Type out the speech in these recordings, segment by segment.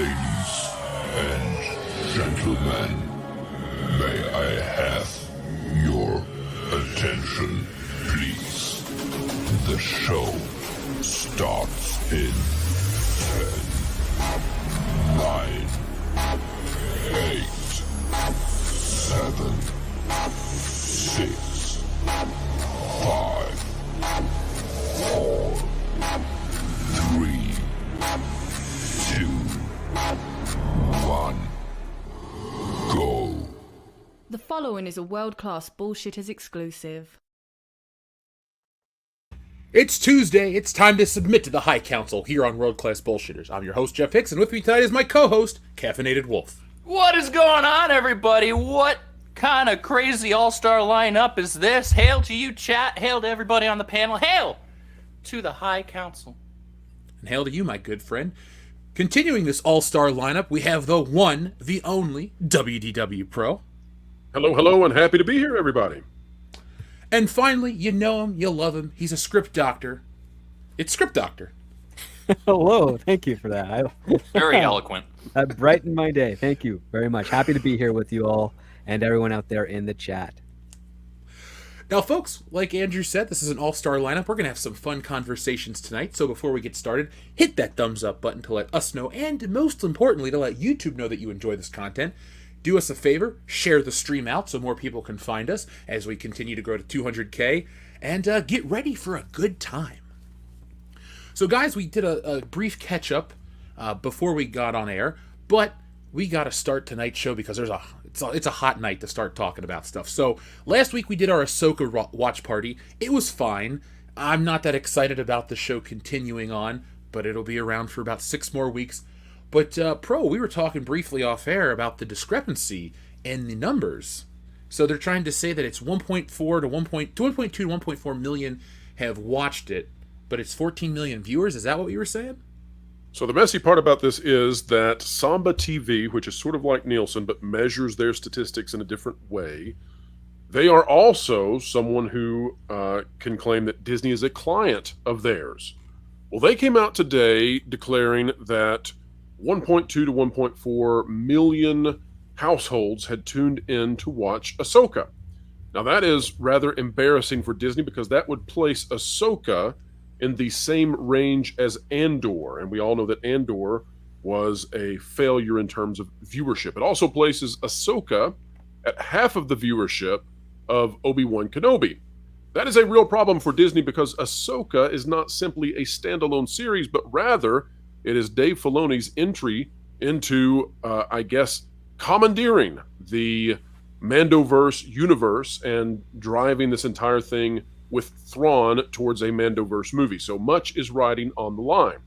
Ladies and gentlemen, may I have your attention, please? The show starts in 10, 9, 8, 7, 6, 5, 4, 3, 2, 1, go. The following is a world-class Bullshitters exclusive. It's Tuesday. It's time to submit to the High Council here on World Class Bullshitters. I'm your host, Jeff Hicks, and with me tonight is my co-host, Caffeinated Wolf. What is going on, everybody? What kind of crazy all-star lineup is this? Hail to you, chat. Hail to everybody on the panel. Hail to the High Council. And hail to you, my good friend. Continuing this all-star lineup, we have the one, the only, WDWPro. Hello, hello, and happy to be here, everybody. And finally, you know him, you love him, he's a script doctor. It's Script Doctor. Hello, thank you for that. Very eloquent. That brightened my day. Thank you very much. Happy to be here with you all and everyone out there in the chat. Now, folks, like Andrew said, this is an all-star lineup. We're going to have some fun conversations tonight. So before we get started, hit that thumbs up button to let us know, and most importantly, to let YouTube know that you enjoy this content. Do us a favor, share the stream out so more people can find us as we continue to grow to 200K, and get ready for a good time. So, guys, we did a brief catch-up before we got on air, but we got to start tonight's show because it's a hot night to start talking about stuff. So last week we did our Ahsoka watch party. It was fine. I'm not that excited about the show continuing on, but it'll be around for about 6 more weeks. But Pro, we were talking briefly off air about the discrepancy in the numbers. So they're trying to say that it's 1.2 to 1.4 million have watched it, but it's 14 million viewers. Is that what you were saying? So the messy part about this is that Samba TV, which is sort of like Nielsen, but measures their statistics in a different way, they are also someone who can claim that Disney is a client of theirs. Well, they came out today declaring that 1.2 to 1.4 million households had tuned in to watch Ahsoka. Now, that is rather embarrassing for Disney because that would place Ahsoka in the same range as Andor, and we all know that Andor was a failure in terms of viewership. It also places Ahsoka at half of the viewership of Obi-Wan Kenobi. That is a real problem for Disney because Ahsoka is not simply a standalone series, but rather it is Dave Filoni's entry into, commandeering the Mandoverse universe and driving this entire thing with Thrawn towards a Mandoverse movie. So much is riding on the line.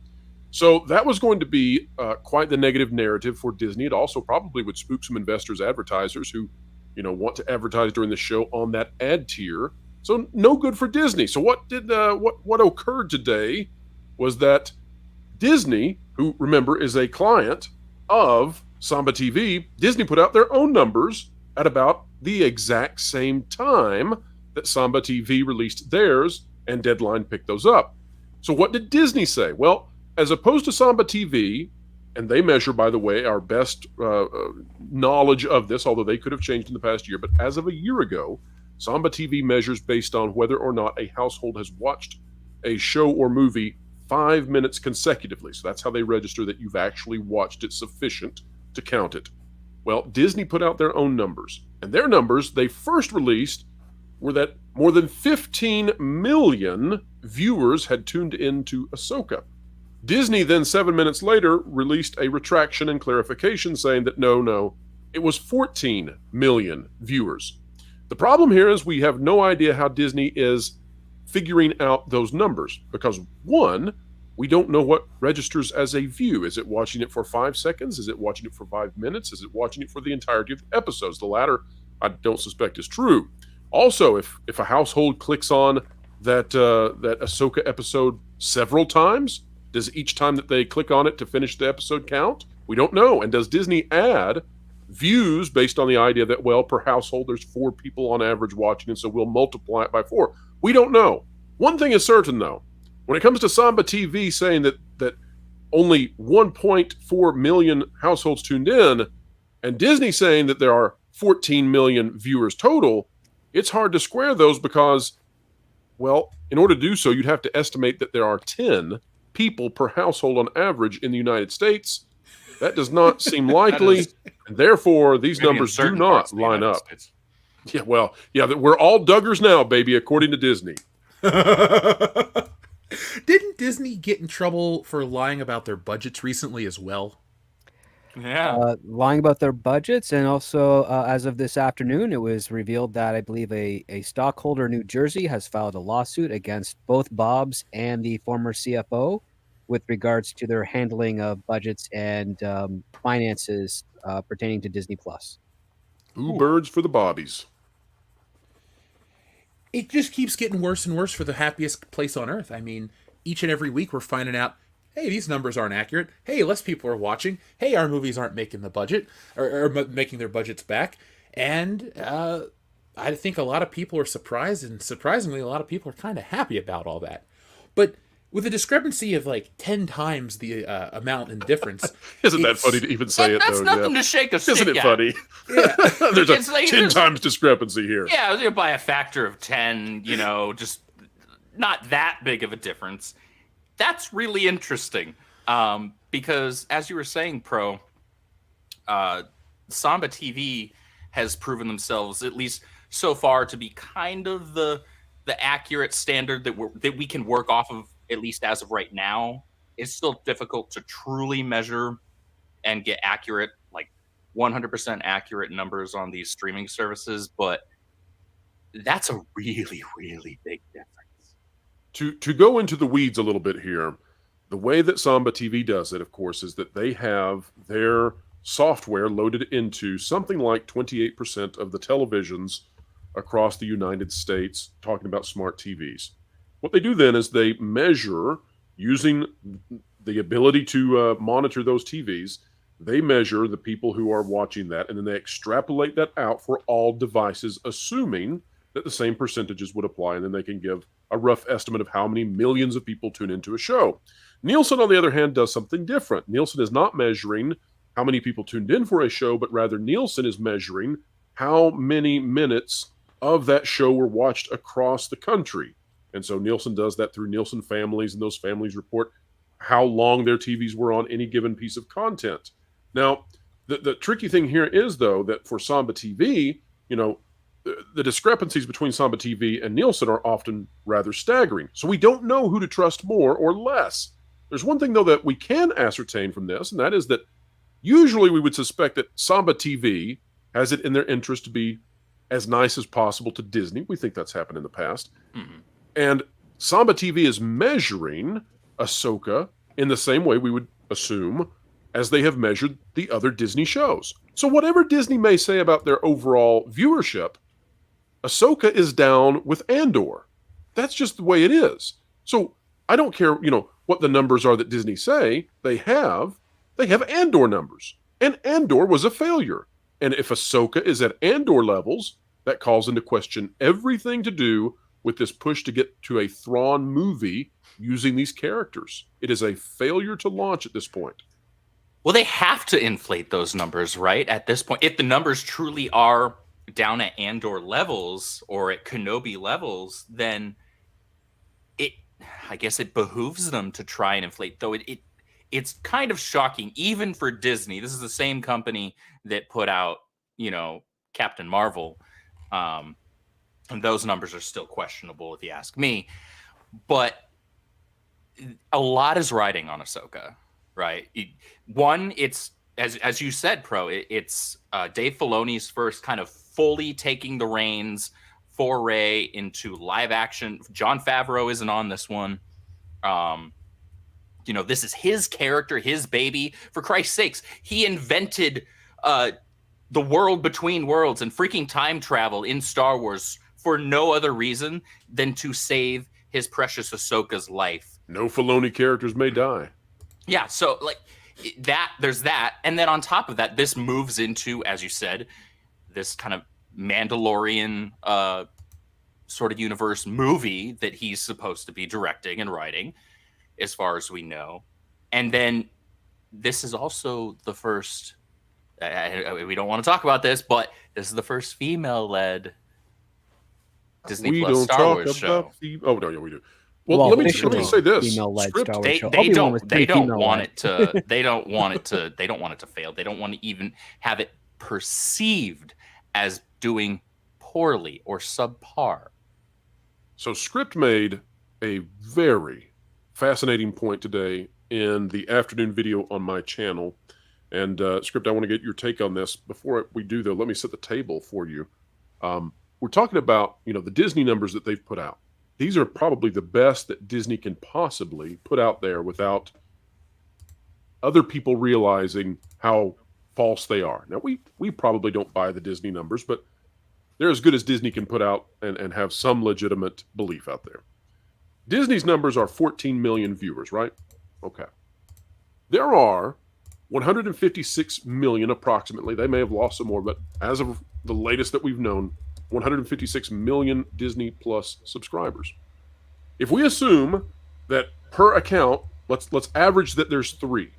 So that was going to be quite the negative narrative for Disney. It also probably would spook some investors, advertisers who, want to advertise during the show on that ad tier. So no good for Disney. So what occurred today was that Disney, who remember is a client of Samba TV, Disney put out their own numbers at about the exact same time that Samba TV released theirs, and Deadline picked those up. So what did Disney say? Well, as opposed to Samba TV, and they measure, by the way, our best knowledge of this, although they could have changed in the past year, but as of a year ago, Samba TV measures based on whether or not a household has watched a show or movie 5 minutes consecutively. So that's how they register that you've actually watched it sufficient to count it. Well, Disney put out their own numbers, and their numbers they first released were that more than 15 million viewers had tuned into Ahsoka. Disney then 7 minutes later released a retraction and clarification saying that no, it was 14 million viewers. The problem here is we have no idea how Disney is figuring out those numbers because, one, we don't know what registers as a view. Is it watching it for 5 seconds? Is it watching it for 5 minutes? Is it watching it for the entirety of the episodes? The latter, I don't suspect is true. Also, if a household clicks on that Ahsoka episode several times, does each time that they click on it to finish the episode count? We don't know. And does Disney add views based on the idea that, well, per household, there's 4 people on average watching, and so we'll multiply it by 4? We don't know. One thing is certain, though. When it comes to Samba TV saying that only 1.4 million households tuned in, and Disney saying that there are 14 million viewers total, it's hard to square those because, well, in order to do so, you'd have to estimate that there are 10 people per household on average in the United States. That does not seem likely, is and therefore these maybe in numbers do certain parts not of the line United up. States. Yeah, well, yeah, we're all Duggars now, baby, according to Disney. Didn't Disney get in trouble for lying about their budgets recently as well? Yeah. Lying about their budgets, and also as of this afternoon, it was revealed that I believe a stockholder in New Jersey has filed a lawsuit against both Bob's and the former CFO with regards to their handling of budgets and finances pertaining to Disney Plus. Ooh, birds for the bobbies. It just keeps getting worse and worse for the happiest place on earth. I mean, each and every week we're finding out, hey, these numbers aren't accurate. Hey, less people are watching. Hey, our movies aren't making the budget or making their budgets back. And I think a lot of people are surprised, and surprisingly, a lot of people are kind of happy about all that. But with a discrepancy of like 10 times the amount in difference. Isn't that funny to even say it, That's though, nothing Jeff? to shake a stick Isn't it at. funny? Yeah. There's a It's like 10 there's- times discrepancy here. Yeah, by a factor of 10, just not that big of a difference. That's really interesting. Because as you were saying, Pro, Samba TV has proven themselves, at least so far, to be kind of the accurate standard that we can work off of, at least as of right now. It's still difficult to truly measure and get accurate, like 100% accurate numbers on these streaming services, but that's a really, really big difference. To go into the weeds a little bit here, the way that Samba TV does it, of course, is that they have their software loaded into something like 28% of the televisions across the United States, talking about smart TVs. What they do then is they measure, using the ability to monitor those TVs, they measure the people who are watching that, and then they extrapolate that out for all devices, assuming that the same percentages would apply, and then they can give a rough estimate of how many millions of people tune into a show. Nielsen, on the other hand, does something different. Nielsen is not measuring how many people tuned in for a show, but rather Nielsen is measuring how many minutes of that show were watched across the country. And so Nielsen does that through Nielsen families, and those families report how long their TVs were on any given piece of content. Now, the tricky thing here is, though, that for Samba TV, the discrepancies between Samba TV and Nielsen are often rather staggering. So we don't know who to trust more or less. There's one thing, though, that we can ascertain from this, and that is that usually we would suspect that Samba TV has it in their interest to be as nice as possible to Disney. We think that's happened in the past. Mm-hmm. And Samba TV is measuring Ahsoka in the same way we would assume as they have measured the other Disney shows. So whatever Disney may say about their overall viewership, Ahsoka is down with Andor. That's just the way it is. So I don't care, what the numbers are that Disney say. They have Andor numbers. And Andor was a failure. And if Ahsoka is at Andor levels, that calls into question everything to do with this push to get to a Thrawn movie using these characters. It is a failure to launch at this point. Well, they have to inflate those numbers, right? At this point, if the numbers truly are down at Andor levels or at Kenobi levels, then I guess it behooves them to try and inflate. Though it's kind of shocking, even for Disney. This is the same company that put out, Captain Marvel. And those numbers are still questionable, if you ask me. But a lot is riding on Ahsoka, right? It's as you said, Pro. It's Dave Filoni's first kind of fully taking the reins foray into live action. Jon Favreau isn't on this one. This is his character, his baby. For Christ's sakes, he invented the world between worlds and freaking time travel in Star Wars for no other reason than to save his precious Ahsoka's life. No Filoni characters may die. Yeah, so there's that. And then on top of that, this moves into, as you said, this kind of Mandalorian sort of universe movie that he's supposed to be directing and writing, as far as we know. And then this is also the first. We don't want to talk about this, but this is the first female-led Disney We Plus don't Star talk Wars about show. Oh no, yeah, we do. Well, let me say this: female-led script. Star Wars show. They Obi-Wan was don't pretty want female-led. it to. They don't want it to. They don't want it to fail. They don't want to even have it perceived as doing poorly or subpar. So script made a very fascinating point today in the afternoon video on my channel. And Script, I want to get your take on this. Before we do, though, let me set the table for you. We're talking about, the Disney numbers that they've put out. These are probably the best that Disney can possibly put out there without other people realizing how false they are. Now, we probably don't buy the Disney numbers, but they're as good as Disney can put out and have some legitimate belief out there. Disney's numbers are 14 million viewers, right? Okay. There are 156 million approximately. They may have lost some more, but as of the latest that we've known, 156 million Disney Plus subscribers. If we assume that per account, let's average that there's 3.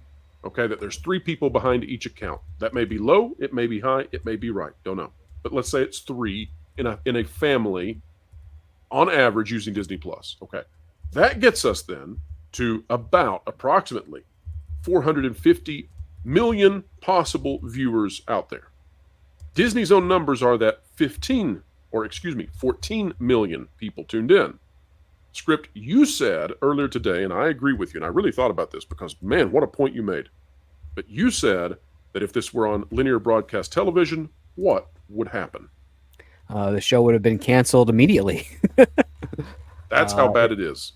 Okay, that there's 3 people behind each account. That may be low, it may be high, it may be right. Don't know. But let's say it's 3 in a family on average using Disney Plus. Okay. That gets us then to approximately 450 million possible viewers out there. Disney's own numbers are that 14 million people tuned in. Script, you said earlier today, and I agree with you, and I really thought about this because, man, what a point you made. But you said that if this were on linear broadcast television, what would happen? The show would have been canceled immediately. That's how bad it is.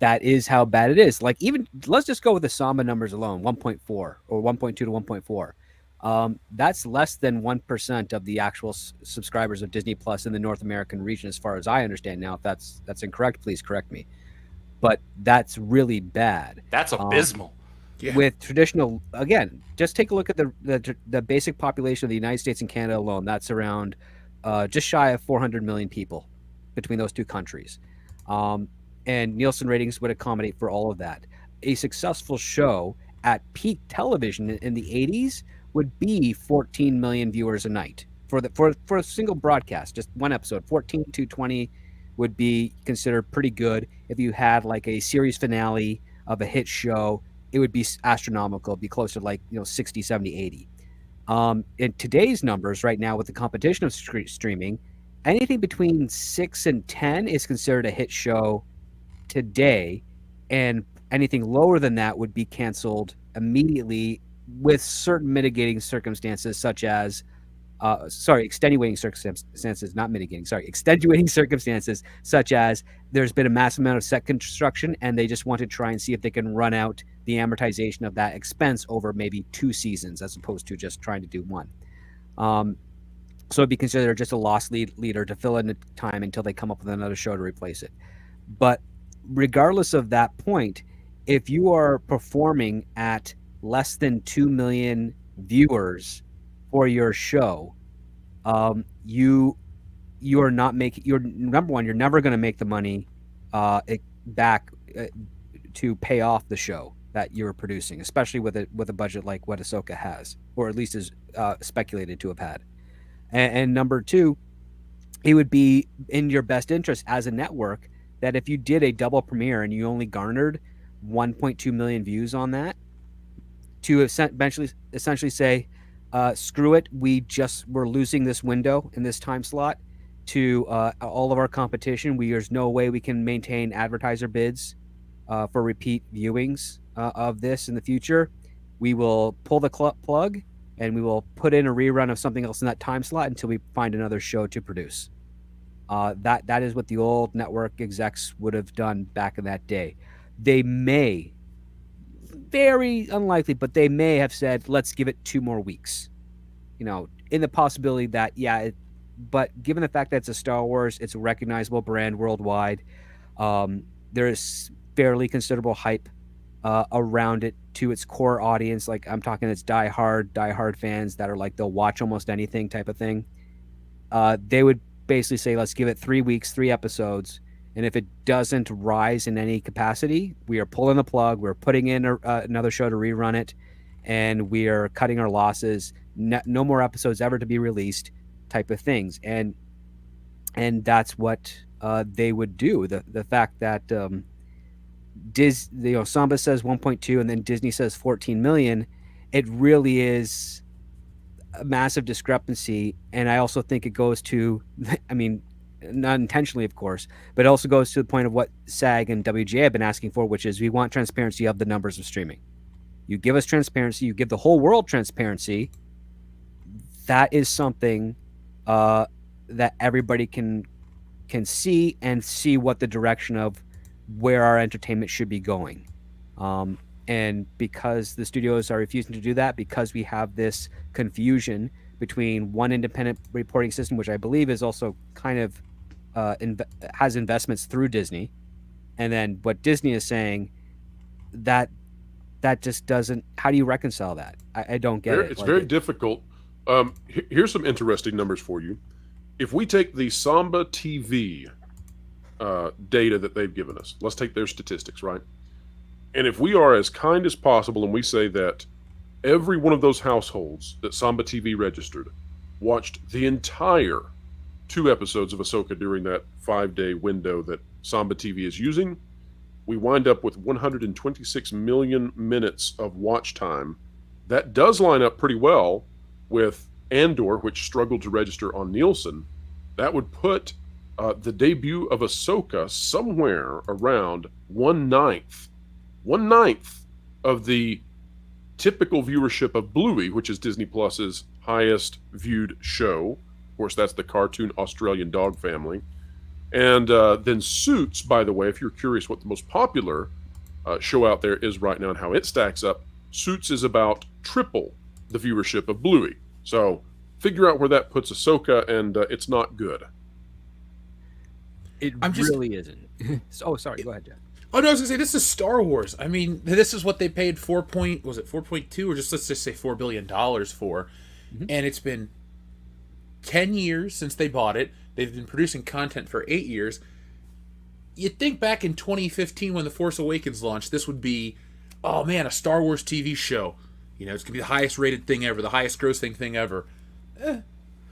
That is how bad it is. Like, even let's just go with the Samba numbers alone, 1.4 or 1.2 to 1.4. That's less than 1% of the actual subscribers of Disney Plus in the North American region, as far as I understand. Now, if that's incorrect, please correct me. But that's really bad. That's abysmal. Yeah. With traditional, again, just take a look at the basic population of the United States and Canada alone. That's around just shy of 400 million people between those two countries. And Nielsen ratings would accommodate for all of that. A successful show at peak television in the 80s would be 14 million viewers a night for a single broadcast, just one episode. 14 to 20 would be considered pretty good. If you had like a series finale of a hit show, it would be astronomical. It'd be closer to 60, 70, 80. In today's numbers right now with the competition of streaming, anything between 6 and 10 is considered a hit show today, and anything lower than that would be canceled immediately with certain mitigating circumstances such as extenuating circumstances, not mitigating, extenuating circumstances such as there's been a massive amount of set construction and they just want to try and see if they can run out the amortization of that expense over maybe 2 seasons as opposed to just trying to do one. So it'd be considered just a lost leader to fill in the time until they come up with another show to replace it. But regardless of that point, if you are performing at less than 2 million viewers for your show, you are not making. You're number one. You're never going to make the money back to pay off the show that you're producing, especially with a budget like what Ahsoka has, or at least is speculated to have had. And number two, it would be in your best interest as a network that if you did a double premiere and you only garnered 1.2 million views on that, to essentially say, screw it, we're losing this window in this time slot to all of our competition. There's no way we can maintain advertiser bids for repeat viewings of this in the future. We will pull the plug and we will put in a rerun of something else in that time slot until we find another show to produce. That is what the old network execs would have done back in that day. They may, very unlikely, but they may have said, let's give it 2 more weeks. In the possibility that, but given the fact that it's a Star Wars, it's a recognizable brand worldwide, there is fairly considerable hype around it to its core audience. Like, I'm talking it's diehard fans that are like, they'll watch almost anything type of thing. They would basically say, let's give it 3 weeks, 3 episodes, And if it doesn't rise in any capacity, we are pulling the plug. We're putting in another show to rerun it, and we are cutting our losses. No more episodes ever to be released, type of things. And that's what they would do. The fact that Samba says 1.2 and then Disney says 14 million, it really is a massive discrepancy. And I also think it goes to, I mean, not intentionally, of course, but it also goes to the point of what SAG and WGA have been asking for, which is we want transparency of the numbers of streaming. You give us transparency, you give the whole world transparency. That is something that everybody can see and see what the direction of where our entertainment should be going. And because the studios are refusing to do that, because we have this confusion between one independent reporting system, which I believe is also kind of has investments through Disney, and then what Disney is saying, that just doesn't. How do you reconcile that? I don't get it. It's very difficult. Here's some interesting numbers for you. If we take the Samba TV data that they've given us, let's take their statistics, right? And if we are as kind as possible and we say that every one of those households that Samba TV registered watched the entire 2 episodes of Ahsoka during that 5-day window that Samba TV is using, we wind up with 126 million minutes of watch time. That does line up pretty well with Andor, which struggled to register on Nielsen. That would put the debut of Ahsoka somewhere around 1/9 of the typical viewership of Bluey, which is Disney Plus's highest viewed show. Of course, that's the cartoon Australian dog family. And then Suits, by the way, if you're curious what the most popular show out there is right now and how it stacks up, Suits is about triple the viewership of Bluey. So figure out where that puts Ahsoka, and it's not good. It really isn't. Oh, sorry. Go ahead, Jeff. Oh no, I was gonna say this is Star Wars. I mean, this is what they paid 4.2 or let's just say $4 billion for, and it's been 10 years since they bought it. They've been producing content for 8 years. You'd think back in 2015 when The Force Awakens launched, this would be, oh man, a Star Wars TV show. You know, it's gonna be the highest rated thing ever, the highest grossing thing ever.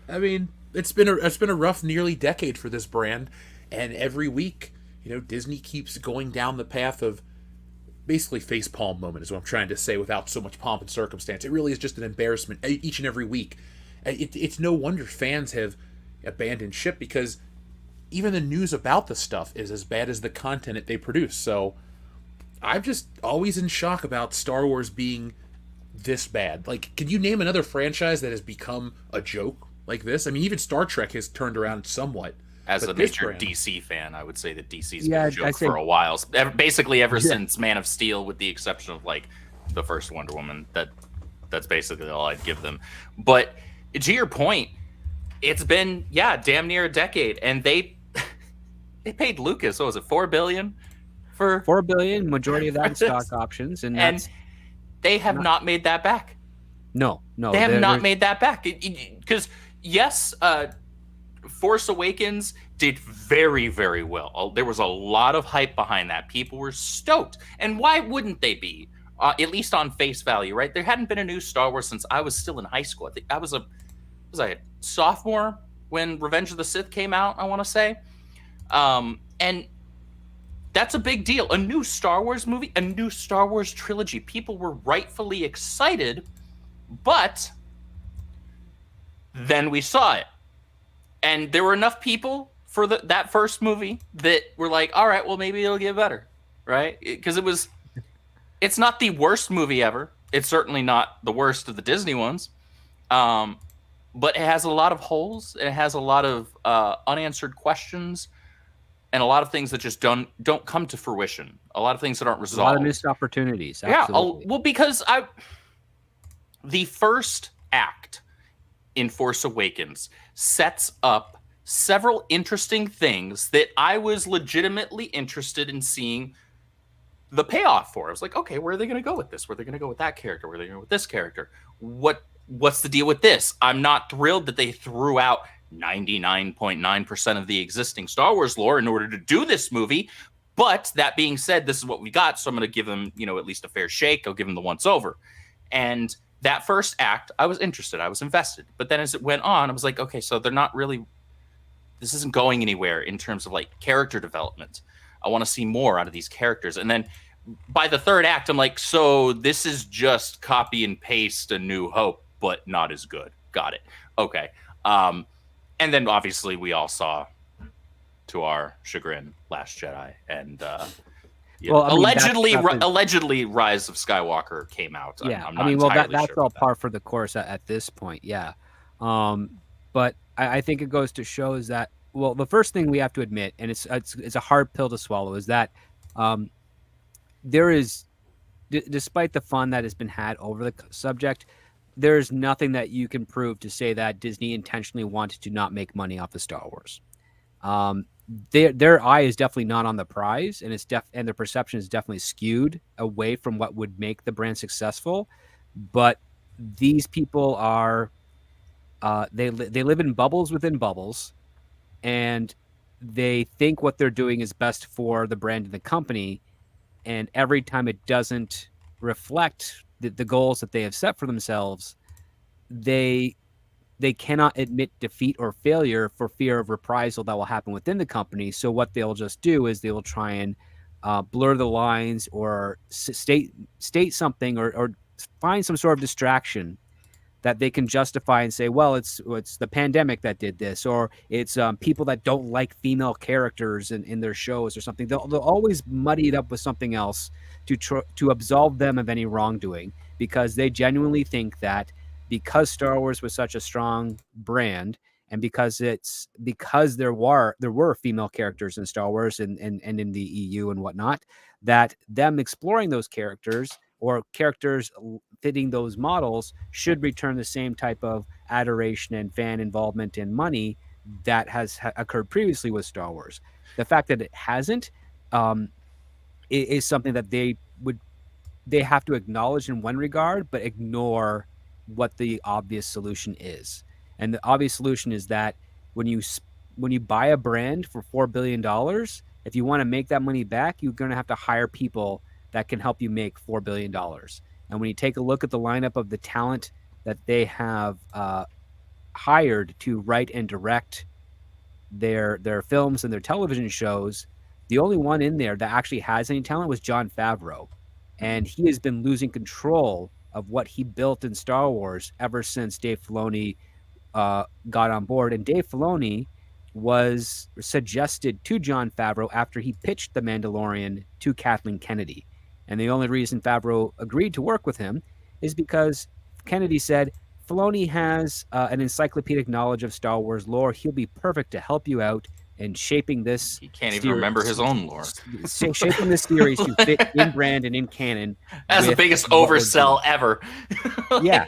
I mean, it's been a rough nearly decade for this brand, and every week, you know, Disney keeps going down the path of basically facepalm moment is what I'm trying to say without so much pomp and circumstance. It really is just an embarrassment each and every week. It's no wonder fans have abandoned ship, because even the news about the stuff is as bad as the content that they produce. So I'm just always in shock about Star Wars being this bad. Like, can you name another franchise that has become a joke like this? I mean, even Star Trek has turned around somewhat. As a major DC fan, I would say that DC's been a joke for a while. Basically, ever since Man of Steel, with the exception of like the first Wonder Woman. That's basically all I'd give them. But to your point, it's been damn near a decade, and they paid Lucas. What was it, $4 billion for $4 billion? Majority of that in stock options, and they have not made that back. No, they have not made that back. Because yes, Force Awakens did very, very well. There was a lot of hype behind that. People were stoked. And why wouldn't they be? At least on face value, right? There hadn't been a new Star Wars since I was still in high school. I think I was a sophomore when Revenge of the Sith came out, I want to say. And that's a big deal. A new Star Wars movie, a new Star Wars trilogy. People were rightfully excited, but then we saw it. And there were enough people for that first movie that were like, all right, well, maybe it'll get better, right? Because it's not the worst movie ever. It's certainly not the worst of the Disney ones. But it has a lot of holes. It has a lot of unanswered questions and a lot of things that just don't come to fruition. A lot of things that aren't resolved. A lot of missed opportunities. Absolutely. Yeah. Well, because the first act in Force Awakens sets up several interesting things that I was legitimately interested in seeing the payoff for. I was like, okay, where are they going to go with this? Where are they going to go with that character? Where are they going to go with this character? What's the deal with this? I'm not thrilled that they threw out 99.9% of the existing Star Wars lore in order to do this movie. But that being said, this is what we got, so I'm going to give them, at least a fair shake. I'll give them the once over. And that first act, I was interested. I was invested. But then as it went on, I was like, okay, so they're not really, this isn't going anywhere in terms of like character development. I want to see more out of these characters. And then by the third act, I'm like, so this is just copy and paste A New Hope, but not as good. Got it. Okay. And then obviously we all saw, to our chagrin, Last Jedi, and allegedly Rise of Skywalker came out. Yeah, I'm not that's sure all par for the course at this point. Yeah, but I think it goes to show is that, well, the first thing we have to admit, and it's a hard pill to swallow, is that there is, despite the fun that has been had over the subject, there's nothing that you can prove to say that Disney intentionally wanted to not make money off of Star Wars. Their eye is definitely not on the prize, and and their perception is definitely skewed away from what would make the brand successful. But these people are they live in bubbles within bubbles, and they think what they're doing is best for the brand and the company. And every time it doesn't reflect the goals that they have set for themselves, they cannot admit defeat or failure for fear of reprisal that will happen within the company. So what they'll just do is they will try and blur the lines or state something or find some sort of distraction that they can justify and say, well, it's the pandemic that did this, or it's people that don't like female characters in their shows or something. They'll always muddy it up with something else to absolve them of any wrongdoing, because they genuinely think that because Star Wars was such a strong brand, and because there were female characters in Star Wars and in the EU and whatnot, that them exploring those characters or characters fitting those models should return the same type of adoration and fan involvement and money that has occurred previously with Star Wars. The fact that it hasn't is something that they have to acknowledge in one regard, but ignore what the obvious solution is. And the obvious solution is that when you buy a brand for $4 billion, if you want to make that money back, you're going to have to hire people that can help you make $4 billion. And when you take a look at the lineup of the talent that they have hired to write and direct their films and their television shows, the only one in there that actually has any talent was Jon Favreau. And he has been losing control of what he built in Star Wars ever since Dave Filoni got on board. And Dave Filoni was suggested to Jon Favreau after he pitched The Mandalorian to Kathleen Kennedy. And the only reason Favreau agreed to work with him is because Kennedy said, Filoni has an encyclopedic knowledge of Star Wars lore. He'll be perfect to help you out in shaping this. He can't even remember his own lore. Shaping this series to fit in brand and in canon. That's the biggest oversell ever. Yeah.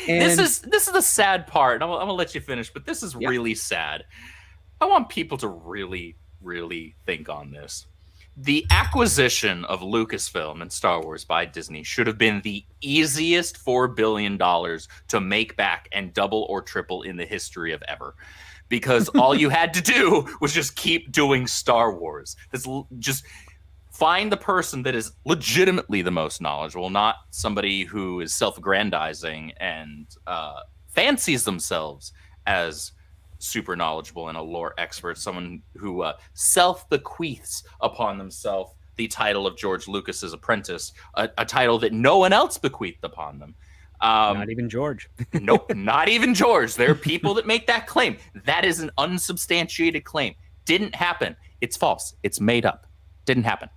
And this is the sad part. I'm gonna let you finish, but this is really sad. I want people to really, really think on this. The acquisition of Lucasfilm and Star Wars by Disney should have been the easiest $4 billion to make back and double or triple in the history of ever. Because all you had to do was just keep doing Star Wars. Just find the person that is legitimately the most knowledgeable, not somebody who is self-aggrandizing and fancies themselves as super knowledgeable and a lore expert, someone who self-bequeaths upon themselves the title of George Lucas's apprentice, a title that no one else bequeathed upon them. Not even George. Nope, not even George. There are people that make that claim. That is an unsubstantiated claim. Didn't happen. It's false. It's made up. Didn't happen.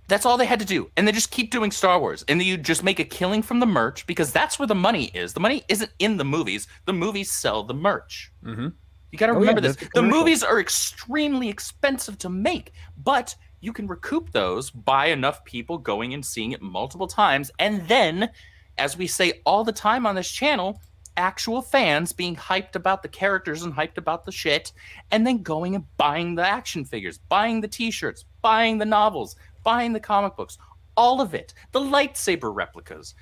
That's all they had to do. And they just keep doing Star Wars. And then you just make a killing from the merch, because that's where the money is. The money isn't in the movies. The movies sell the merch. Mm-hmm. You got to remember this. The movies are extremely expensive to make, but you can recoup those by enough people going and seeing it multiple times. And then, as we say all the time on this channel, actual fans being hyped about the characters and hyped about the shit, and then going and buying the action figures, buying the t-shirts, buying the novels, buying the comic books, all of it. The lightsaber replicas,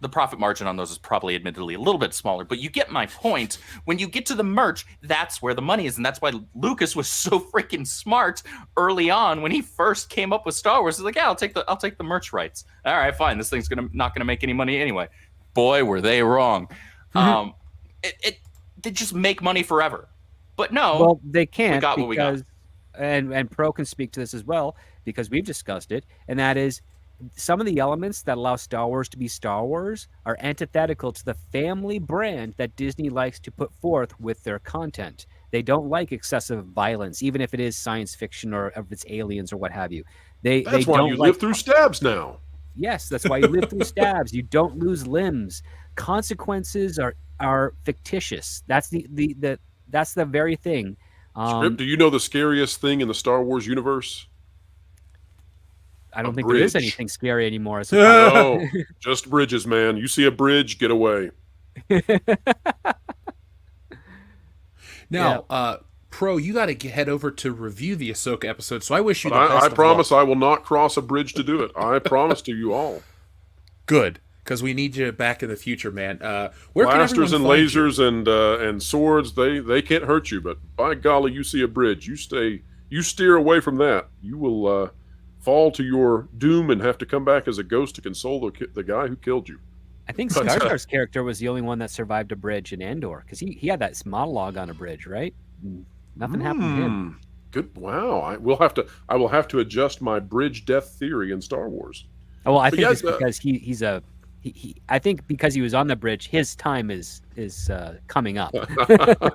the profit margin on those is probably admittedly a little bit smaller, but you get my point. When you get to the merch, that's where the money is, and that's why Lucas was so freaking smart early on when he first came up with Star Wars. He's like, yeah, I'll take the merch rights. All right, fine. This thing's not gonna make any money anyway. Boy, were they wrong. They just make money forever. But no, well, they can't, we got what we got. And Pro can speak to this as well, because we've discussed it, and that is some of the elements that allow Star Wars to be Star Wars are antithetical to the family brand that Disney likes to put forth with their content. They don't like excessive violence, even if it is science fiction or if it's aliens or what have you. That's why you live through stabs now. Yes, that's why you live through stabs. You don't lose limbs. Consequences are fictitious. That's that's the very thing. Script, do you know the scariest thing in the Star Wars universe? I don't think there is anything scary anymore. No, just bridges, man. You see a bridge, get away. Now, Pro, you got to head over to review the Ahsoka episode, so I wish you the best I of promise luck. I will not cross a bridge to do it. I promise to you all. Good, because we need you back in the future, man. Where Blasters can and everyone find you? lasers and swords, they can't hurt you, but by golly, you see a bridge, you steer away from that. You will fall to your doom and have to come back as a ghost to console the guy who killed you. I think Skarsgård's character was the only one that survived a bridge in Andor, because he had that monologue on a bridge, right? Nothing happened to him. Good. Wow. I will have to adjust my bridge death theory in Star Wars. Oh, well, I think yes, it's because I think because he was on the bridge, his time is coming up.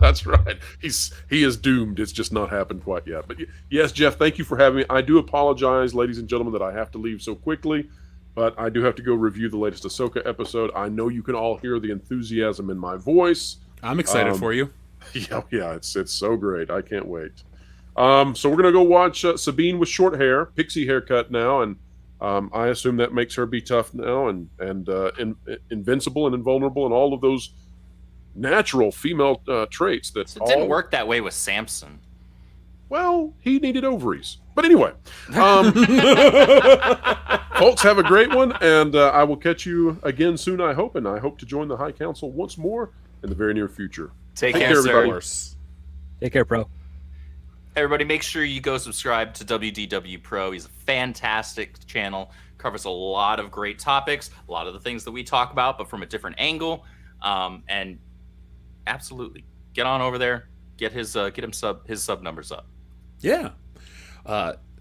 That's right. He is doomed. It's just not happened quite yet. But yes, Jeff, thank you for having me. I do apologize, ladies and gentlemen, that I have to leave so quickly, but I do have to go review the latest Ahsoka episode. I know you can all hear the enthusiasm in my voice. I'm excited for you. Yeah, it's so great. I can't wait. So we're gonna go watch Sabine with short hair, pixie haircut now, and I assume that makes her be tough now and invincible and invulnerable and all of those natural female traits that It didn't work that way with Samson. Well, he needed ovaries. But anyway, folks, have a great one, and I will catch you again soon, I hope, and I hope to join the High Council once more in the very near future. Take care, everybody. Take care, Pro. Everybody, make sure you go subscribe to WDWPro. He's a fantastic channel. Covers a lot of great topics, a lot of the things that we talk about, but from a different angle. And absolutely, get on over there. Get his sub numbers up. Yeah.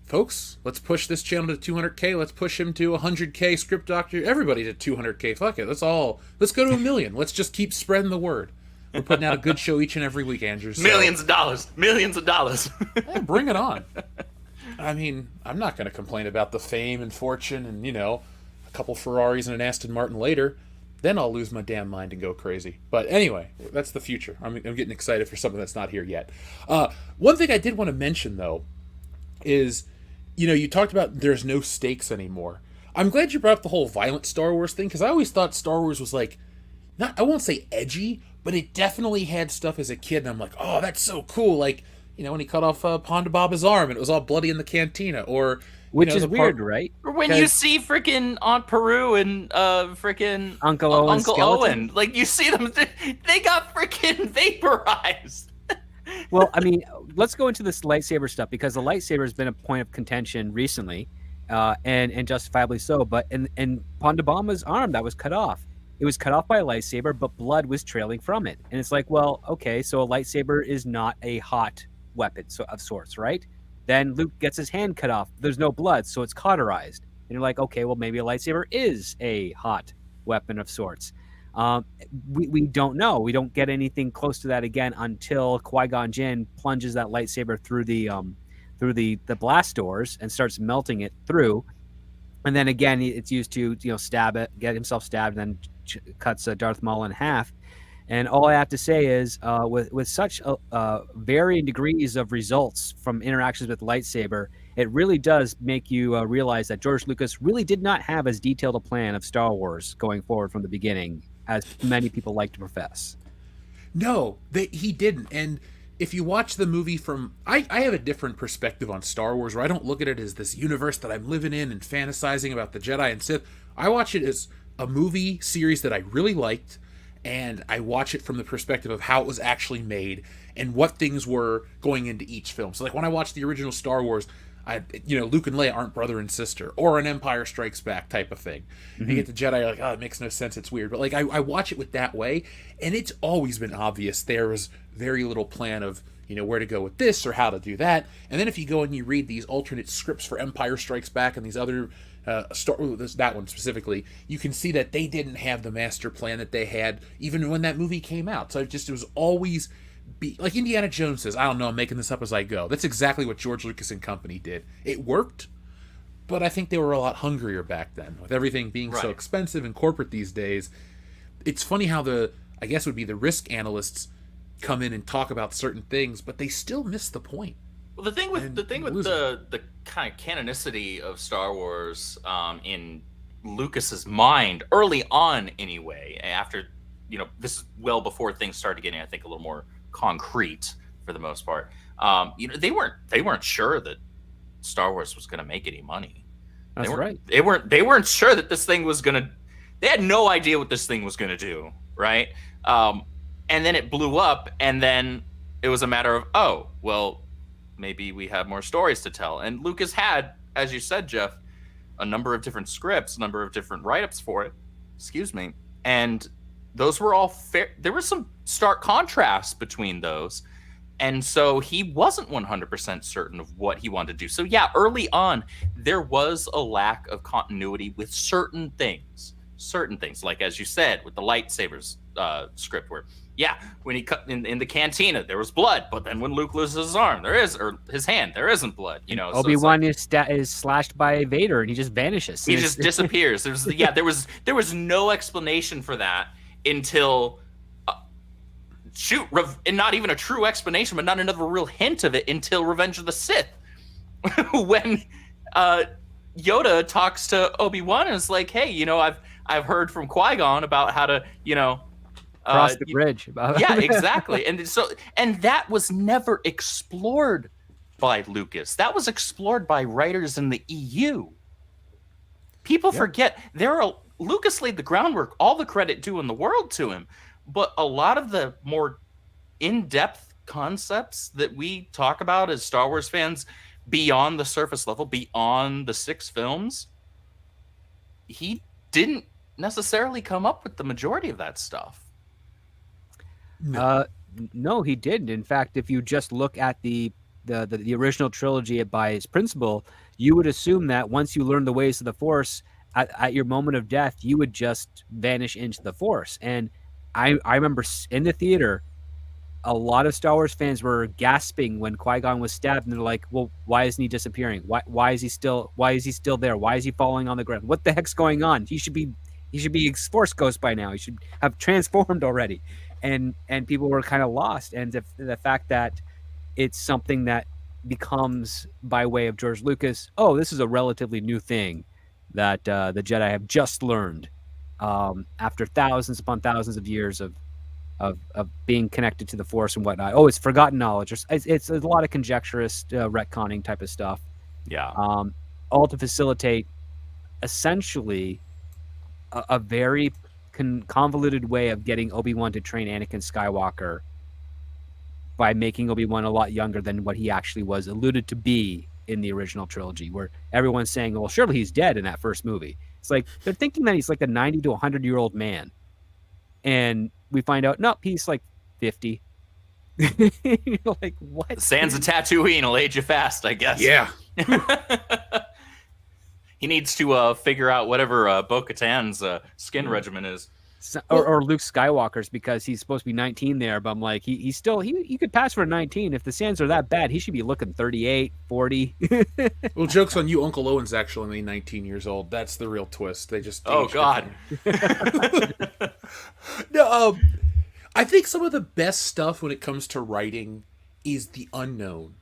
Folks, let's push this channel to 200K. Let's push him to 100K. Script Doctor, everybody to 200K. Fuck it. Let's go to 1 million. Let's just keep spreading the word. We're putting out a good show each and every week, Andrew. So, Millions of dollars. yeah, bring it on. I mean, I'm not going to complain about the fame and fortune and, a couple Ferraris and an Aston Martin later. Then I'll lose my damn mind and go crazy. But anyway, that's the future. I'm getting excited for something that's not here yet. One thing I did want to mention, though, is, you talked about there's no stakes anymore. I'm glad you brought up the whole violent Star Wars thing, because I always thought Star Wars was like, I won't say edgy, but it definitely had stuff as a kid, and I'm like, oh, that's so cool. Like, when he cut off Ponda Baba's arm and it was all bloody in the cantina, or... Which is weird, right? Or when you see freaking Aunt Peru and freaking Uncle Owen. Like, you see them, they got freaking vaporized. Well, I mean, let's go into this lightsaber stuff, because the lightsaber has been a point of contention recently, and justifiably so. But in Ponda Baba's arm that was cut off, it was cut off by a lightsaber, but blood was trailing from it. And it's like, well, okay, so a lightsaber is not a hot weapon of sorts, right? Then Luke gets his hand cut off. There's no blood, so it's cauterized. And you're like, okay, well, maybe a lightsaber is a hot weapon of sorts. We don't know. We don't get anything close to that again until Qui-Gon Jinn plunges that lightsaber through the blast doors and starts melting it through. And then again, it's used to stab it, get himself stabbed, and then cuts Darth Maul in half. And all I have to say is, with such varying degrees of results from interactions with lightsaber, it really does make you realize that George Lucas really did not have as detailed a plan of Star Wars going forward from the beginning, as many people like to profess. No, he didn't. And if you watch the movie from... I have a different perspective on Star Wars, where I don't look at it as this universe that I'm living in and fantasizing about the Jedi and Sith. I watch it as a movie series that I really liked, and I watch it from the perspective of how it was actually made and what things were going into each film. So like when I watched the original Star Wars, Luke and Leia aren't brother and sister, or an Empire Strikes Back type of thing. You get the Jedi, you're like, oh, it makes no sense, it's weird. But like I watch it with that way, and it's always been obvious there was very little plan of where to go with this or how to do that. And then if you go and you read these alternate scripts for Empire Strikes Back and these other that one specifically, you can see that they didn't have the master plan that they had even when that movie came out. So it was always like Indiana Jones says, I don't know, I'm making this up as I go. That's exactly what George Lucas and company did. It worked, but I think they were a lot hungrier back then. With everything being so expensive and corporate these days, it's funny how I guess would be the risk analysts come in and talk about certain things, but they still miss the point. Well, the thing with the kind of canonicity of Star Wars in Lucas's mind early on, anyway, after this is well before things started getting, I think, a little more concrete for the most part. They weren't sure that Star Wars was going to make any money. That's right. They weren't sure that this thing was going to. They had no idea what this thing was going to do, right? And then it blew up, and then it was a matter of, oh, well, maybe we have more stories to tell. And Lucas had, as you said, Jeff, a number of different scripts, a number of different write-ups for it. Excuse me. And those were all fair. There was some stark contrast between those. And so he wasn't 100% certain of what he wanted to do. So yeah, early on, there was a lack of continuity with certain things. Like, as you said, with the lightsabers script where, when he cut in the cantina, there was blood. But then when Luke loses his arm, or his hand, there isn't blood. Obi-Wan is slashed by Vader, and he just vanishes. He just disappears. There was no explanation for that until and not even a true explanation, but not another real hint of it until Revenge of the Sith, when Yoda talks to Obi-Wan and is like, hey, I've heard from Qui-Gon about how to cross the bridge. Yeah, exactly. And that was never explored by Lucas. That was explored by writers in the EU. People forget Lucas laid the groundwork, all the credit due in the world to him. But a lot of the more in-depth concepts that we talk about as Star Wars fans, beyond the surface level, beyond the 6 films, he didn't necessarily come up with the majority of that stuff. No, he didn't. In fact, if you just look at the original trilogy by its principle, you would assume that once you learn the ways of the Force, at your moment of death, you would just vanish into the Force. And I remember in the theater, a lot of Star Wars fans were gasping when Qui-Gon was stabbed, and they're like, "Well, why isn't he disappearing? Why is he still there? Why is he falling on the ground? What the heck's going on? He should be Force Ghost by now. He should have transformed already." And people were kind of lost. And the fact that it's something that becomes, by way of George Lucas, oh, this is a relatively new thing that the Jedi have just learned after thousands upon thousands of years of being connected to the Force and whatnot. Oh, it's forgotten knowledge. It's a lot of conjecturous retconning type of stuff. Yeah. All to facilitate essentially a very convoluted way of getting Obi-Wan to train Anakin Skywalker by making Obi-Wan a lot younger than what he actually was alluded to be in the original trilogy, where everyone's saying, well, surely he's dead in that first movie. It's like they're thinking that he's like a 90 to 100-year-old man. And we find out, no, he's like 50. You're like, what? The sands of Tatooine will age you fast, I guess. Yeah. He needs to figure out whatever Bo-Katan's skin regimen is. Or Luke Skywalker's, because he's supposed to be 19 there, but I'm like, he could pass for 19. If the sands are that bad, he should be looking 38, 40. Well, joke's on you, Uncle Owen's actually only 19 years old. That's the real twist. They just God. No, I think some of the best stuff when it comes to writing is the unknown.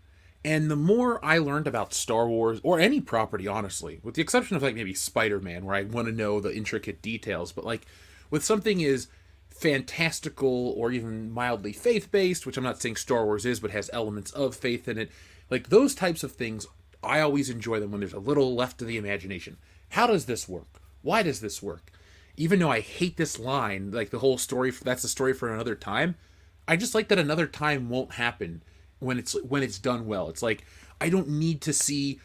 And the more I learned about Star Wars, or any property, honestly, with the exception of like maybe Spider-Man, where I want to know the intricate details, but like with something is fantastical or even mildly faith-based, which I'm not saying Star Wars is, but has elements of faith in it, like those types of things, I always enjoy them when there's a little left to the imagination. How does this work? Why does this work? even though I hate this line, like the whole story, that's a story for another time. I just like that another time won't happen when it's done well. It's like I don't need to see,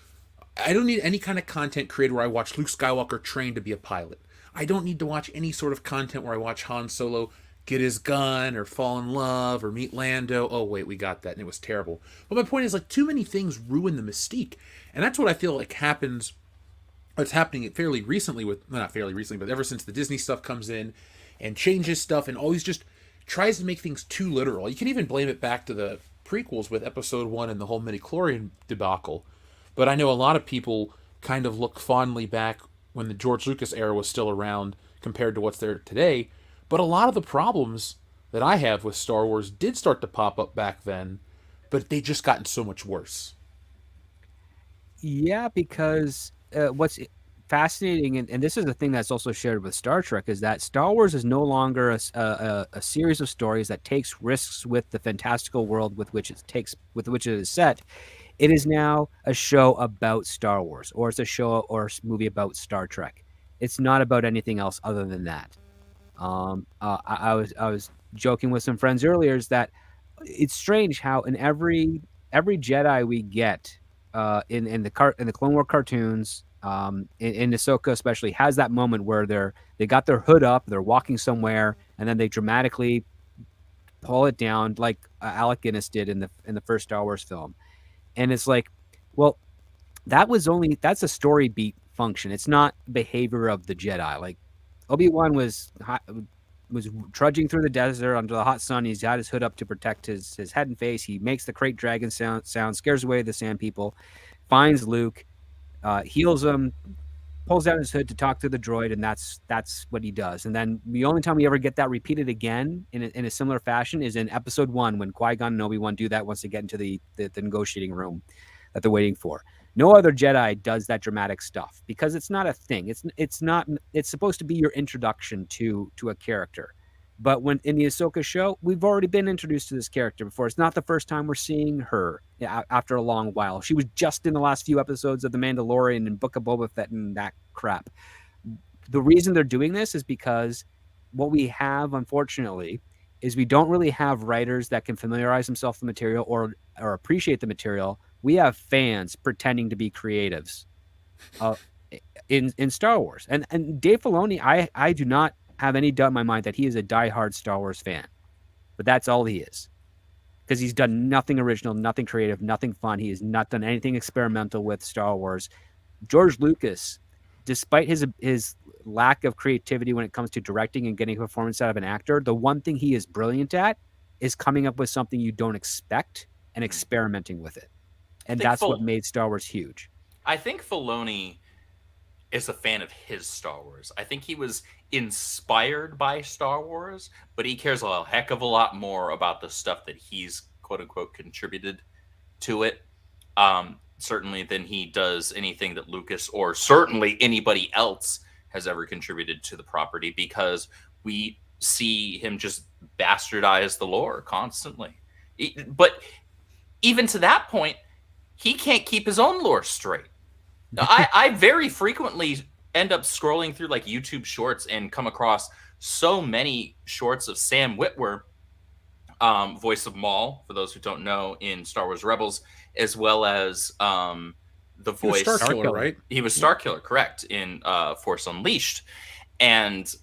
I don't need any kind of content created where I watch Luke Skywalker train to be a pilot. I don't need to watch any sort of content where I watch Han Solo get his gun or fall in love or meet Lando. Oh wait, we got that and it was terrible. But my point is, like, too many things ruin the mystique, and that's what I feel like happens. It's happening fairly recently with, well, not fairly recently, but ever since the Disney stuff comes in and changes stuff and always just tries to make things too literal. You can even blame it back to the prequels with Episode 1 and the whole midichlorian debacle. But I know a lot of people kind of look fondly back when the George Lucas era was still around compared to what's there today. But a lot of the problems that I have with Star Wars did start to pop up back then, but they just gotten so much worse. Yeah, because what's fascinating, and this is the thing that's also shared with Star Trek, is that Star Wars is no longer a series of stories that takes risks with the fantastical world with which it is set. It is now a show about Star Wars, or it's a show or movie about Star Trek. It's not about anything else other than that. I was joking with some friends earlier, is that it's strange how in every Jedi we get in the Clone War cartoons, in Ahsoka especially, has that moment where they got their hood up, they're walking somewhere, and then they dramatically pull it down, like Alec Guinness did in the first Star Wars film. And it's like, well, that's a story beat function. It's not behavior of the Jedi. Like Obi-Wan was trudging through the desert under the hot sun. He's got his hood up to protect his head and face. He makes the crate dragon sound, scares away the sand people, finds Luke, heals him, pulls down his hood to talk to the droid, and that's what he does. And then the only time we ever get that repeated again in a similar fashion is in Episode 1, when Qui-Gon and Obi-Wan do that once they get into the negotiating room that they're waiting for. No other Jedi does that dramatic stuff because it's not a thing. It's supposed to be your introduction to a character. But when in the Ahsoka show, we've already been introduced to this character before. It's not the first time we're seeing her after a long while. She was just in the last few episodes of The Mandalorian and Book of Boba Fett and that crap. The reason they're doing this is because what we have, unfortunately, is we don't really have writers that can familiarize themselves with the material or appreciate the material. We have fans pretending to be creatives in Star Wars. And Dave Filoni, I do not have any doubt in my mind that he is a diehard Star Wars fan. But that's all he is. Because he's done nothing original, nothing creative, nothing fun. He has not done anything experimental with Star Wars. George Lucas, despite his lack of creativity when it comes to directing and getting a performance out of an actor, the one thing he is brilliant at is coming up with something you don't expect and experimenting with it. And that's what made Star Wars huge. I think Filoni is a fan of his Star Wars. I think he was inspired by Star Wars, but he cares a heck of a lot more about the stuff that he's quote unquote contributed to it. Certainly than he does anything that Lucas or certainly anybody else has ever contributed to the property, because we see him just bastardize the lore constantly. But even to that point, he can't keep his own lore straight. I very frequently end up scrolling through like YouTube shorts and come across so many shorts of Sam Witwer, voice of Maul, for those who don't know, in Star Wars Rebels, as well as the voice Starkiller, right? He was Starkiller, correct, in Force Unleashed. And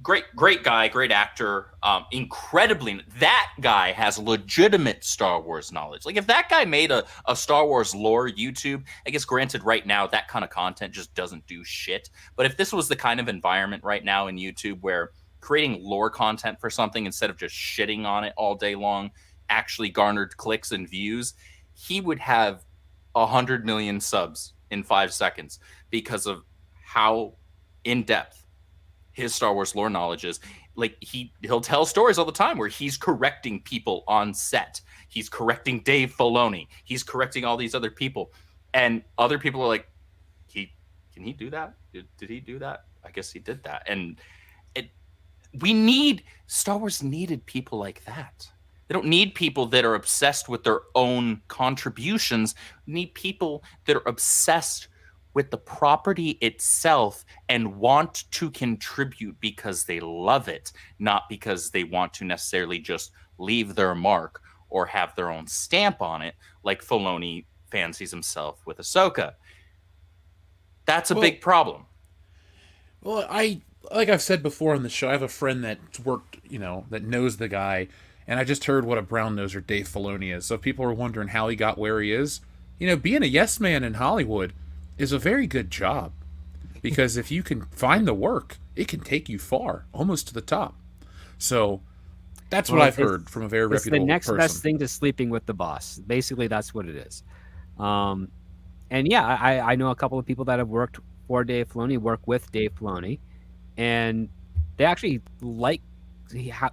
great guy, great actor, incredibly, that guy has legitimate Star Wars knowledge. Like if that guy made a Star Wars lore YouTube, I guess granted right now that kind of content just doesn't do shit. But if this was the kind of environment right now in YouTube where creating lore content for something instead of just shitting on it all day long actually garnered clicks and views, he would have 100 million subs in 5 seconds because of how in-depth his Star Wars lore knowledge is. Like he'll tell stories all the time where he's correcting people on set. He's correcting Dave Filoni. He's correcting all these other people. And other people are like, can he do that? Did he do that? I guess he did that. And Star Wars needed people like that. They don't need people that are obsessed with their own contributions. They need people that are obsessed with the property itself and want to contribute because they love it, not because they want to necessarily just leave their mark or have their own stamp on it, like Filoni fancies himself with Ahsoka. That's a big problem. Well, like I've said before on the show, I have a friend that's worked, that knows the guy, and I just heard what a brown noser Dave Filoni is. So if people are wondering how he got where he is, being a yes man in Hollywood is a very good job, because if you can find the work, it can take you far, almost to the top. So that's what I've heard from a very reputable person. It's the next best thing to sleeping with the boss. Basically, that's what it is. And yeah, I know a couple of people that have worked for Dave Filoni, work with Dave Filoni, and they actually like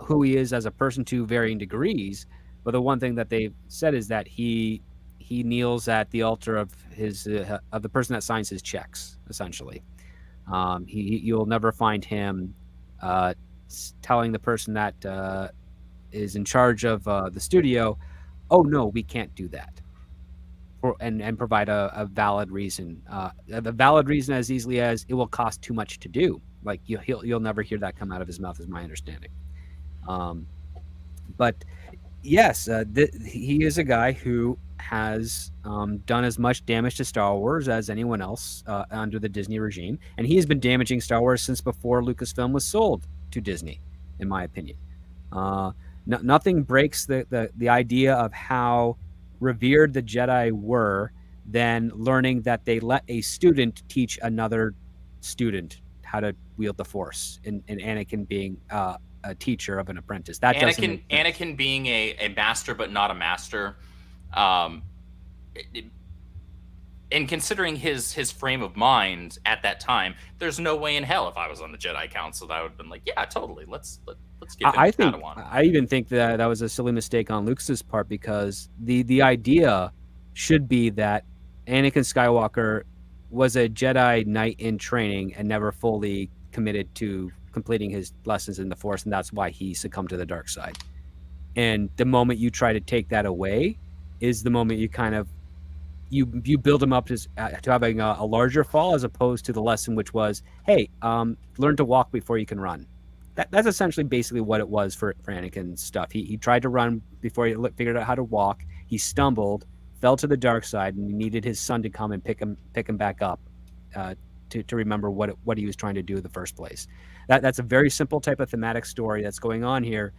who he is as a person to varying degrees. But the one thing that they've said is that he kneels at the altar of his of the person that signs his checks. Essentially, you'll never find him telling the person that is in charge of the studio, "Oh no, we can't do that," and provide a valid reason. A valid reason as easily as it will cost too much to do. Like you'll never hear that come out of his mouth, is my understanding. But yes, he is a guy who has done as much damage to Star Wars as anyone else under the Disney regime, and he has been damaging Star Wars since before Lucasfilm was sold to Disney, in my opinion. Nothing breaks the idea of how revered the Jedi were than learning that they let a student teach another student how to wield the Force, and Anakin being a teacher of an apprentice. That Anakin being a master but not a master, and considering his frame of mind at that time, there's no way in hell if I was on the Jedi Council that I would have been like, yeah, totally, let's give him Padawan. I even think that was a silly mistake on Luke's part, because the idea should be that Anakin Skywalker was a Jedi Knight in training and never fully committed to completing his lessons in the Force, and that's why he succumbed to the dark side. And the moment you try to take that away is the moment you kind of you build him up to having a larger fall, as opposed to the lesson, which was, hey, learn to walk before you can run. That's essentially basically what it was for Anakin's stuff. He tried to run before he figured out how to walk. He stumbled, fell to the dark side, and he needed his son to come and pick him back up to remember what he was trying to do in the first place. That's a very simple type of thematic story that's going on here,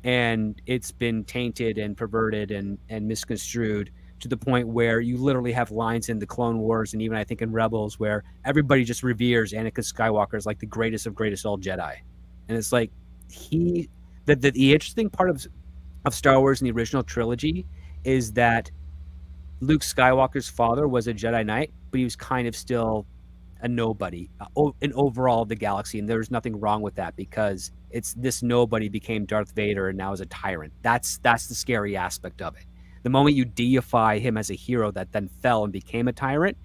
and it's been tainted and perverted and misconstrued to the point where you literally have lines in the Clone Wars, and even I think in Rebels, where everybody just reveres Anakin Skywalker as like the greatest of all Jedi. And it's like the interesting part of Star Wars in the original trilogy is that Luke Skywalker's father was a Jedi Knight, but he was kind of still a nobody in overall the galaxy, and there's nothing wrong with that, because it's this nobody became Darth Vader and now is a tyrant. That's the scary aspect of it. The moment you deify him as a hero that then fell and became a tyrant,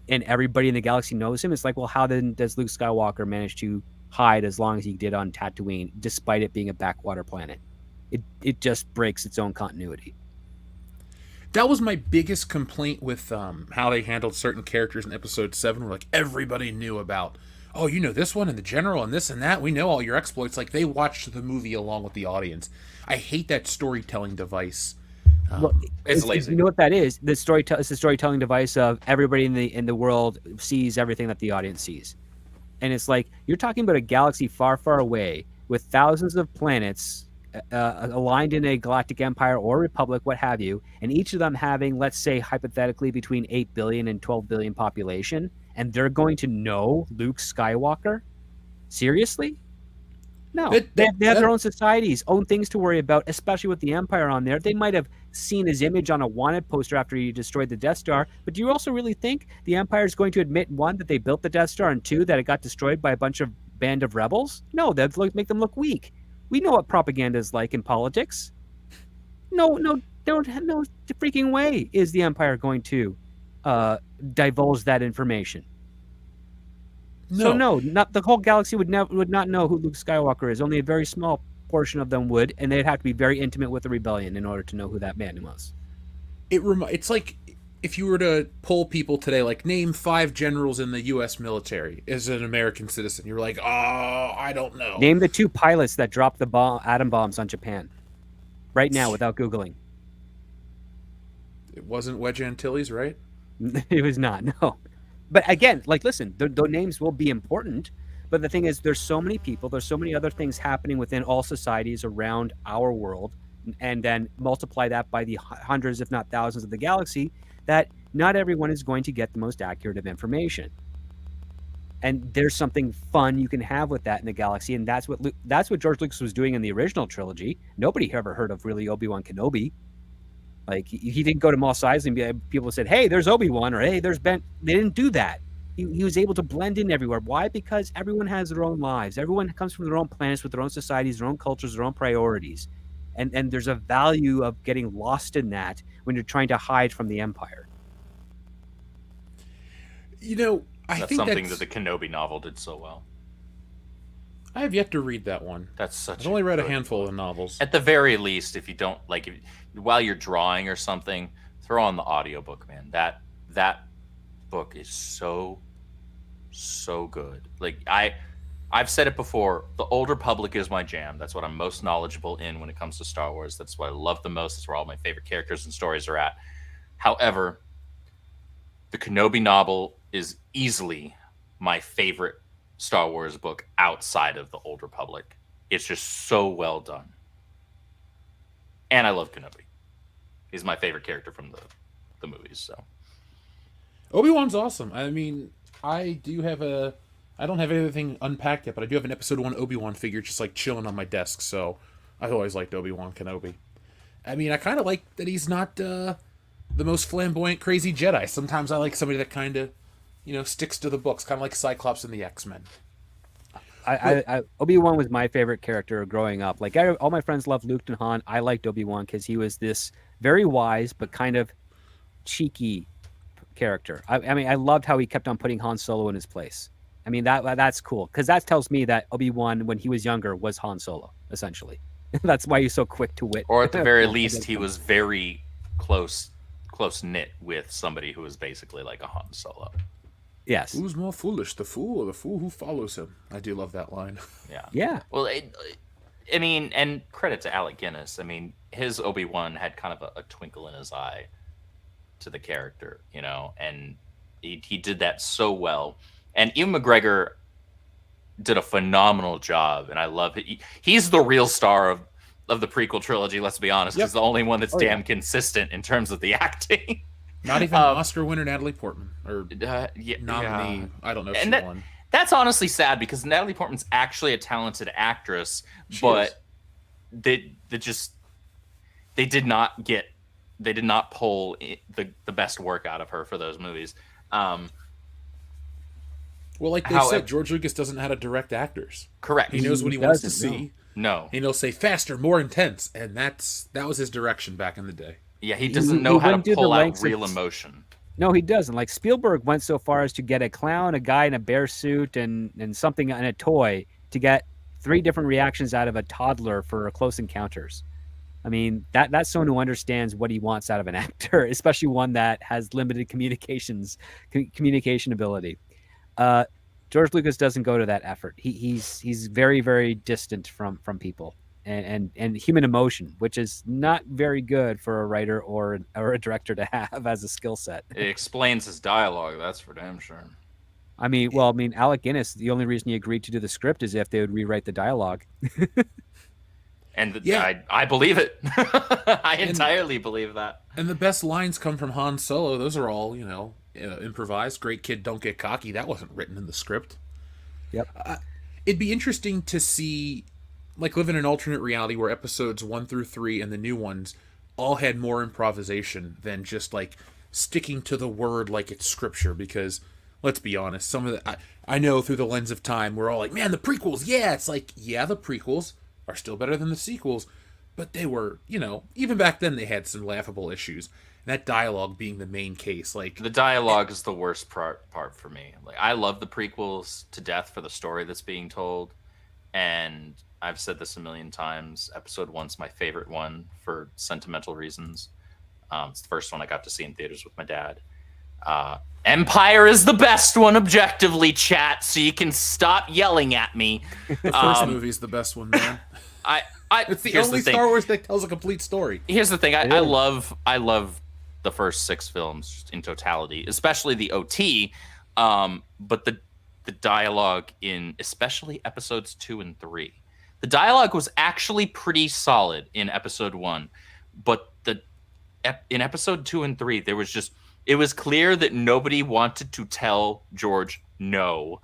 and everybody in the galaxy knows him, it's like, well, how then does Luke Skywalker manage to hide as long as he did on Tatooine, despite it being a backwater planet? It just breaks its own continuity. That was my biggest complaint with how they handled certain characters in Episode 7, where like everybody knew about, oh, this one and the general and this and that. We know all your exploits. Like, they watched the movie along with the audience. I hate that storytelling device. It's lazy. You know what that is? It's the storytelling device of everybody in the world sees everything that the audience sees. And it's like, you're talking about a galaxy far, far away with thousands of planets aligned in a galactic empire or republic, what have you, and each of them having, let's say, hypothetically, between 8 billion and 12 billion population, and they're going to know Luke Skywalker? Seriously? No. They have their own societies, own things to worry about, especially with the Empire on there. They might have seen his image on a wanted poster after he destroyed the Death Star, but do you also really think the Empire is going to admit, one, that they built the Death Star, and two, that it got destroyed by a bunch of band of rebels? No, that'd make them look weak. We know what propaganda is like in politics. No freaking way is the Empire going to divulge that information. No. So not the whole galaxy would not know who Luke Skywalker is. Only a very small portion of them would, and they'd have to be very intimate with the rebellion in order to know who that man was. It's like if you were to poll people today, like name 5 generals in the U.S. military as an American citizen, you're like, oh, I don't know. Name the 2 pilots that dropped the atom bombs on Japan right now without Googling. It wasn't Wedge Antilles, right? It was not, no. But again, like, listen, the names will be important. But the thing is, there's so many people, there's so many other things happening within all societies around our world, and then multiply that by the hundreds, if not thousands, of the galaxy, that not everyone is going to get the most accurate of information. And there's something fun you can have with that in the galaxy, and that's what George Lucas was doing in the original trilogy. Nobody ever heard of really Obi-Wan Kenobi. Like, he didn't go to Mos Eisley and people said, hey, there's Obi-Wan, or hey, there's Ben. They didn't do that. He was able to blend in everywhere. Why? Because everyone has their own lives. Everyone comes from their own planets with their own societies, their own cultures, their own priorities. And there's a value of getting lost in that when you're trying to hide from the Empire. You know, That's something that the Kenobi novel did so well. I have yet to read that one. That's such. I've only read a good handful book. of novels. At the very least, if you don't like, while you're drawing or something, throw on the audiobook, man. That book is so good. Like, I've said it before, the Old Republic is my jam. That's what I'm most knowledgeable in when it comes to Star Wars. That's what I love the most. That's where all my favorite characters and stories are at. However, the Kenobi novel is easily my favorite Star Wars book outside of the Old Republic. It's just so well done. And I love Kenobi. He's my favorite character from the movies, so. Obi-Wan's awesome. I mean, I don't have anything unpacked yet, but I do have an episode 1 Obi-Wan figure just like chilling on my desk, so I've always liked Obi-Wan Kenobi. I mean, I kind of like that he's not the most flamboyant, crazy Jedi. Sometimes I like somebody that kind of, sticks to the books, kind of like Cyclops in the X-Men. Obi-Wan was my favorite character growing up. Like, all my friends loved Luke and Han. I liked Obi-Wan because he was this very wise but kind of cheeky character. I mean, I loved how he kept on putting Han Solo in his place. I mean, that's cool because that tells me that Obi-Wan, when he was younger, was Han Solo, essentially. That's why he's so quick to wit. Or at the very least, he was very close knit with somebody who was basically like a Han Solo. Yes. Who's more foolish, the fool or the fool who follows him? I do love that line. Yeah. Yeah. Well, I mean, and credit to Alec Guinness. I mean, his Obi-Wan had kind of a twinkle in his eye to the character, and he did that so well. And Ewan McGregor did a phenomenal job, and I love it. He's the real star of the prequel trilogy, let's be honest. He's the only one that's damn consistent in terms of the acting. Not even Oscar winner Natalie Portman, or yeah, nominee. yeah. I don't know if And she won. That's honestly sad because Natalie Portman's actually a talented actress, but they did not pull the best work out of her for those movies. Well, like they said, George Lucas doesn't know how to direct actors. Correct. He knows what he wants to see. No. And he'll say faster, more intense, and that was his direction back in the day. Yeah, he doesn't know how to pull out real emotion. No, he doesn't. Like, Spielberg went so far as to get a clown, a guy in a bear suit, and something in a toy to get 3 different reactions out of a toddler for Close Encounters. I mean, that's someone who understands what he wants out of an actor, especially one that has limited communication ability. George Lucas doesn't go to that effort. He's very, very distant from people and human emotion, which is not very good for a writer or a director to have as a skill set. It explains his dialogue, that's for damn sure. I mean, Alec Guinness, the only reason he agreed to do the script is if they would rewrite the dialogue. And I believe it. I entirely believe that. And the best lines come from Han Solo. Those are all, improvised. Great kid, don't get cocky. That wasn't written in the script. Yep. It'd be interesting to see, like, live in an alternate reality where episodes 1 through 3 and the new ones all had more improvisation than just, like, sticking to the word like it's scripture. Because, let's be honest, some of the... I know through the lens of time, we're all like, man, the prequels, yeah! It's like, yeah, the prequels are still better than the sequels, but they were, even back then they had some laughable issues. And that dialogue being the main case, like... The dialogue is the worst part for me. Like, I love the prequels to death for the story that's being told, and I've said this a million times, episode 1's my favorite one for sentimental reasons. It's the first one I got to see in theaters with my dad. Empire is the best one objectively, chat, so you can stop yelling at me. The first movie is the best one, man. It's the only Star Wars that tells a complete story. Here's the thing. I love the first 6 films in totality, especially the OT. But the dialogue in especially episodes 2 and 3. The dialogue was actually pretty solid in episode 1, but in episode 2 and 3, it was clear that nobody wanted to tell George, no,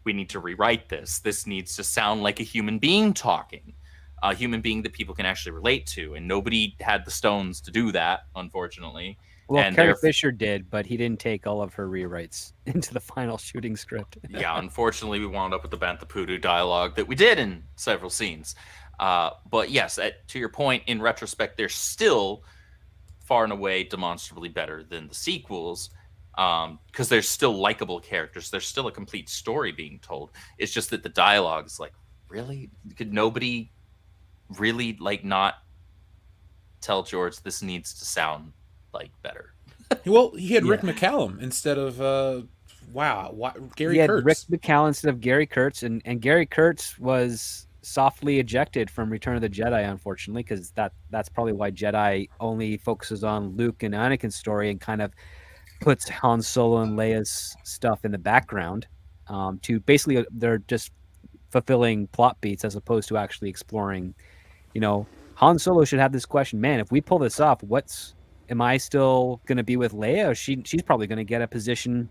we need to rewrite this. This needs to sound like a human being talking, a human being that people can actually relate to. And nobody had the stones to do that, unfortunately. Well, and Carrie Fisher did, but he didn't take all of her rewrites into the final shooting script. Yeah, unfortunately, we wound up with the Bantha Poodoo dialogue that we did in several scenes. But yes, to your point, in retrospect, they're still far and away demonstrably better than the sequels, because there's still likable characters. There's still a complete story being told. It's just that the dialogue is like, really? Could nobody really not tell George this needs to sound better? Well, he had Rick McCallum instead of Gary He had Kurtz. Rick McCallum instead of Gary Kurtz, and Gary Kurtz was softly ejected from Return of the Jedi, unfortunately, because that's probably why Jedi only focuses on Luke and Anakin's story and kind of puts Han Solo and Leia's stuff in the background. To basically, they're just fulfilling plot beats as opposed to actually exploring. Han Solo should have this question: man, if we pull this off, am I still going to be with Leia? Or she's probably going to get a position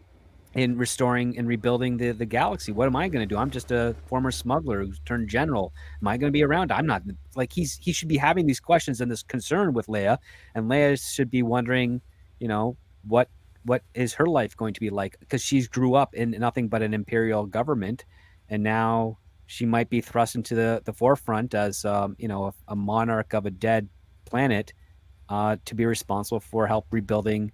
in restoring and rebuilding the galaxy. What am I going to do? I'm just a former smuggler who's turned general. Am I going to be around? I'm not. He should be having these questions and this concern with Leia, and Leia should be wondering, what is her life going to be like? Because she's grew up in nothing but an imperial government, and now she might be thrust into the forefront as a monarch of a dead planet, to be responsible for help rebuilding,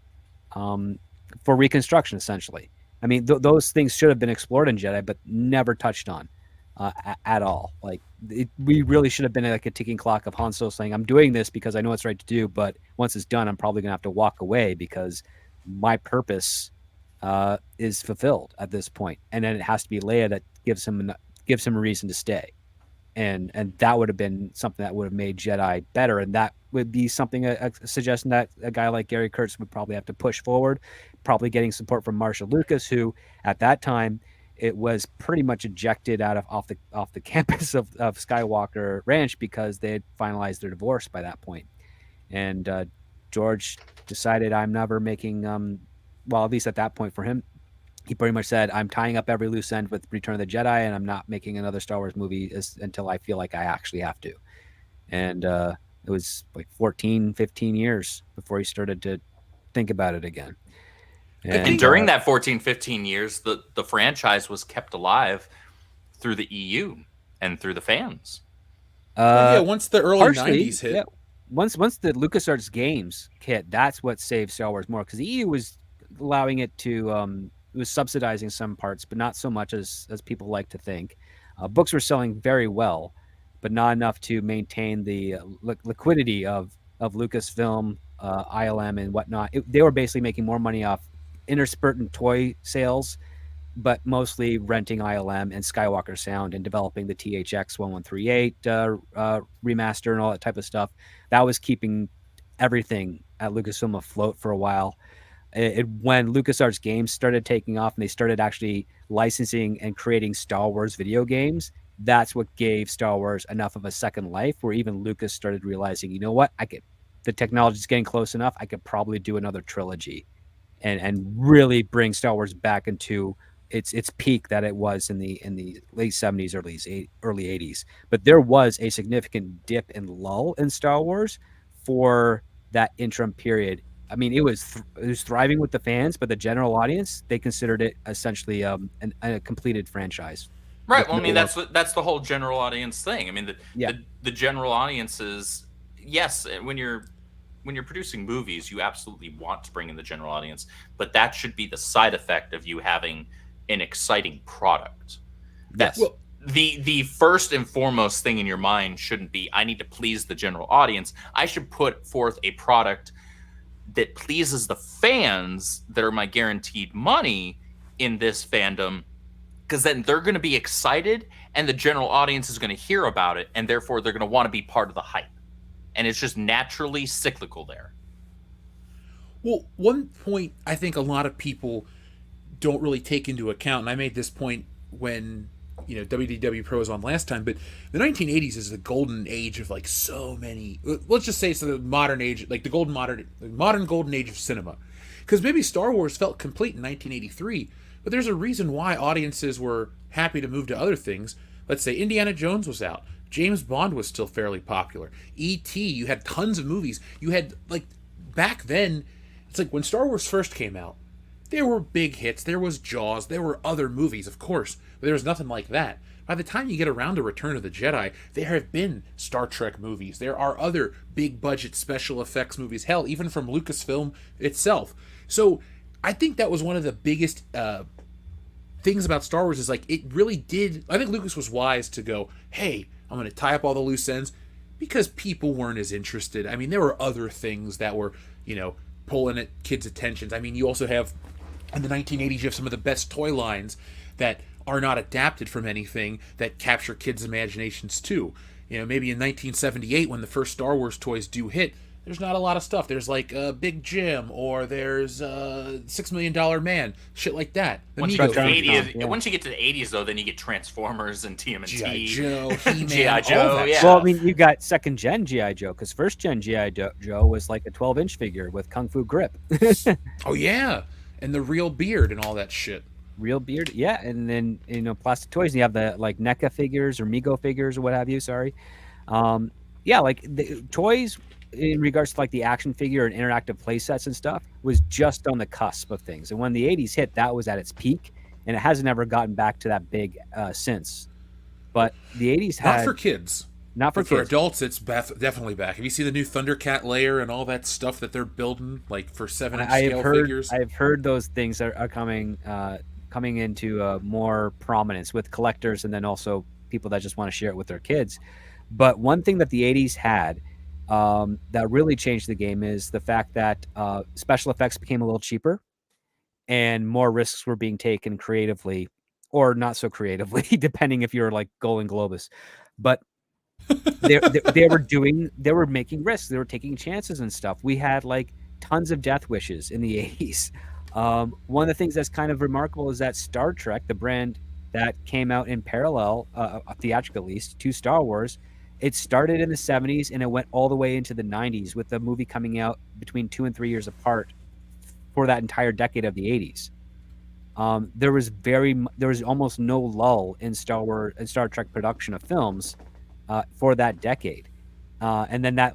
for reconstruction, essentially. I mean, those things should have been explored in Jedi, but never touched on at all. We really should have been like a ticking clock of Han Solo saying, I'm doing this because I know it's right to do, but once it's done, I'm probably going to have to walk away because my purpose is fulfilled at this point. And then it has to be Leia that gives him a reason to stay. And that would have been something that would have made Jedi better. And that would be something, a suggestion that a guy like Gary Kurtz would probably have to push forward, probably getting support from Marshall Lucas, who at that time it was pretty much ejected off the campus of Skywalker Ranch because they had finalized their divorce by that point. And George decided, I'm never making, at least at that point for him, he pretty much said, I'm tying up every loose end with Return of the Jedi, and I'm not making another Star Wars movie until I feel like I actually have to. And it was 14, 15 years before he started to think about it again. And during that 14, 15 years, the franchise was kept alive through the EU and through the fans. Once the early 90s hit. Yeah. Once the LucasArts games hit, that's what saved Star Wars more, because the EU was allowing it to... it was subsidizing some parts, but not so much as people like to think. Books were selling very well, but not enough to maintain the liquidity of Lucasfilm, ILM, and whatnot. They were basically making more money off interspertant toy sales, but mostly renting ILM and Skywalker Sound and developing the THX 1138 remaster and all that type of stuff. That was keeping everything at Lucasfilm afloat for a while. When LucasArts games started taking off and they started actually licensing and creating Star Wars video games, that's what gave Star Wars enough of a second life, where even Lucas started realizing, you know what, the technology's getting close enough, I could probably do another trilogy and really bring Star Wars back into its peak that it was in the late 70s, early 80s. But there was a significant dip and lull in Star Wars for that interim period. I mean, it was thriving with the fans, but the general audience, they considered it essentially a completed franchise. Right. Well, I mean, that's the whole general audience thing. I mean, the general audience is, yes, when you're producing movies, you absolutely want to bring in the general audience, but that should be the side effect of you having an exciting product. That's the first and foremost thing in your mind shouldn't be, I need to please the general audience. I should put forth a product that pleases the fans that are my guaranteed money in this fandom, because then they're going to be excited and the general audience is going to hear about it, and therefore they're going to want to be part of the hype. And it's just naturally cyclical there. Well, one point I think a lot of people don't really take into account, and I made this point when WDWPro was on last time, but the 1980s is the golden age of like so many. Let's just say it's the modern age, like the modern golden age of cinema, because maybe Star Wars felt complete in 1983, but there's a reason why audiences were happy to move to other things. Let's say Indiana Jones was out, James Bond was still fairly popular, E.T. You had tons of movies. You had like back then. It's like when Star Wars first came out, there were big hits. There was Jaws. There were other movies, of course, but there was nothing like that. By the time you get around to Return of the Jedi, there have been Star Trek movies. There are other big-budget special effects movies. Hell, even from Lucasfilm itself. So I think that was one of the biggest things about Star Wars is like it really did. I think Lucas was wise to go, hey, I'm going to tie up all the loose ends, because people weren't as interested. I mean, there were other things that were, pulling at kids' attentions. I mean, you also have, in the 1980s, you have some of the best toy lines that are not adapted from anything that capture kids' imaginations too. Maybe in 1978, when the first Star Wars toys do hit, there's not a lot of stuff. There's like Big Jim, or there's $6 Million Man, shit like that. Once you get to the 80s, though, then you get Transformers and TMNT. G.I. Joe, He-Man, G.I. Joe, yeah. Well, I mean, you got second gen G.I. Joe, because first gen G.I. Joe was like a 12-inch figure with Kung Fu grip. Oh, yeah. And the real beard and all that shit. Real beard, yeah. And then, plastic toys. And you have the like NECA figures or Mego figures or what have you, sorry. Yeah, like the toys in regards to like the action figure and interactive play sets and stuff was just on the cusp of things. And when the 80s hit, that was at its peak, and it hasn't ever gotten back to that big since. But the 80s had... Not for kids. Not for but kids. For adults, it's definitely back. Have you seen the new Thundercat layer and all that stuff that they're building, like for 7-inch scale figures? I've heard those things are coming into more prominence with collectors, and then also people that just want to share it with their kids. But one thing that the 80s had that really changed the game is the fact that special effects became a little cheaper and more risks were being taken creatively, or not so creatively, depending if you're like Golden Globus. But they were making risks. They were taking chances and stuff. We had like tons of death wishes in the 80s. One of the things that's kind of remarkable is that Star Trek, the brand that came out in parallel, theatrical at least, to Star Wars, it started in the 70s and it went all the way into the 90s, with the movie coming out between 2 and 3 years apart for that entire decade of the 80s. There was almost no lull in Star Trek production of films for that decade. And then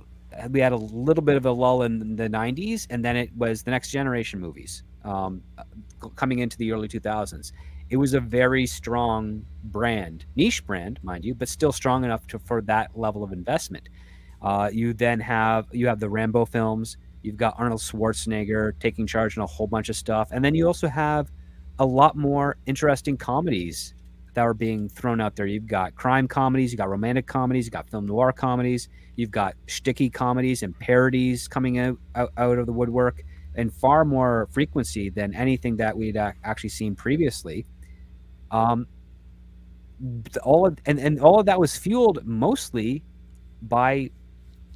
we had a little bit of a lull in the 90s, and then it was the Next Generation movies coming into the early 2000s. It was a very strong brand, niche brand, mind you, but still strong enough for that level of investment. You have the Rambo films. You've got Arnold Schwarzenegger taking charge in a whole bunch of stuff. And then you also have a lot more interesting comedies that are being thrown out there. You've got crime comedies, you've got romantic comedies, you've got film noir comedies, you've got shticky comedies and parodies coming out of the woodwork in far more frequency than anything that we'd actually seen previously. All of that was fueled mostly by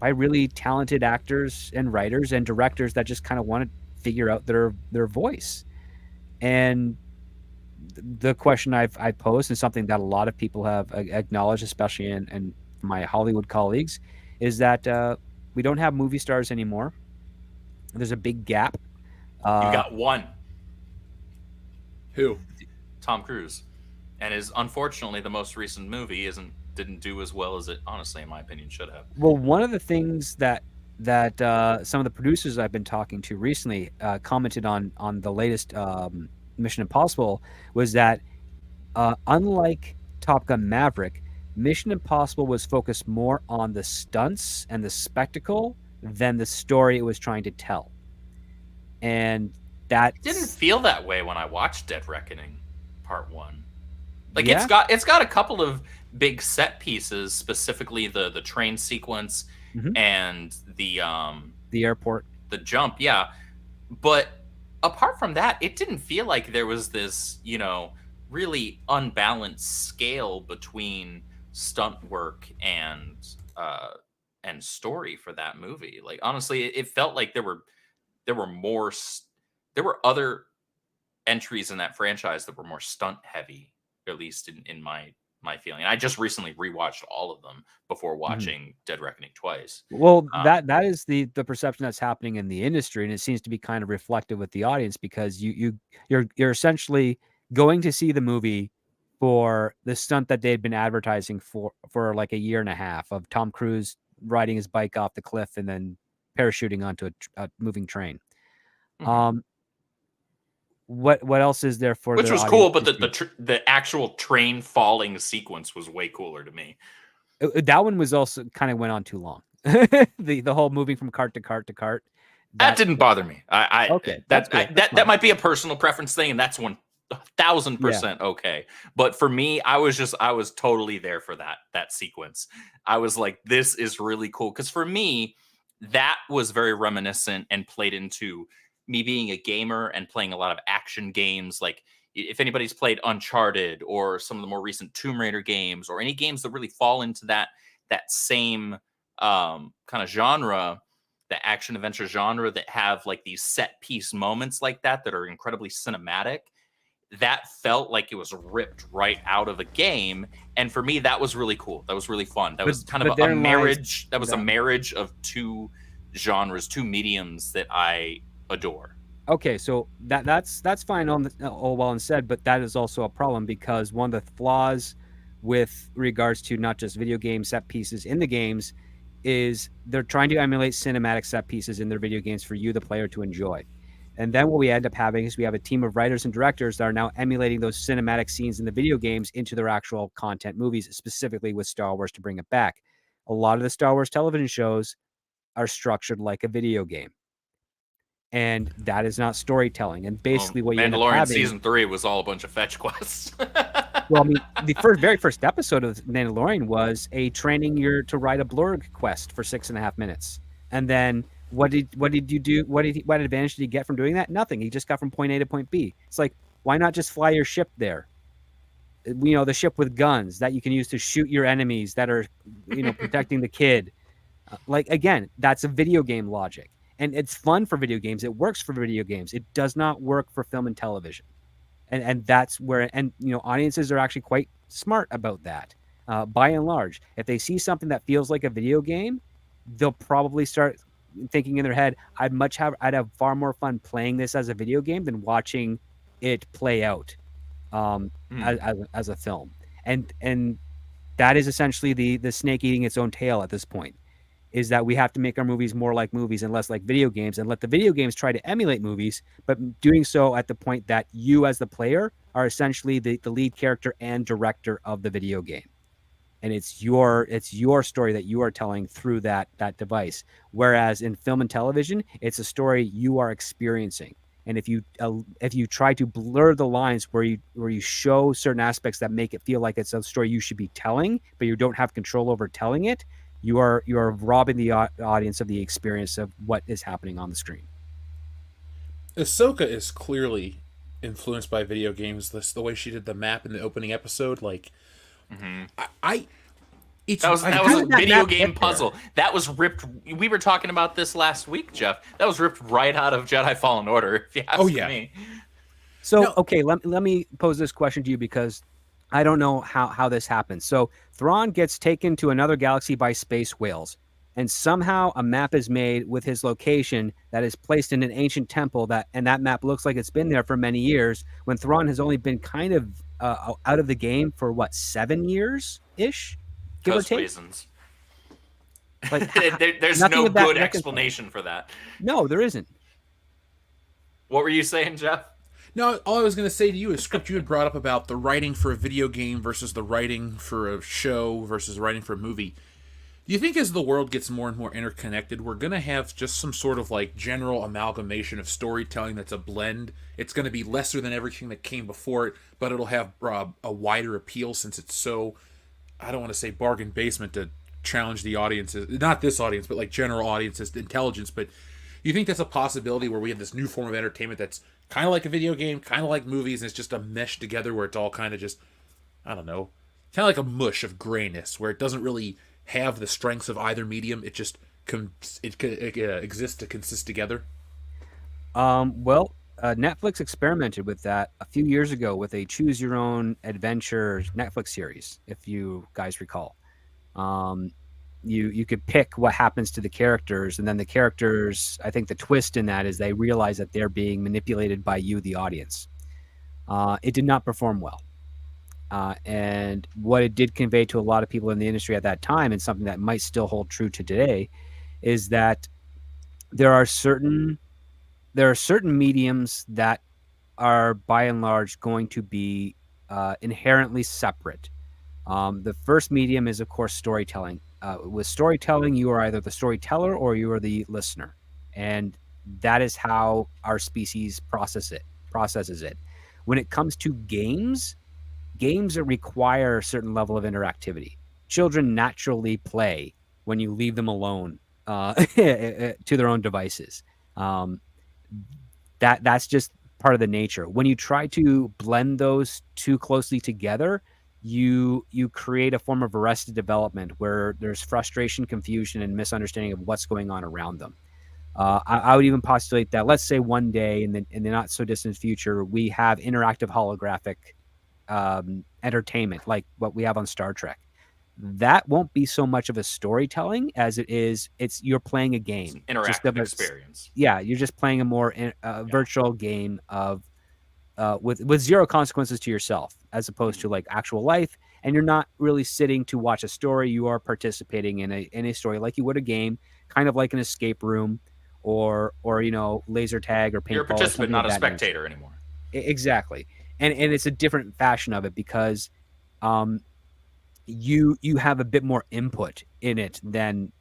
really talented actors and writers and directors that just kind of want to figure out their voice. And the question I posed, and something that a lot of people have acknowledged, especially in my Hollywood colleagues, is that we don't have movie stars anymore. There's a big gap. You got one. Who? Tom Cruise, and is unfortunately the most recent movie didn't do as well as it honestly, in my opinion, should have. Well, one of the things that some of the producers I've been talking to recently commented on the latest Mission Impossible was that unlike Top Gun Maverick, Mission Impossible was focused more on the stunts and the spectacle than the story it was trying to tell. And that didn't feel that way when I watched Dead Reckoning Part 1. Like, yeah. it's got a couple of big set pieces, specifically the train sequence, Mhm. and the airport. the jump, yeah. But apart from that, it didn't feel like there was this, really unbalanced scale between stunt work and story for that movie. Like honestly, it felt like there were more there were other entries in that franchise that were more stunt heavy, at least in my feeling. I just recently rewatched all of them before watching Dead Reckoning twice. Well, that is the perception that's happening in the industry, and it seems to be kind of reflective with the audience, because you're essentially going to see the movie for the stunt that they'd been advertising for like a year and a half, of Tom Cruise riding his bike off the cliff and then parachuting onto a moving train. What else is there for which the was audience cool, but to see? the actual train falling sequence was way cooler to me. That one was also kind of went on too long. the whole moving from cart to cart to cart. That didn't bother me. Okay, that might be a personal preference thing, and that's 1,000% okay. But for me, I was totally there for that sequence. I was like, this is really cool, because for me, that was very reminiscent and played into me being a gamer and playing a lot of action games. Like if anybody's played Uncharted or some of the more recent Tomb Raider games, or any games that really fall into that same kind of genre, the action adventure genre, that have like these set piece moments like that are incredibly cinematic, that felt like it was ripped right out of a game. And for me, that was really cool. That was really fun. That was kind of a marriage. That was a marriage of two genres, two mediums that I adore. Okay, so that's fine on all well and said, but that is also a problem, because one of the flaws with regards to not just video game set pieces in the games is they're trying to emulate cinematic set pieces in their video games for you, the player, to enjoy. And then what we end up having is we have a team of writers and directors that are now emulating those cinematic scenes in the video games into their actual content movies, specifically with Star Wars, to bring it back. A lot of the Star Wars television shows are structured like a video game. And that is not storytelling. And basically what you end up Mandalorian having... season 3 was all a bunch of fetch quests. Well, I mean, the very first episode of Mandalorian was a training you to ride a blurg quest for 6.5 minutes. And then what did you do? What advantage did he get from doing that? Nothing. He just got from point A to point B. It's like, why not just fly your ship there? The ship with guns that you can use to shoot your enemies that are, protecting the kid. Like, again, that's a video game logic. And it's fun for video games. It works for video games. It does not work for film and television. And that's where, audiences are actually quite smart about that. By and large, if they see something that feels like a video game, they'll probably start thinking in their head, I'd have far more fun playing this as a video game than watching it play out as a film. And that is essentially the snake eating its own tail at this point, is that we have to make our movies more like movies and less like video games, and let the video games try to emulate movies, but doing so at the point that you as the player are essentially the lead character and director of the video game. And it's your story that you are telling through that device. Whereas in film and television, it's a story you are experiencing. And if you try to blur the lines where you show certain aspects that make it feel like it's a story you should be telling, but you don't have control over telling it, you are robbing the audience of the experience of what is happening on the screen. Ahsoka is clearly influenced by video games. The way she did the map in the opening episode, like, that was a video game puzzle. That was ripped. We were talking about this last week, Jeff. That was ripped right out of Jedi Fallen Order, if you ask me. So, okay, let me pose this question to you, because I don't know how this happens. So Thrawn gets taken to another galaxy by space whales, and somehow a map is made with his location that is placed in an ancient temple, and that map looks like it's been there for many years, when Thrawn has only been kind of out of the game for 7 years-ish? Give or take? Reasons. Like, there's no good explanation for that. No, there isn't. What were you saying, Jeff? No, all I was going to say to you is, Script, you had brought up about the writing for a video game versus the writing for a show versus writing for a movie. Do you think as the world gets more and more interconnected, we're going to have just some sort of like general amalgamation of storytelling that's a blend? It's going to be lesser than everything that came before it, but it'll have a wider appeal, since it's so, I don't want to say bargain basement to challenge the audiences, not this audience, but like general audiences' intelligence. But You think that's a possibility where we have this new form of entertainment that's kind of like a video game, kind of like movies, and it's just a mesh together where it's all kind of just, I don't know, kind of like a mush of grayness where it doesn't really have the strengths of either medium. It just exists to consist together. Well, Netflix experimented with that a few years ago with a choose your own adventure Netflix series, if you guys recall. You could pick what happens to the characters, and then the characters, I think the twist in that is they realize that they're being manipulated by you, the audience. It did not perform well. And what it did convey to a lot of people in the industry at that time, and something that might still hold true to today, is that there are certain mediums that are by and large going to be inherently separate. The first medium is, of course, storytelling. With storytelling, you are either the storyteller or you are the listener, and that is how our species processes it. When it comes to games that require a certain level of interactivity, children naturally play when you leave them alone to their own devices. That's just part of the nature. When you try to blend those too closely together, you create a form of arrested development where there's frustration, confusion, and misunderstanding of what's going on around them. I would even postulate that, let's say one day in the not so distant future, we have interactive holographic entertainment like what we have on Star Trek. That won't be so much of a storytelling as it's you're playing a game. It's an interactive experience. Yeah, you're just playing a more virtual game of with zero consequences to yourself, as opposed to like actual life. And you're not really sitting to watch a story. You are participating in a story like you would a game, kind of like an escape room or laser tag or paintball. You're a participant, not a spectator anymore. Exactly. And it's a different fashion of it because you have a bit more input in it than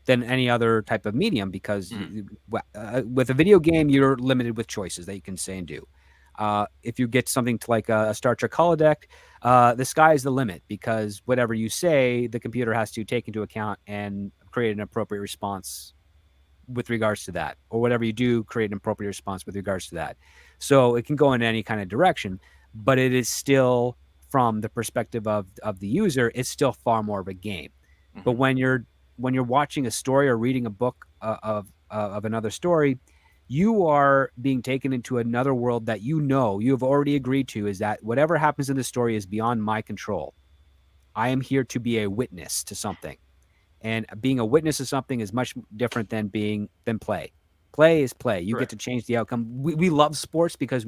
any other type of medium, because with a video game, you're limited with choices that you can say and do. If you get something to like a Star Trek holodeck, the sky is the limit, because whatever you say, the computer has to take into account and create an appropriate response with regards to that, or whatever you do, create an appropriate response with regards to that. So it can go in any kind of direction, but it is still, from the perspective of the user, it's still far more of a game. Mm-hmm. But when you're watching a story or reading a book of another story, you are being taken into another world that you have already agreed to, is that whatever happens in the story is beyond my control. I am here to be a witness to something. And being a witness to something is much different than play. Play is play. You Correct. Get to change the outcome. We love sports because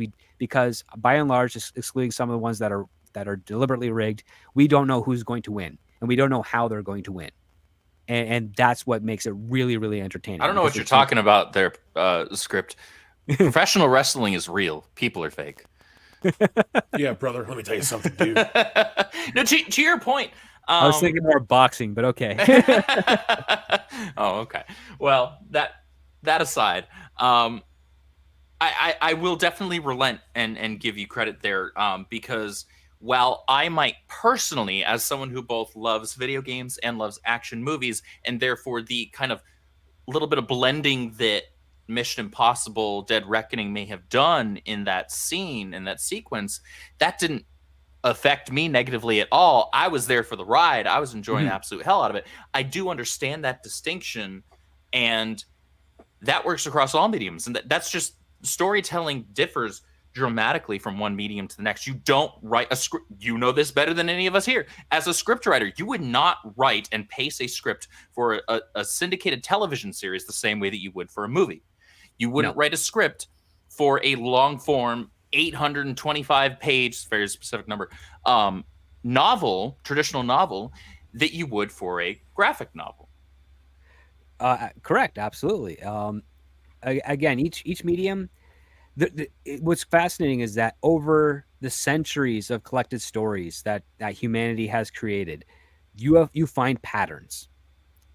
by and large, excluding some of the ones that are deliberately rigged, we don't know who's going to win, and we don't know how they're going to win. And that's what makes it really, really entertaining. I don't know what you're talking about there, Script. Professional wrestling is real. People are fake. Yeah, brother. Let me tell you something, dude. No, to your point. I was thinking more boxing, but okay. Oh, okay. Well, that aside, I will definitely relent and give you credit there, because while I might personally, as someone who both loves video games and loves action movies, and therefore the kind of little bit of blending that Mission Impossible Dead Reckoning may have done in that scene, in that sequence, that didn't affect me negatively at all. I was there for the ride. I was enjoying the absolute hell out of it. I do understand that distinction, and that works across all mediums. And that's just, storytelling differs dramatically from one medium to the next. You don't write a script. You know this better than any of us here. As a script writer, you would not write and pace a script for a syndicated television series the same way that you would for a movie. You wouldn't write a script for a long form 825 page, very specific number, traditional novel, that you would for a graphic novel. Correct. Absolutely. Again, each medium, what's fascinating is that over the centuries of collected stories that humanity has created, you find patterns,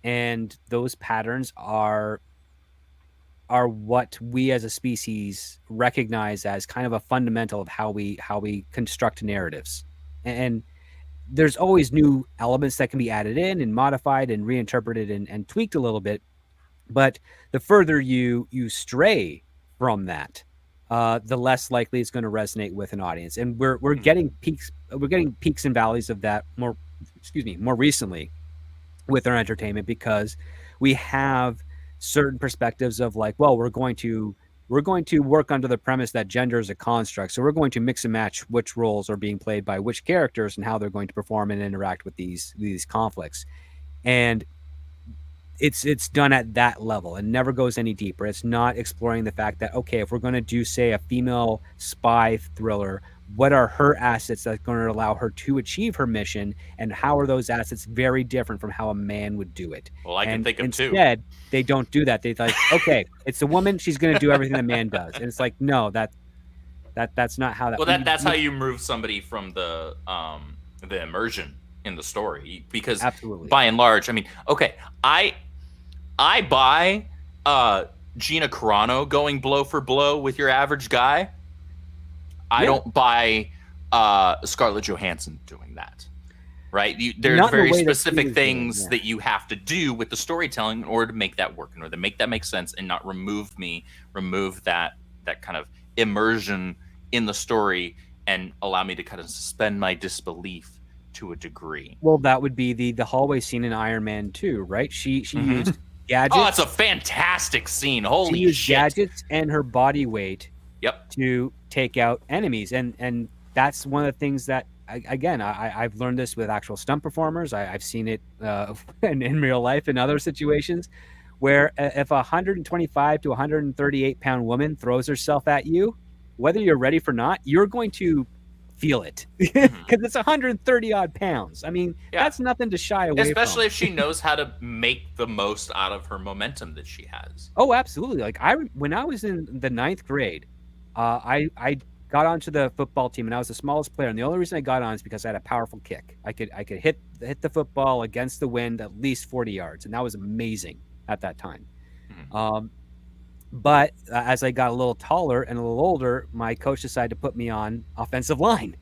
and those patterns are what we as a species recognize as kind of a fundamental of how we construct narratives. And there's always new elements that can be added in and modified and reinterpreted and tweaked a little bit. But the further you stray from that, the less likely it's going to resonate with an audience. And we're getting peaks and valleys of that more recently with our entertainment, because we have certain perspectives of like, well, we're going to work under the premise that gender is a construct, so we're going to mix and match which roles are being played by which characters and how they're going to perform and interact with these conflicts. And it's done at that level and never goes any deeper. It's not exploring the fact that, okay, if we're going to do, say, a female spy thriller, what are her assets that's going to allow her to achieve her mission, and how are those assets very different from how a man would do it? Well, I can think of two. Instead, they don't do that. They like, okay, it's a woman, she's going to do everything a man does, and it's like, no, that's not how that. Well, that's how you move somebody from the immersion in the story, because absolutely, by and large, I mean, okay, I buy Gina Carano going blow for blow with your average guy. I don't buy Scarlett Johansson doing that, right? There's very specific things that you have to do with the storytelling in order to make that work, in order to make that make sense, and not remove that kind of immersion in the story and allow me to kind of suspend my disbelief to a degree. Well, that would be the hallway scene in Iron Man 2, right? She used gadgets. Oh, it's a fantastic scene. Holy she used shit. Gadgets and her body weight Yep. to take out enemies, and that's one of the things that I've learned this with actual stunt performers. I've seen it in real life in other situations, where if a 125 to 138 pound woman throws herself at you, whether you're ready for not, you're going to feel it, because it's 130 odd pounds. I mean, that's nothing to shy away from. Especially if she knows how to make the most out of her momentum that she has. Oh, absolutely. Like when I was in the 9th grade, I got onto the football team, and I was the smallest player. And the only reason I got on is because I had a powerful kick. I could hit the football against the wind at least 40 yards, and that was amazing at that time. But as I got a little taller and a little older, my coach decided to put me on offensive line.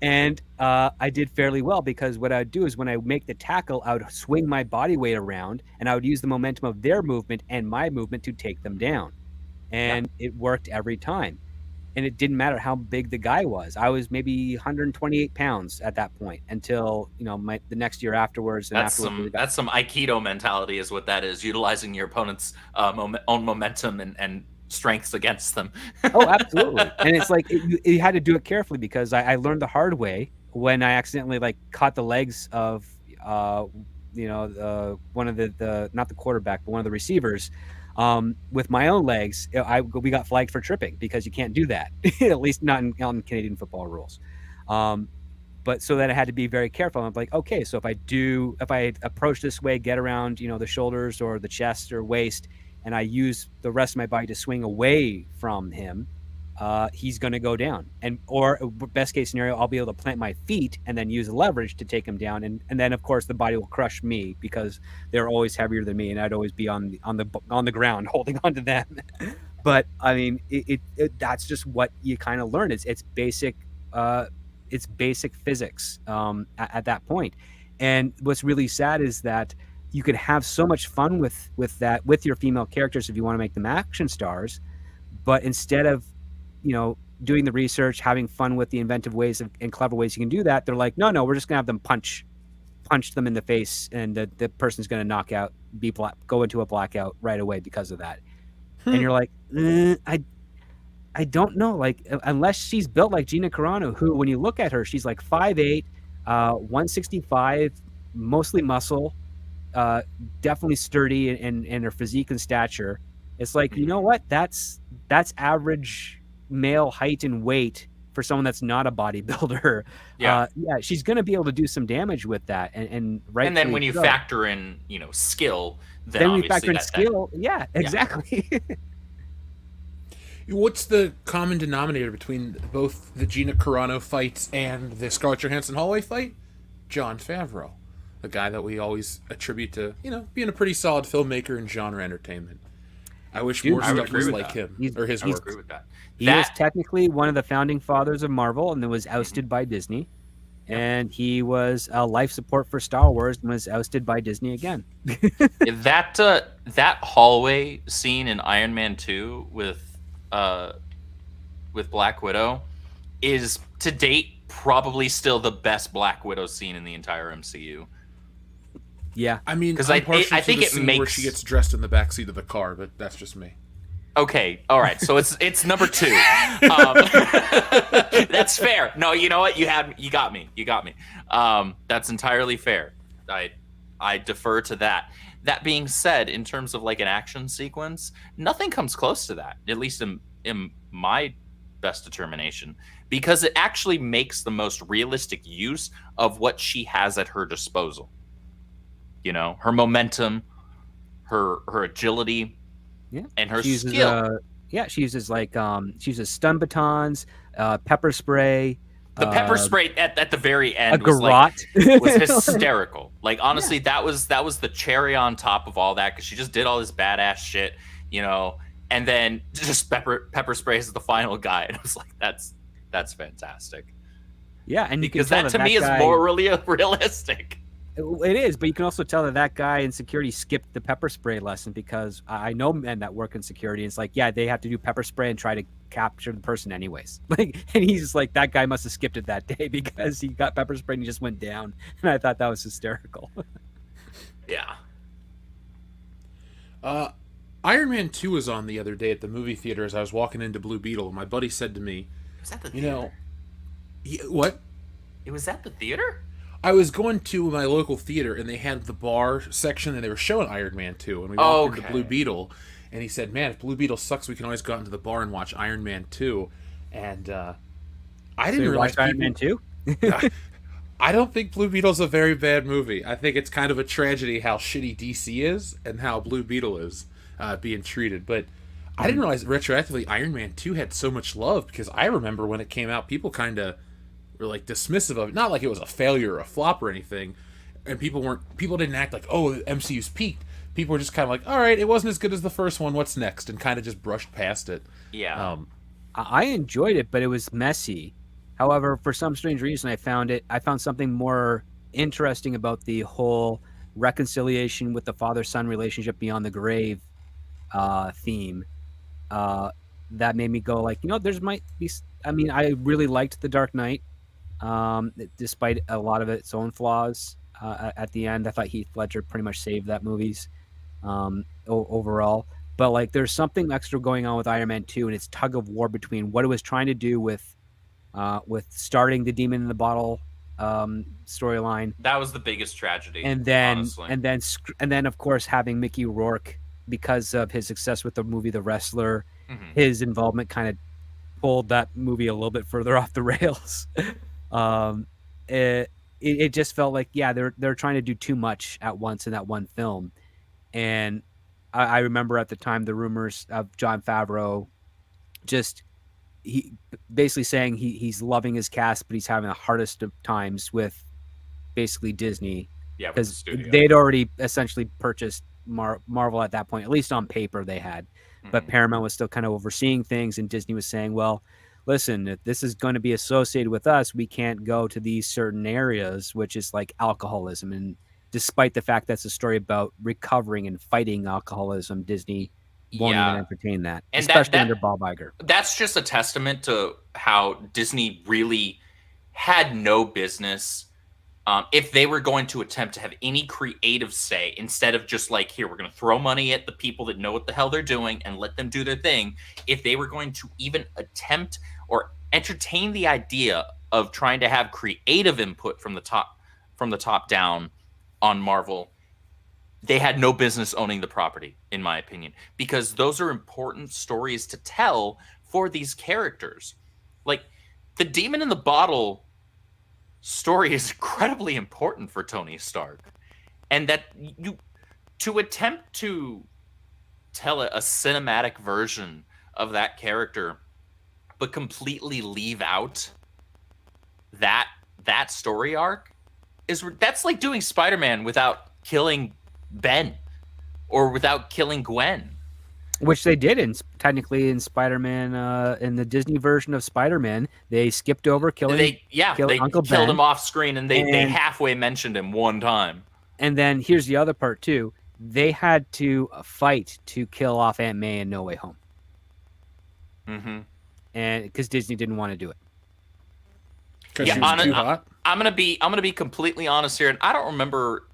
And I did fairly well, because what I would do is when I make the tackle, I would swing my body weight around, and I would use the momentum of their movement and my movement to take them down. And it worked every time. And it didn't matter how big the guy was. I was maybe 128 pounds at that point until, the next year afterwards. And that's some Aikido mentality is what that is, utilizing your opponent's own momentum and strengths against them. Oh, absolutely. And it's like, you had to do it carefully, because I learned the hard way when I accidentally caught the legs of, one of the not the quarterback, but one of the receivers. With my own legs, we got flagged for tripping, because you can't do that, at least not on Canadian football rules. But so that I had to be very careful. I'm like, okay, so if I approach this way, get around, the shoulders or the chest or waist, and I use the rest of my body to swing away from him, he's going to go down. Or best case scenario, I'll be able to plant my feet and then use leverage to take him down. And then of course the body will crush me, because they're always heavier than me, and I'd always be on the ground holding onto them. But I mean, that's just what you kind of learn. It's basic physics at that point. And what's really sad is that you could have so much fun with that, with your female characters, if you want to make them action stars, but instead of doing the research, having fun with the inventive ways and clever ways you can do that, they're like, no, we're just gonna have them punch them in the face, and the person's gonna knock out, go into a blackout right away because of that. And you're like, I don't know, unless she's built like Gina Carano, who, when you look at her, she's like 5'8", 165, mostly muscle, definitely sturdy in her physique and stature. It's like, you know what? That's average male height and weight for someone that's not a bodybuilder. She's going to be able to do some damage with that. And then when you factor in, skill, then we factor in skill. Yeah, exactly. What's the common denominator between both the Gina Carano fights and the Scarlett Johansson hallway fight? Jon Favreau, a guy that we always attribute to, being a pretty solid filmmaker in genre entertainment. I wish more stuff was like him or his work. He is technically one of the founding fathers of Marvel, and then was ousted by Disney. and he was life support for Star Wars and was ousted by Disney again. That hallway scene in Iron Man 2 with Black Widow is to date probably still the best Black Widow scene in the entire MCU. Yeah, I mean, 'Cause I'm I partial to think the it scene where makes- she gets dressed in the backseat of the car, but that's just me. Okay, all right. So it's number 2. That's fair. No, you know what? You got me. That's entirely fair. I defer to that. That being said, in terms of like an action sequence, nothing comes close to that. At least in my best determination, because it actually makes the most realistic use of what she has at her disposal. You know, her momentum, her agility. yeah, And her she uses, skill. she uses stun batons, pepper spray. The pepper spray at the very A end was garrote. was hysterical. Like honestly, that was the cherry on top of all that, because she just did all this badass shit, you know, and then just pepper sprays the final guy, and I was like, that's fantastic. Yeah, and you can Because tell that to me guy, is more really realistic. It is, but you can also tell that guy in security skipped the pepper spray lesson, because I know men that work in security. And it's like, yeah, they have to do pepper spray and try to capture the person anyways. Like, and he's just like, that guy must have skipped it that day because he got pepper sprayed and he just went down. And I thought that was hysterical. Yeah. Iron Man 2 was on the other day at the movie theater as I was walking into Blue Beetle, and my buddy said to me, Was that the you theater? know, what? It was at the theater? I was going to my local theater, and they had the bar section, and they were showing Iron Man 2, and we walked into Blue Beetle, and he said, man, if Blue Beetle sucks, we can always go out into the bar and watch Iron Man 2, and I didn't realize Iron Man 2? I don't think Blue Beetle's a very bad movie. I think it's kind of a tragedy how shitty DC is and how Blue Beetle is being treated. But I didn't realize retroactively Iron Man 2 had so much love, because I remember when it came out, people kind of were like dismissive of it. Not like it was a failure or a flop or anything. And people didn't act like, oh, the MCU's peaked. People were just kind of like, all right, it wasn't as good as the first one. What's next? And kind of just brushed past it. Yeah. I enjoyed it, but it was messy. However, for some strange reason, I found something more interesting about the whole reconciliation with the father-son relationship beyond the grave theme. That made me go like, might be. I mean, I really liked The Dark Knight, despite a lot of its own flaws. At the end, I thought Heath Ledger pretty much saved that movie's overall. But like, there's something extra going on with Iron Man 2 and its tug of war between what it was trying to do with starting the Demon in the Bottle storyline, That was the biggest tragedy. and then honestly. and then of course having Mickey Rourke, because of his success with the movie The Wrestler, Mhm. his involvement kind of pulled that movie a little bit further off the rails. It just felt like, yeah, they're trying to do too much at once in that one film. And I remember at the time the rumors of Jon Favreau just he basically saying he's loving his cast, but he's having the hardest of times with basically Disney, Yeah, with the because studio. they'd already essentially purchased Marvel at that point. At least on paper they had, but Mhm. Paramount was still kind of overseeing things, and Disney was saying, well, listen, if this is going to be associated with us, we can't go to these certain areas, which is like alcoholism. And despite the fact that's a story about recovering and fighting alcoholism, Disney won't Yeah. even entertain that, And especially that- under Bob Iger. That's just a testament to how Disney really had no business. If they were going to attempt to have any creative say, instead of just like, here, we're going to throw money at the people that know what the hell they're doing and let them do their thing. If they were going to even attempt or entertain the idea of trying to have creative input from the top down on Marvel, they had no business owning the property, in my opinion, because those are important stories to tell for these characters. Like, the Demon in the Bottle story is incredibly important for Tony Stark, and that to attempt to tell a cinematic version of that character but completely leave out that story arc that's like doing Spider-Man without killing Ben or without killing Gwen. Which they did technically in Spider-Man, in the Disney version of Spider-Man, they skipped over killing They Uncle killed Ben. him off screen, and they And- halfway mentioned him one time. And then here's the other part too. They had to fight to kill off Aunt May in No Way Home. Mm-hmm. And because Disney didn't want to do it. Because she was too hot. I'm gonna be completely honest here, and I don't remember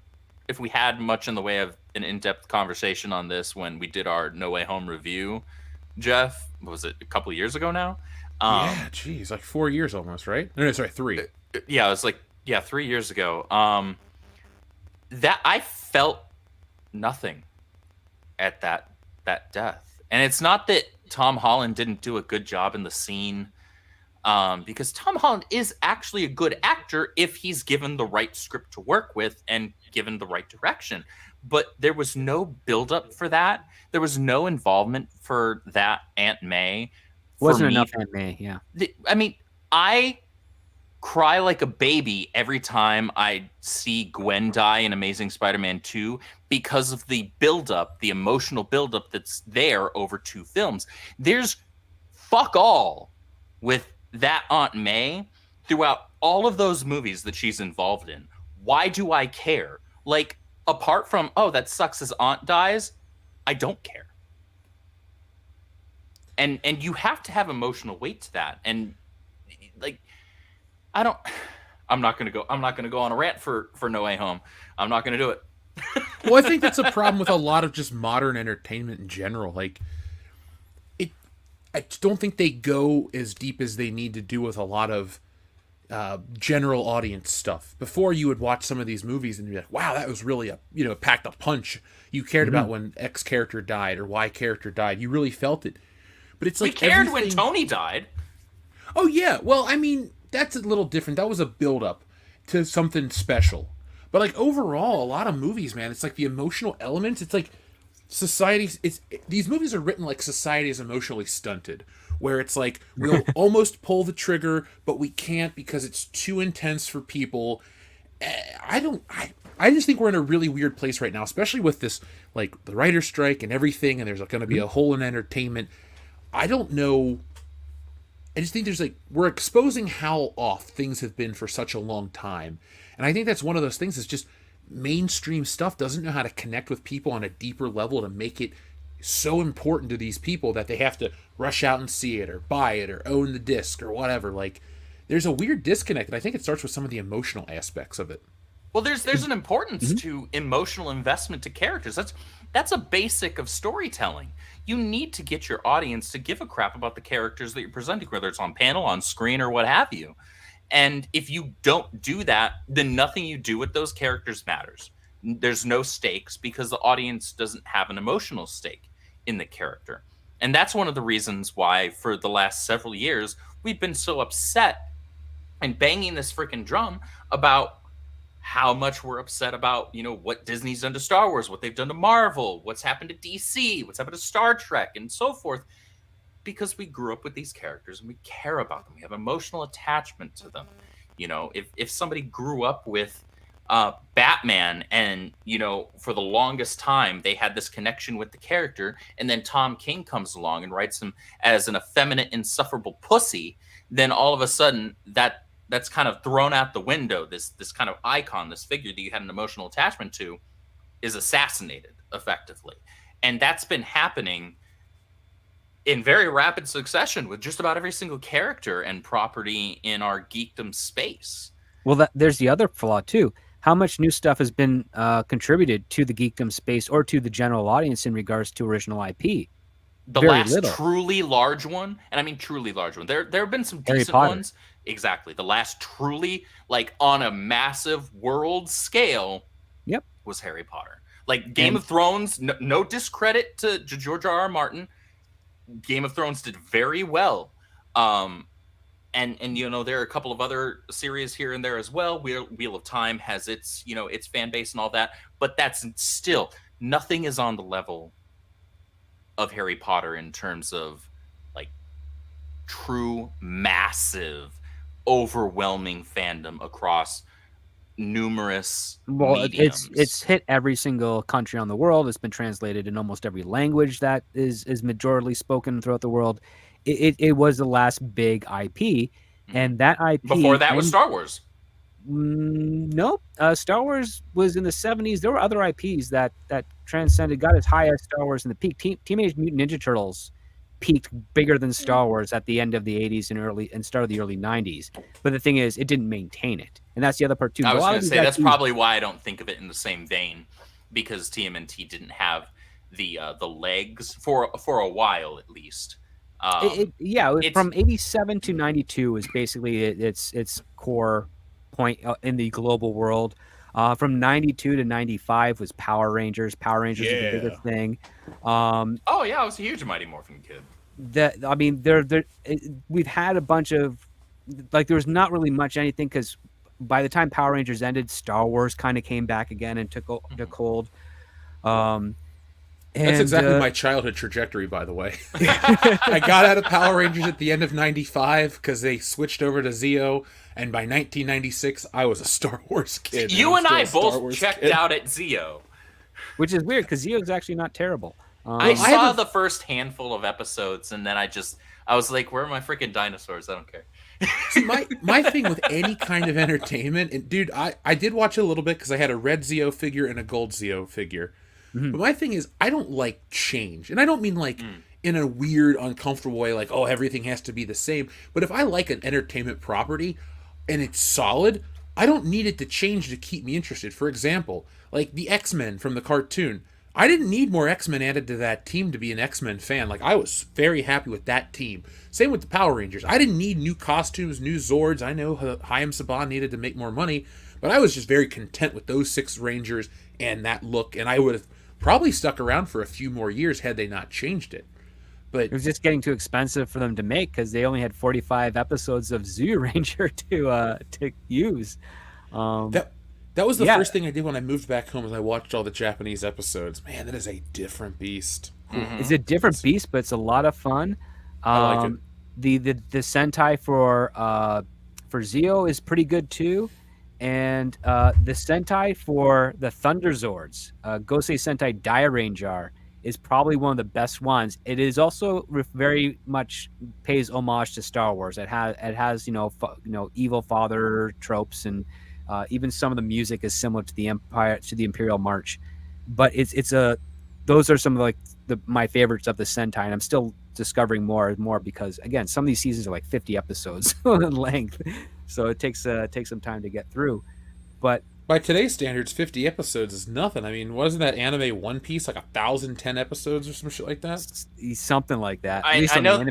if we had much in the way of an in-depth conversation on this when we did our No Way Home review. Jeff, what was it, a couple of years ago now? Yeah, geez, like 4 years almost, right? No, sorry, 3. Yeah, it was like 3 years ago. That I felt nothing at that death, and it's not that Tom Holland didn't do a good job in the scene. Because Tom Holland is actually a good actor if he's given the right script to work with and given the right direction. But there was no buildup for that. There was no involvement for that Aunt May. Wasn't enough Aunt May, yeah. I mean, I cry like a baby every time I see Gwen die in Amazing Spider-Man 2 because of the buildup, the emotional buildup that's there over 2 films. There's fuck all with that Aunt May throughout all of those movies that she's involved in. Why do I care? Like, apart from, oh, that sucks, his aunt dies, I don't care. And you have to have emotional weight to that. And like, I'm not gonna go on a rant for No Way Home. I'm not gonna do it. Well, I think that's a problem with a lot of just modern entertainment in general. Like, I don't think they go as deep as they need to do with a lot of general audience stuff. Before, you would watch some of these movies and you're like, wow, that was really packed a punch. You cared about when X character died or Y character died. You really felt it. But it's like we cared when Tony died. Oh yeah, well, I mean, that's a little different. That was a build-up to something special. But like overall, a lot of movies, man, it's like the emotional elements. It's like these movies are written like society is emotionally stunted, where it's like we'll almost pull the trigger, but we can't because it's too intense for people. I just think we're in a really weird place right now, especially with this, like, the writer's strike and everything, and there's going to be a hole in entertainment. I don't know. I just think we're exposing how off things have been for such a long time. And I think that's one of those things is just mainstream stuff doesn't know how to connect with people on a deeper level to make it so important to these people that they have to rush out and see it or buy it or own the disc or whatever. Like, there's a weird disconnect, and I think it starts with some of the emotional aspects of it. Well, there's an importance to emotional investment to characters. That's a basic of storytelling. You need to get your audience to give a crap about the characters that you're presenting, whether it's on panel, on screen, or what have you. And if you don't do that, then nothing you do with those characters matters. There's no stakes because the audience doesn't have an emotional stake in the character. And that's one of the reasons why for the last several years, we've been so upset and banging this freaking drum about how much we're upset about, what Disney's done to Star Wars, what they've done to Marvel, what's happened to DC, what's happened to Star Trek, and so forth. Because we grew up with these characters and we care about them. We have emotional attachment to them. If somebody grew up with Batman and, for the longest time, they had this connection with the character, and then Tom King comes along and writes him as an effeminate, insufferable pussy, then all of a sudden that's kind of thrown out the window. This kind of icon, this figure that you had an emotional attachment to is assassinated effectively. And that's been happening in very rapid succession with just about every single character and property in our geekdom space. Well, there's the other flaw too. How much new stuff has been contributed to the geekdom space or to the general audience in regards to original IP? The Very last little. truly large one, and I mean truly large one. There have been some Harry decent Potter. ones. Exactly. The last truly, like, on a massive world scale, was Harry Potter. Like, Game of Thrones, no discredit to George R.R. Martin. Game of Thrones did very well. And there are a couple of other series here and there as well. Wheel of Time has its fan base and all that, but that's still, nothing is on the level of Harry Potter in terms of, like, true, massive, overwhelming fandom across numerous Well, mediums. it's hit every single country on the world. It's been translated in almost every language that is majorly spoken throughout the world. It was the last big IP, and that IP Before that was Star Wars. Nope. Star Wars was in the 70s. There were other IPs that transcended, got as high as Star Wars in the peak. Teenage Mutant Ninja Turtles peaked bigger than Star Wars at the end of the 80s and start of the early 90s. But the thing is, it didn't maintain it, and that's the other part too. I was going to say that's probably why I don't think of it in the same vein, because TMNT didn't have the legs for a while at least. From 87 to 92 is basically its core point in the global world. From 92 to 95 was Power Rangers. Power Rangers is the biggest thing. I was a huge Mighty Morphin kid. We've had a bunch of, like, there was not really much anything, because by the time Power Rangers ended, Star Wars kind of came back again and took hold. That's exactly my childhood trajectory, by the way. I got out of Power Rangers at the end of 95 because they switched over to Zeo, and by 1996, I was a Star Wars kid. You and I both checked out at Zeo. Which is weird, because Zeo is actually not terrible. I saw the first handful of episodes, and then I was like, where are my freaking dinosaurs? I don't care. See, my thing with any kind of entertainment, and dude, I did watch it a little bit because I had a red Zeo figure and a gold Zeo figure. Mm-hmm. But my thing is, I don't like change. And I don't mean like in a weird, uncomfortable way, like, oh, everything has to be the same. But if I like an entertainment property and it's solid, I don't need it to change to keep me interested. For example, like the X-Men from the cartoon. I didn't need more X-Men added to that team to be an X-Men fan. Like, I was very happy with that team. Same with the Power Rangers. I didn't need new costumes, new Zords. I know Hayam Saban needed to make more money, but I was just very content with those 6 Rangers and that look, and I would have probably stuck around for a few more years had they not changed it. But it was just getting too expensive for them to make, because they only had 45 episodes of Zoo Ranger to use. That was the first thing I did when I moved back home, is I watched all the Japanese episodes. Man, that is a different beast. Mm-hmm. It's a different beast, but it's a lot of fun. I like it. The Sentai for Zeo is pretty good too. And the Sentai for the Thunder Zords, Gosei Sentai Dairanger, is probably one of the best ones. It is also very much pays homage to Star Wars. It has evil father tropes, and even some of the music is similar to the Imperial March. But those are some of my favorites of the Sentai, and I'm still discovering more and more, because again, some of these seasons are like 50 episodes in length, so it takes some time to get through. But by today's standards, 50 episodes is nothing. I mean, wasn't that anime One Piece like 1,010 episodes or some shit like that? Something like that. I know.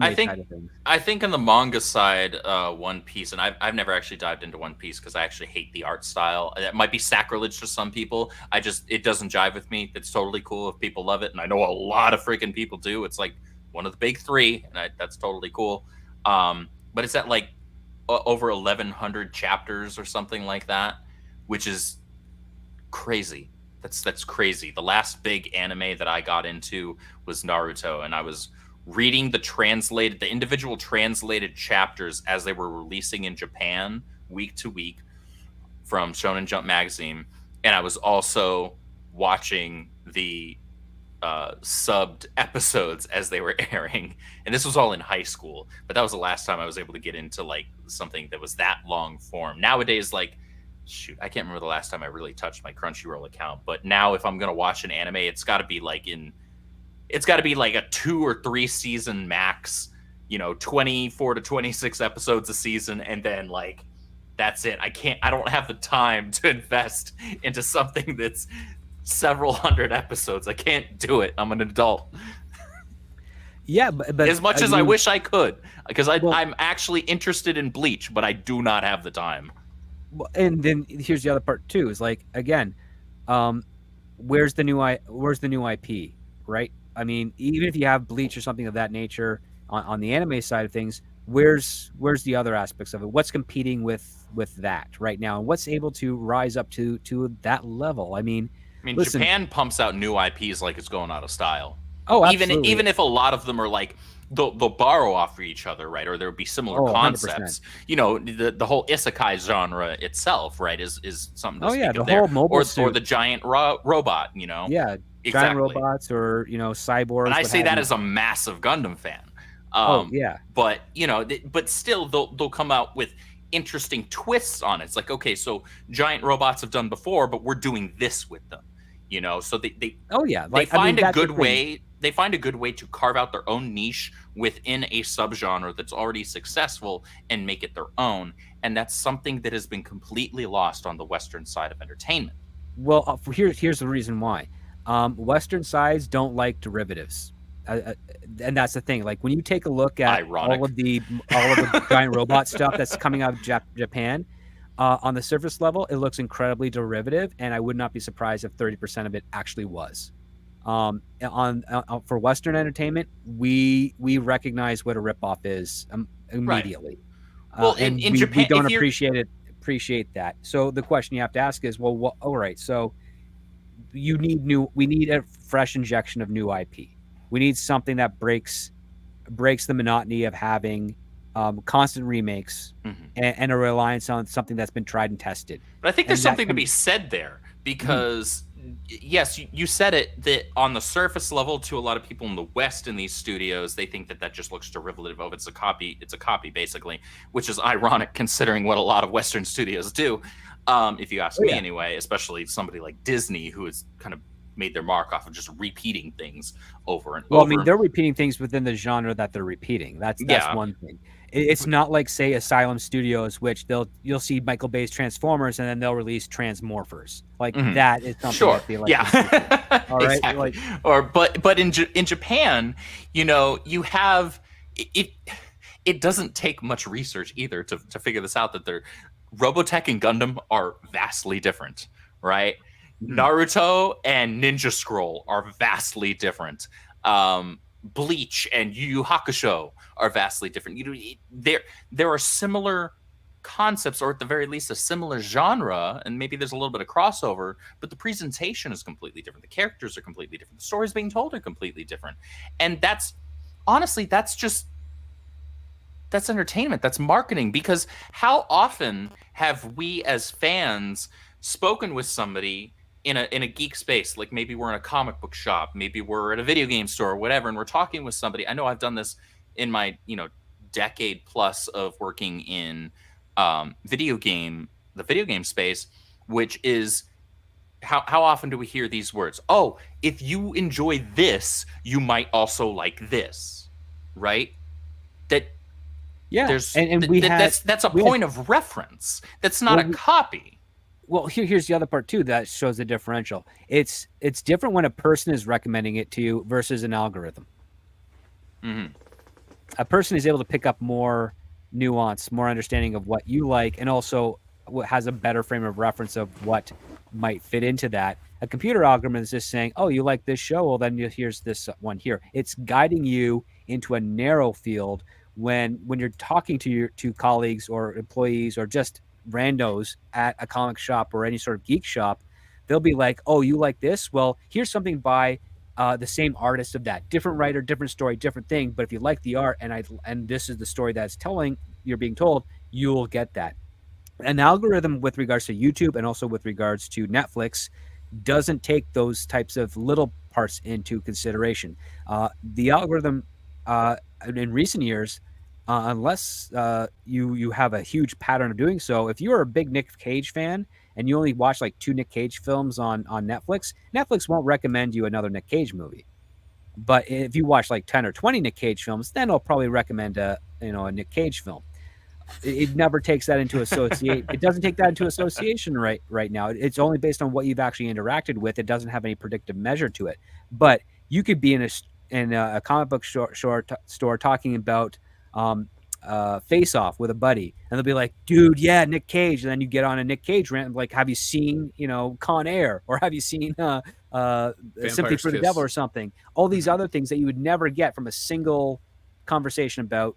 I think on the manga side, One Piece, and I've never actually dived into One Piece because I actually hate the art style. It might be sacrilege to some people. It doesn't jive with me. It's totally cool if people love it, and I know a lot of freaking people do. It's like one of the big 3, and that's totally cool. But it's at like over 1,100 chapters or something like that, which is crazy. That's crazy. The last big anime that I got into was Naruto, and I was reading the individual translated chapters as they were releasing in Japan week to week from Shonen Jump magazine, and I was also watching the subbed episodes as they were airing. And this was all in high school, but that was the last time I was able to get into like something that was that long form. Nowadays, like, shoot, I can't remember the last time I really touched my Crunchyroll account, but now if I'm going to watch an anime, it's got to be like a 2 or 3 season max, 24 to 26 episodes a season. And then like, that's it. I don't have the time to invest into something that's several hundred episodes. I can't do it. I'm an adult. Yeah, but as much as I wish I could, because I'm actually interested in Bleach, but I do not have the time. And then here's the other part too, is like, again, where's the new IP, right? I mean, even if you have Bleach or something of that nature on the anime side of things, where's the other aspects of it? What's competing with that right now, and what's able to rise up to that level? I mean, Japan pumps out new IPs like it's going out of style. Oh, absolutely. Even if a lot of them are like they'll borrow off of each other, right? Or there would be similar 100%. concepts. You know, the whole isekai genre itself, right, is something to speak the of there. whole mobile Or suit. the giant robot, you know. Yeah, exactly. giant robots or cyborgs. And I say that as a massive Gundam fan. Yeah. But you know, but still, they'll come out with interesting twists on it. It's like, okay, so giant robots have done before, but we're doing this with them. You know, so they find a good way. They find a good way to carve out their own niche within a subgenre that's already successful and make it their own. And that's something that has been completely lost on the Western side of entertainment. Well, here's the reason why. Western sides don't like derivatives, and that's the thing. Like when you take a look at all of the giant robot stuff that's coming out of Japan, on the surface level, it looks incredibly derivative, and I would not be surprised if 30% of it actually was. For Western entertainment, we recognize what a ripoff is immediately. Right. Well, and in Japan, we don't appreciate that. So the question you have to ask is, well, all right, so we need a fresh injection of new IP. We need something that breaks the monotony of having constant remakes and a reliance on something that's been tried and tested. But I think there's something to be said there because, yes, you said it, that on the surface level, to a lot of people in the West in these studios, they think that just looks derivative of it's a copy basically, which is ironic considering what a lot of Western studios do. If you ask me anyway, especially somebody like Disney, who has kind of made their mark off of just repeating things over and over. Well, I mean, they're repeating things within the genre that they're repeating. That's one thing. It's not like, say, Asylum Studios, which you'll see Michael Bay's Transformers, and then they'll release Transmorphers. Like that is something that they like. All right, exactly. But in Japan, you know, you have it. It doesn't take much research either to figure this out, that they're Robotech and Gundam are vastly different, right? Naruto and Ninja Scroll are vastly different. Bleach and Yu Yu Hakusho are vastly different. There are similar concepts, or at the very least a similar genre, and maybe there's a little bit of crossover, but the presentation is completely different. The characters are completely different. The stories being told are completely different. And that's entertainment. That's marketing. Because how often have we as fans spoken with somebody in a geek space, like maybe we're in a comic book shop, maybe we're at a video game store or whatever, and we're talking with somebody. I know I've done this in my, decade plus of working in the video game space, which is how often do we hear these words? Oh, if you enjoy this, you might also like this, right? That's a point of reference. That's not a copy. Well, here's the other part too that shows the differential. It's different when a person is recommending it to you versus an algorithm. A person is able to pick up more nuance, more understanding of what you like, and also has a better frame of reference of what might fit into that. A computer algorithm is just saying, oh, you like this show? Well, then here's this one here. It's guiding you into a narrow field when you're talking to colleagues or employees or just randos at a comic shop or any sort of geek shop. They'll be like, oh, you like this? Well, here's something by the same artist of that. Different writer, different story, different thing. But if you like the art and this is the story that's you're being told, you'll get that. An algorithm with regards to YouTube and also with regards to Netflix doesn't take those types of little parts into consideration. The algorithm in recent years, unless you have a huge pattern of doing so, if you're a big Nick Cage fan and you only watch like 2 Nick Cage films on Netflix won't recommend you another Nick Cage movie. But if you watch like 10 or 20 Nick Cage films, then it'll probably recommend a Nick Cage film. It never takes that into associate. It doesn't take that into association right now. It's only based on what you've actually interacted with. It doesn't have any predictive measure to it. But you could be in a comic book store talking about Face Off with a buddy, and they'll be like, dude, yeah, Nick Cage. And then you get on a Nick Cage rant, like, have you seen Con Air, or have you seen Sympathy for the Devil or something? All these other things that you would never get from a single conversation about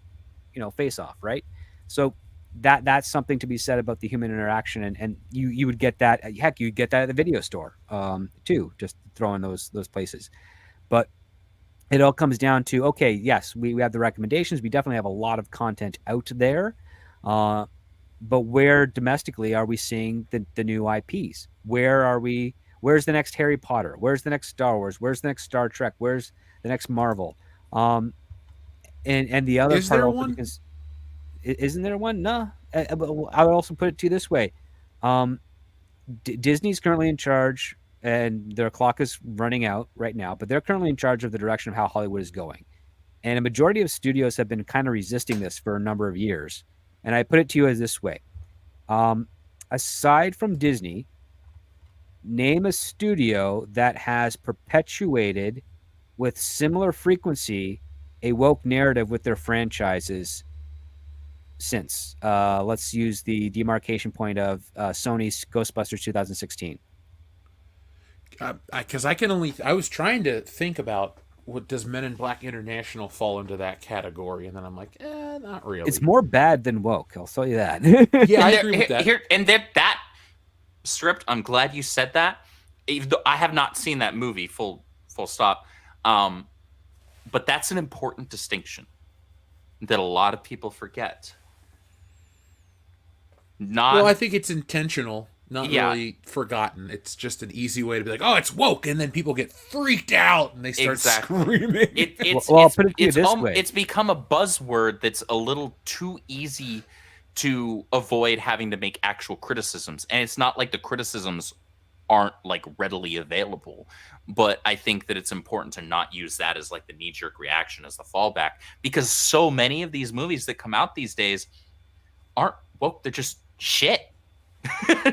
Face Off, right? So that's something to be said about the human interaction, and you would get that. Heck, you'd get that at the video store too, just throwing those places. But it all comes down to, okay, yes, we have the recommendations. We definitely have a lot of content out there. But where domestically are we seeing the new IPs? Where's the next Harry Potter? Where's the next Star Wars? Where's the next Star Trek? Where's the next Marvel? And the other Is part there also one? because isn't there one? No. But I would also put it to you this way. Disney's currently in charge, and their clock is running out right now, but they're currently in charge of the direction of how Hollywood is going. And a majority of studios have been kind of resisting this for a number of years. And I put it to you as this way. Aside from Disney, name a studio that has perpetuated with similar frequency a woke narrative with their franchises since. Let's use the demarcation point of Sony's Ghostbusters 2016. Because I was trying to think about what does Men in Black International fall into that category, and then I'm like, not really. It's more bad than woke, I'll tell you that. Yeah, I And agree with that. that script, I'm glad you said that. Even though I have not seen that movie, full stop. But that's an important distinction that a lot of people forget. Well, I think it's intentional, not really forgotten. It's just an easy way to be like, oh, it's woke, and then people get freaked out and they start screaming. I'll put it to you this way. It's become a buzzword that's a little too easy to avoid having to make actual criticisms. And it's not like the criticisms aren't like readily available, but I think that it's important to not use that as like the knee-jerk reaction as the fallback, because so many of these movies that come out these days aren't woke. They're just shit.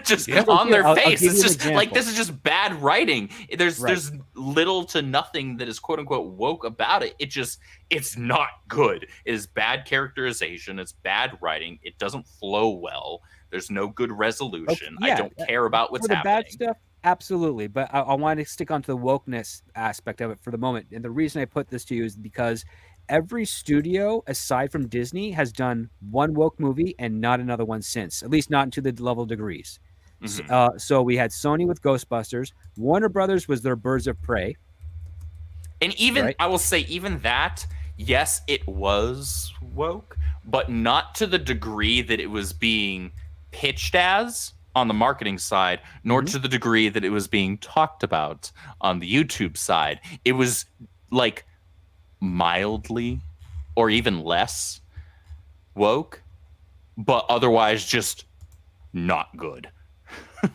Just on their face. It's just like, this is just bad writing. There's little to nothing that is quote unquote woke about it. It's not good. It is bad characterization. It's bad writing. It doesn't flow well. There's no good resolution. I don't care about what's happening. Bad stuff, absolutely. But I want to stick onto the wokeness aspect of it for the moment. And the reason I put this to you is because every studio, aside from Disney, has done one woke movie and not another one since, at least not to the level degrees. Mm-hmm. So we had Sony with Ghostbusters. Warner Brothers was their Birds of Prey. And even, I will say, even that, yes, it was woke, but not to the degree that it was being pitched as on the marketing side, nor to the degree that it was being talked about on the YouTube side. It was like mildly or even less woke, but otherwise just not good.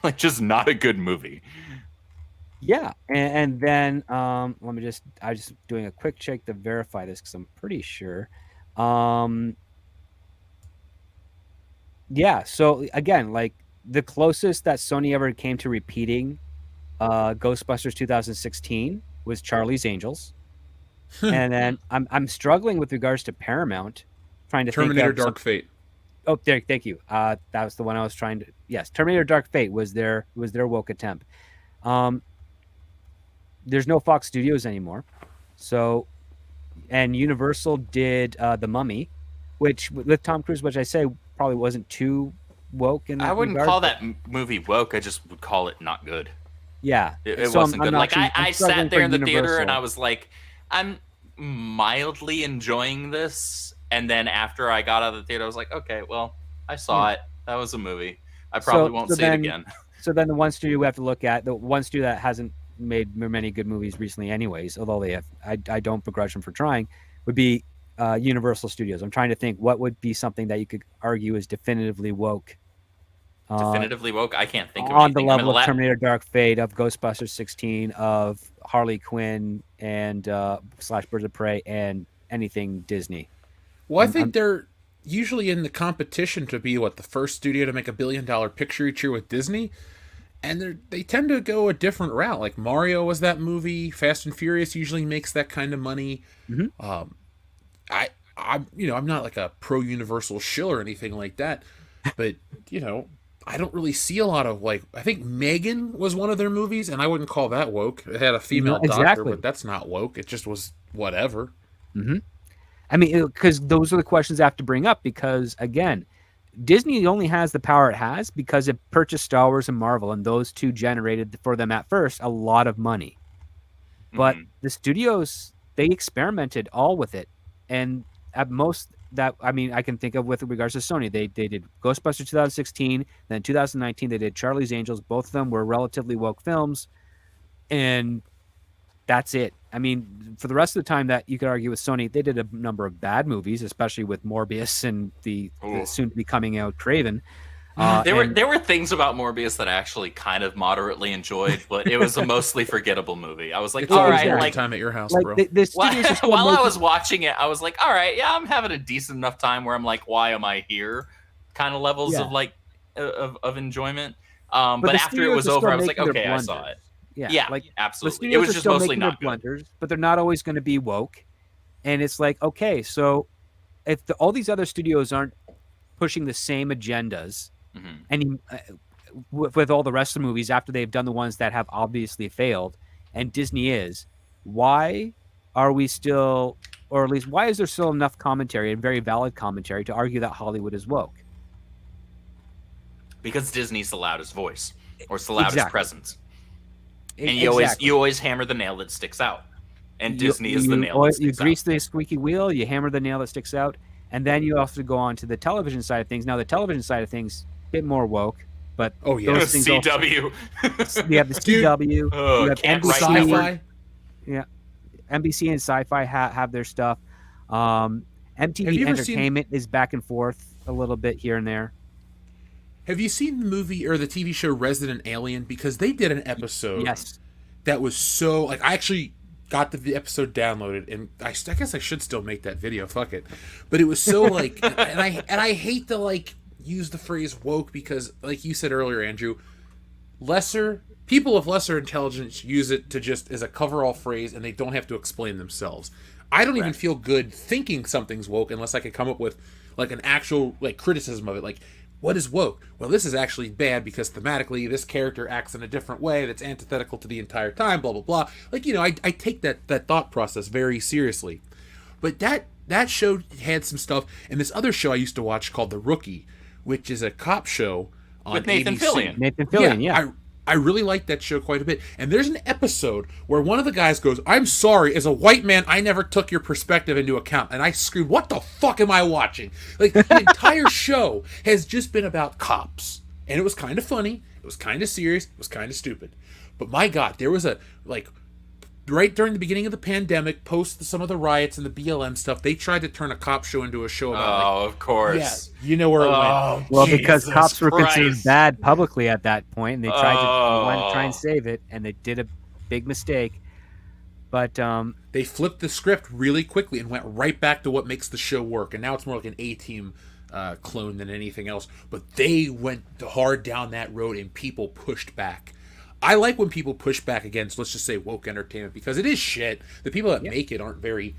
Like, just not a good movie. Yeah, and then I was just doing a quick check to verify this because I'm pretty sure. Yeah, so again, like the closest that Sony ever came to repeating Ghostbusters 2016 was Charlie's Angels. And then I'm struggling with regards to Paramount, trying to Terminator think of Dark Fate. Oh, thank you. That was the one I was trying to. Yes, Terminator Dark Fate was their woke attempt. There's no Fox Studios anymore, so and Universal did The Mummy, which with Tom Cruise, which I say probably wasn't too woke. In I wouldn't call that movie woke. I just would call it not good. Yeah, it wasn't good. Like I sat there in the theater and I was like, I'm mildly enjoying this. And then after I got out of the theater, I was like, okay, well, I saw it. That was a movie. I probably won't see it again. So then the one studio we have to look at, the one studio that hasn't made many good movies recently anyways, although they have, I don't begrudge them for trying, would be Universal Studios. I'm trying to think what would be something that you could argue is definitively woke. Definitively woke? I can't think of on anything. the level of Terminator Dark Fate, of Ghostbusters 16, of Harley Quinn, and / Birds of Prey, and anything Disney. Well, I think they're usually in the competition to be the first studio to make $1 billion picture each year with Disney, and they tend to go a different route. Like Mario was that movie. Fast and Furious usually makes that kind of money. Mm-hmm. I'm not like a pro Universal shill or anything like that, but I don't really see a lot of I think Megan was one of their movies, and I wouldn't call that woke. It had a female doctor, but that's not woke. It just was whatever. Mm-hmm. I mean, because those are the questions I have to bring up, because, again, Disney only has the power it has because it purchased Star Wars and Marvel, and those two generated for them at first a lot of money. But the studios, they experimented all with it, and at most that I can think of with regards to Sony, they did Ghostbusters 2016, then 2019 they did Charlie's Angels. Both of them were relatively woke films, and that's it. I mean, for the rest of the time that you could argue with Sony, they did a number of bad movies, especially with Morbius and the soon to be coming out Craven. There were things about Morbius that I actually kind of moderately enjoyed, but it was a mostly forgettable movie. I was like, It's all always right, every like time at your house, like bro. the studios are still while I making- was watching it, I was like, all right, yeah, I'm having a decent enough time where I'm like, why am I here? Kind of levels Yeah. of like of enjoyment. But But the after it studios was are over, still I was like, making their okay, I saw blunders. it. Yeah, Like the absolutely, it studios was are just still mostly making their not good. blunders, but they're not always going to be woke. And it's like, okay, so if all these other studios aren't pushing the same agendas, Mhm. and with all the rest of the movies after they've done the ones that have obviously failed, and Disney is, why are we still, or at least why is there still enough commentary and very valid commentary to argue that Hollywood is woke? Because Disney's the loudest voice, or it's the loudest Exactly. presence, and Exactly. you always hammer the nail that sticks out, and Disney is the nail that You sticks grease out. the squeaky wheel, you hammer the nail that sticks out, and then you also go on to the television side of things. Now, the television side of things, a bit more woke, but Oh, yeah. those things also- CW. you have the CW, Oh, you have can't NBC, write that word. Sci-fi. NBC and Sci-Fi have their stuff. Have MTV you ever seen- Entertainment is back and forth a little bit here and there. Have you seen the movie or the TV show Resident Alien? Because they did an episode Yes. that was so like I actually got the episode downloaded, and I guess I should still make that video. Fuck it, but it was so like, and I hate to like use the phrase woke because, like you said earlier, Andrew, lesser people of lesser intelligence use it to just as a coverall phrase, and they don't have to explain themselves. I don't even feel good thinking something's woke unless I can come up with like an actual like criticism of it, like. What is woke? Well, this is actually bad because thematically this character acts in a different way that's antithetical to the entire time, blah, blah, blah. Like, you know, I take that thought process very seriously. But that show had some stuff, and this other show I used to watch called The Rookie, which is a cop show on With Nathan ABC. Fillion. Nathan Fillion, yeah. I really like that show quite a bit. And there's an episode where one of the guys goes, "I'm sorry, as a white man, I never took your perspective into account." And I screamed, "What the fuck am I watching?" Like, the entire show has just been about cops. And it was kind of funny. It was kind of serious. It was kind of stupid. But my God, there was a, like, right during the beginning of the pandemic, post some of the riots and the BLM stuff, they tried to turn a cop show into a show about, Oh, of course. you know where it went. Well, because Jesus cops were considered Christ. bad publicly at that point, and they tried Oh. to wanted to try and save it, and they did a big mistake. But They flipped the script really quickly and went right back to what makes the show work. And now it's more like an A-Team clone than anything else. But they went hard down that road and people pushed back. I like when people push back against, let's just say, woke entertainment, because it is shit. The people that make it aren't very...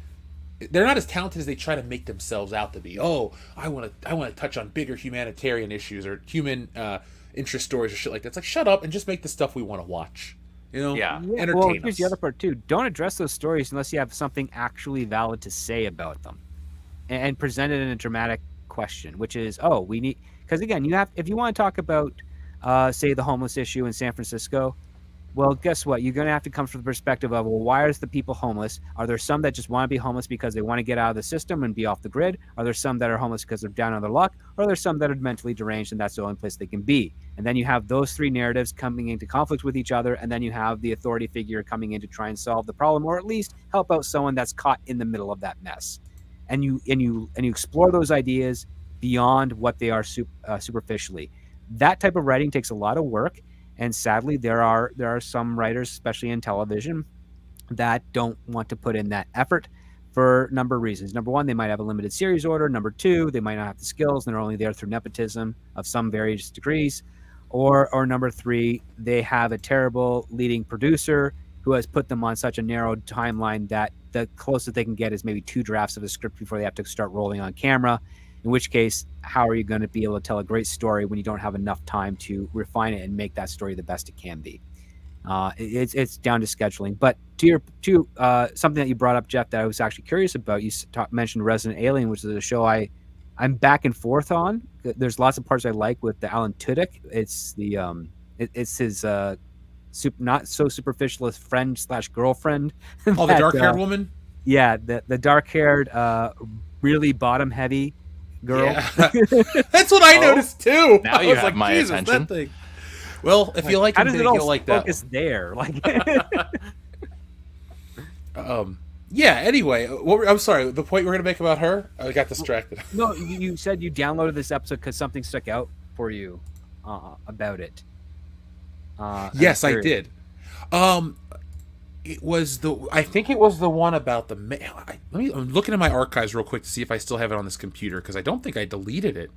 They're not as talented as they try to make themselves out to be. Oh, I want to touch on bigger humanitarian issues or human interest stories or shit like that. It's like, shut up and just make the stuff we want to watch. You know? Yeah. Entertain well, us. here's the other part too. Don't address those stories unless you have something actually valid to say about them, and present it in a dramatic question, which is, oh, we need, because again, you have, if you want to talk about, say, the homeless issue in San Francisco, well, guess what? You're going to have to come from the perspective of, well, why are the people homeless? Are there some that just want to be homeless because they want to get out of the system and be off the grid? Are there some that are homeless because they're down on their luck? Or are there some that are mentally deranged and that's the only place they can be? And then you have those three narratives coming into conflict with each other, and then you have the authority figure coming in to try and solve the problem, or at least help out someone that's caught in the middle of that mess. And you explore those ideas beyond what they are superficially. That type of writing takes a lot of work. And sadly, there are some writers, especially in television, that don't want to put in that effort for a number of reasons. Number one, they might have a limited series order. Number two, they might not have the skills, and they're only there through nepotism of some various degrees. Or number three, they have a terrible leading producer who has put them on such a narrow timeline that the closest they can get is maybe 2 drafts of a script before they have to start rolling on camera. In which case, how are you going to be able to tell a great story when you don't have enough time to refine it and make that story the best it can be? It's down to scheduling. But to something that you brought up, Jeff, that I was actually curious about, you mentioned Resident Alien, which is a show I'm back and forth on. There's lots of parts I like with the Alan Tudyk. It's the it's his not so superficialist friend / girlfriend. Oh, the dark-haired woman? Yeah, the dark-haired, really bottom-heavy girl. Yeah. That's what I noticed too. now I you was have like, my Jesus, attention. that thing. Well, if you like How him does big, it all you'll like that focus there? Like, one. Yeah, anyway, I'm sorry, the point we're going to make about her? I got distracted. no, you said you downloaded this episode because something stuck out for you about it. Yes, I curious. did. It was I think it was the one about the I'm looking at my archives real quick to see if I still have it on this computer because I don't think I deleted it.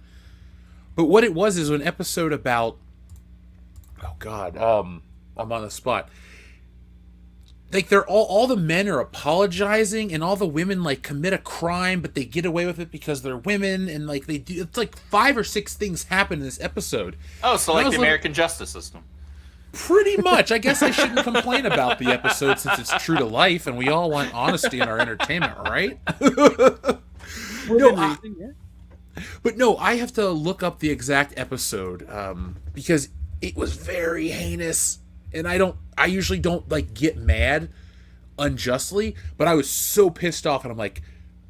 But what it was is an episode about, oh God, I'm on the spot. Like they're all the men are apologizing and all the women like commit a crime, but they get away with it because they're women, and like they do. It's like 5 or 6 things happen in this episode. Oh, so And I like the was American justice system. Pretty much. I guess I shouldn't complain about the episode since it's true to life and we all want honesty in our entertainment, right? But no, I have to look up the exact episode because it was very heinous, and I usually don't like get mad unjustly, but I was so pissed off, and I'm like,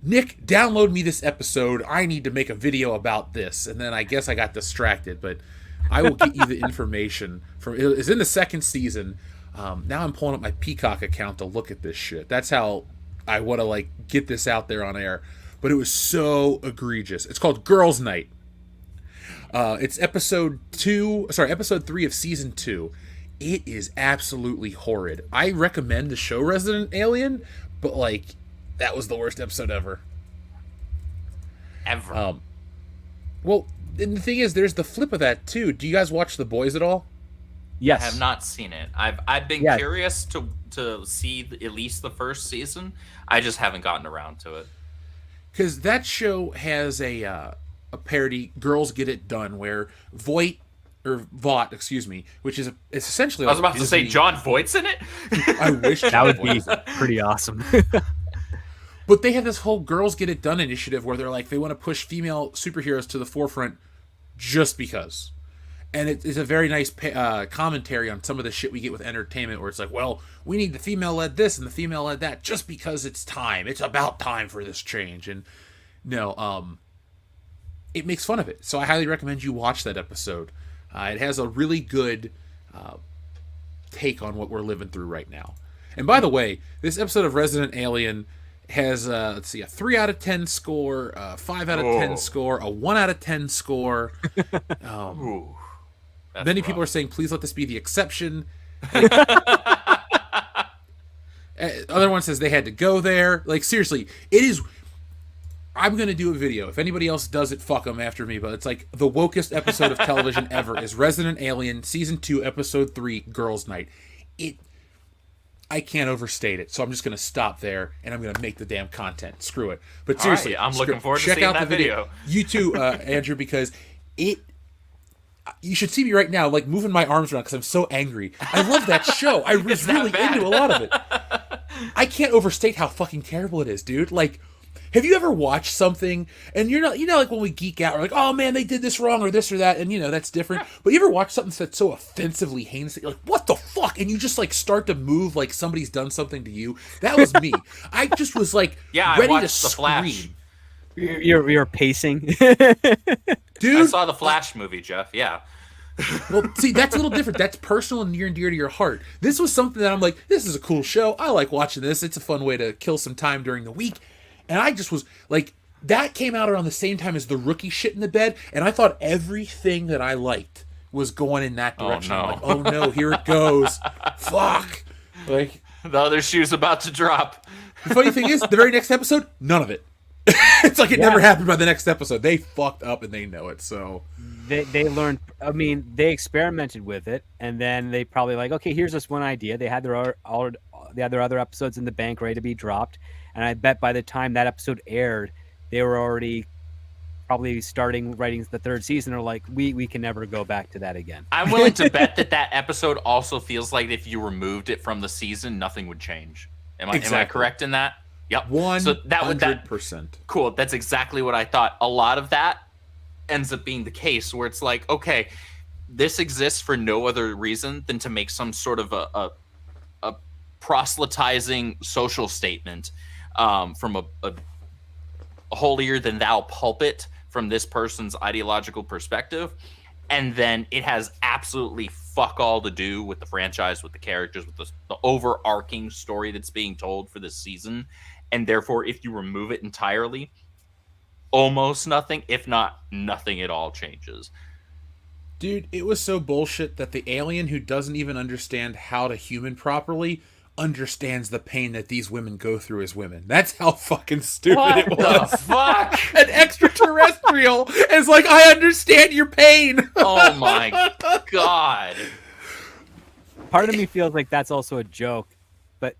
Nick, download me this episode. I need to make a video about this. And then I guess I got distracted, but I will get you the information. It's in the 2nd season. Now I'm pulling up my Peacock account to look at this shit. That's how I want to like get this out there on air. But it was so egregious. It's called Girls' Night. It's episode 3 of season 2. It is absolutely horrid. I recommend the show Resident Alien, but like that was the worst episode ever. Ever. Well, and the thing is, there's the flip of that too. Do you guys watch The Boys at all? Yes. I have not seen it. I've been Yeah. curious to see at least the first season. I just haven't gotten around to it. Because that show has a parody, Girls Get It Done, where Vought, which is it's essentially. I was about to say Disney. John Voight's in it. I wish That John would Voight be was in it. pretty awesome. But they have this whole Girls Get It Done initiative where they're like they want to push female superheroes to the forefront just because. And it's a very nice commentary on some of the shit we get with entertainment where it's like, well, we need the female-led this and the female-led that just because it's time. It's about time for this change. And no, it makes fun of it. So I highly recommend you watch that episode. It has a really good take on what we're living through right now. And by the way, this episode of Resident Alien has a 3 out of 10 score, a 5 out of 10 score, a 1 out of 10 score. Ooh, that's Many rough. people are saying, please let this be the exception. Other one says they had to go there. Like, seriously, it is... I'm going to do a video. If anybody else does it, fuck them after me. But it's like the wokest episode of television ever is Resident Alien Season 2, Episode 3, Girls' Night. I can't overstate it, so I'm just going to stop there, and I'm going to make the damn content. Screw it. But seriously, I'm looking forward to check seeing out that the video. You too, Andrew, because you should see me right now, like, moving my arms around because I'm so angry. I love that show. I was really into a lot of it. I can't overstate how fucking terrible it is, dude. Like, have you ever watched something and you're not, like when we geek out, we're like, oh man, they did this wrong or this or that, and that's different. But you ever watch something that's so offensively heinous that you're like, what the fuck? And you just like start to move like somebody's done something to you. That was me. I just was like, Yeah, I ready to watched The scream. Flash. You're pacing. Dude, I saw the Flash movie, Jeff. Yeah. well, see, that's a little different. That's personal and near and dear to your heart. This was something that I'm like, this is a cool show. I like watching this. It's a fun way to kill some time during the week. And I just was like, that came out around the same time as the Rookie shit in the bed, and I thought everything that I liked was going in that direction. Oh, no. I'm like, oh no, here it goes. Fuck. Like, The other shoe's about to drop. the funny thing is, the very next episode, none of it. It's like it never happened by the next episode. They fucked up and they know it. So They learned. I mean, they experimented with it, and then they probably like, okay, here's this one idea. They had their other episodes in the bank ready to be dropped, and I bet by the time that episode aired, they were already probably starting writing the 3rd season. Or like, we can never go back to that again. I'm willing to bet that episode also feels like if you removed it from the season, nothing would change. Am I Exactly. correct in that? Yep. 100%. Cool. That's exactly what I thought. A lot of that ends up being the case where it's like, okay, this exists for no other reason than to make some sort of a proselytizing social statement from a holier than thou pulpit from this person's ideological perspective, and then it has absolutely fuck all to do with the franchise, with the characters, with the overarching story that's being told for this season. And therefore, if you remove it entirely, almost nothing, if not nothing at all, changes. Dude, it was so bullshit that the alien who doesn't even understand how to human properly understands the pain that these women go through as women. That's how fucking stupid it was. The fuck? An extraterrestrial is like, I understand your pain. Oh my god. Part of me feels like that's also a joke, but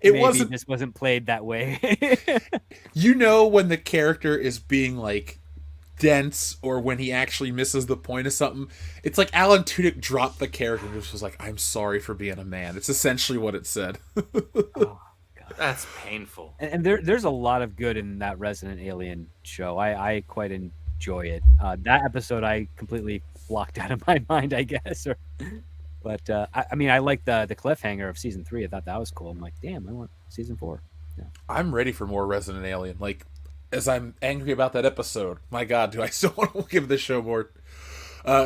It maybe wasn't. this wasn't played that way. You know when the character is being like dense or when he actually misses the point of something. It's like Alan Tudyk dropped the character and just was like, I'm sorry for being a man. It's essentially what it said. That's painful. And there's a lot of good in that Resident Alien show. I quite enjoy it. That episode I completely blocked out of my mind, I guess. But I mean, I like the cliffhanger of season 3. I thought that was cool. I'm like, damn, I want season 4. Yeah. I'm ready for more Resident Alien. Like, as I'm angry about that episode, my God, do I still want to give this show more?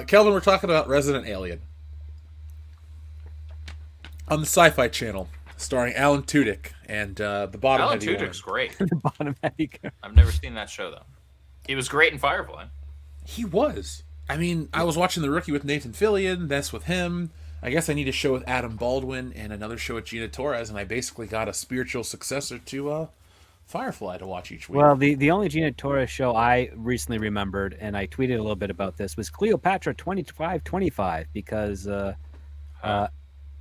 Kelvin, we're talking about Resident Alien on the Sci-Fi Channel, starring Alan Tudyk and the bottom. Alan Tudyk's great. The bottom heavy. I've never seen that show though. He was great in Firefly. He was. I mean, I was watching The Rookie with Nathan Fillion, this with him. I guess I need a show with Adam Baldwin and another show with Gina Torres, and I basically got a spiritual successor to Firefly to watch each week. Well, the only Gina Torres show I recently remembered, and I tweeted a little bit about this, was Cleopatra 2525, because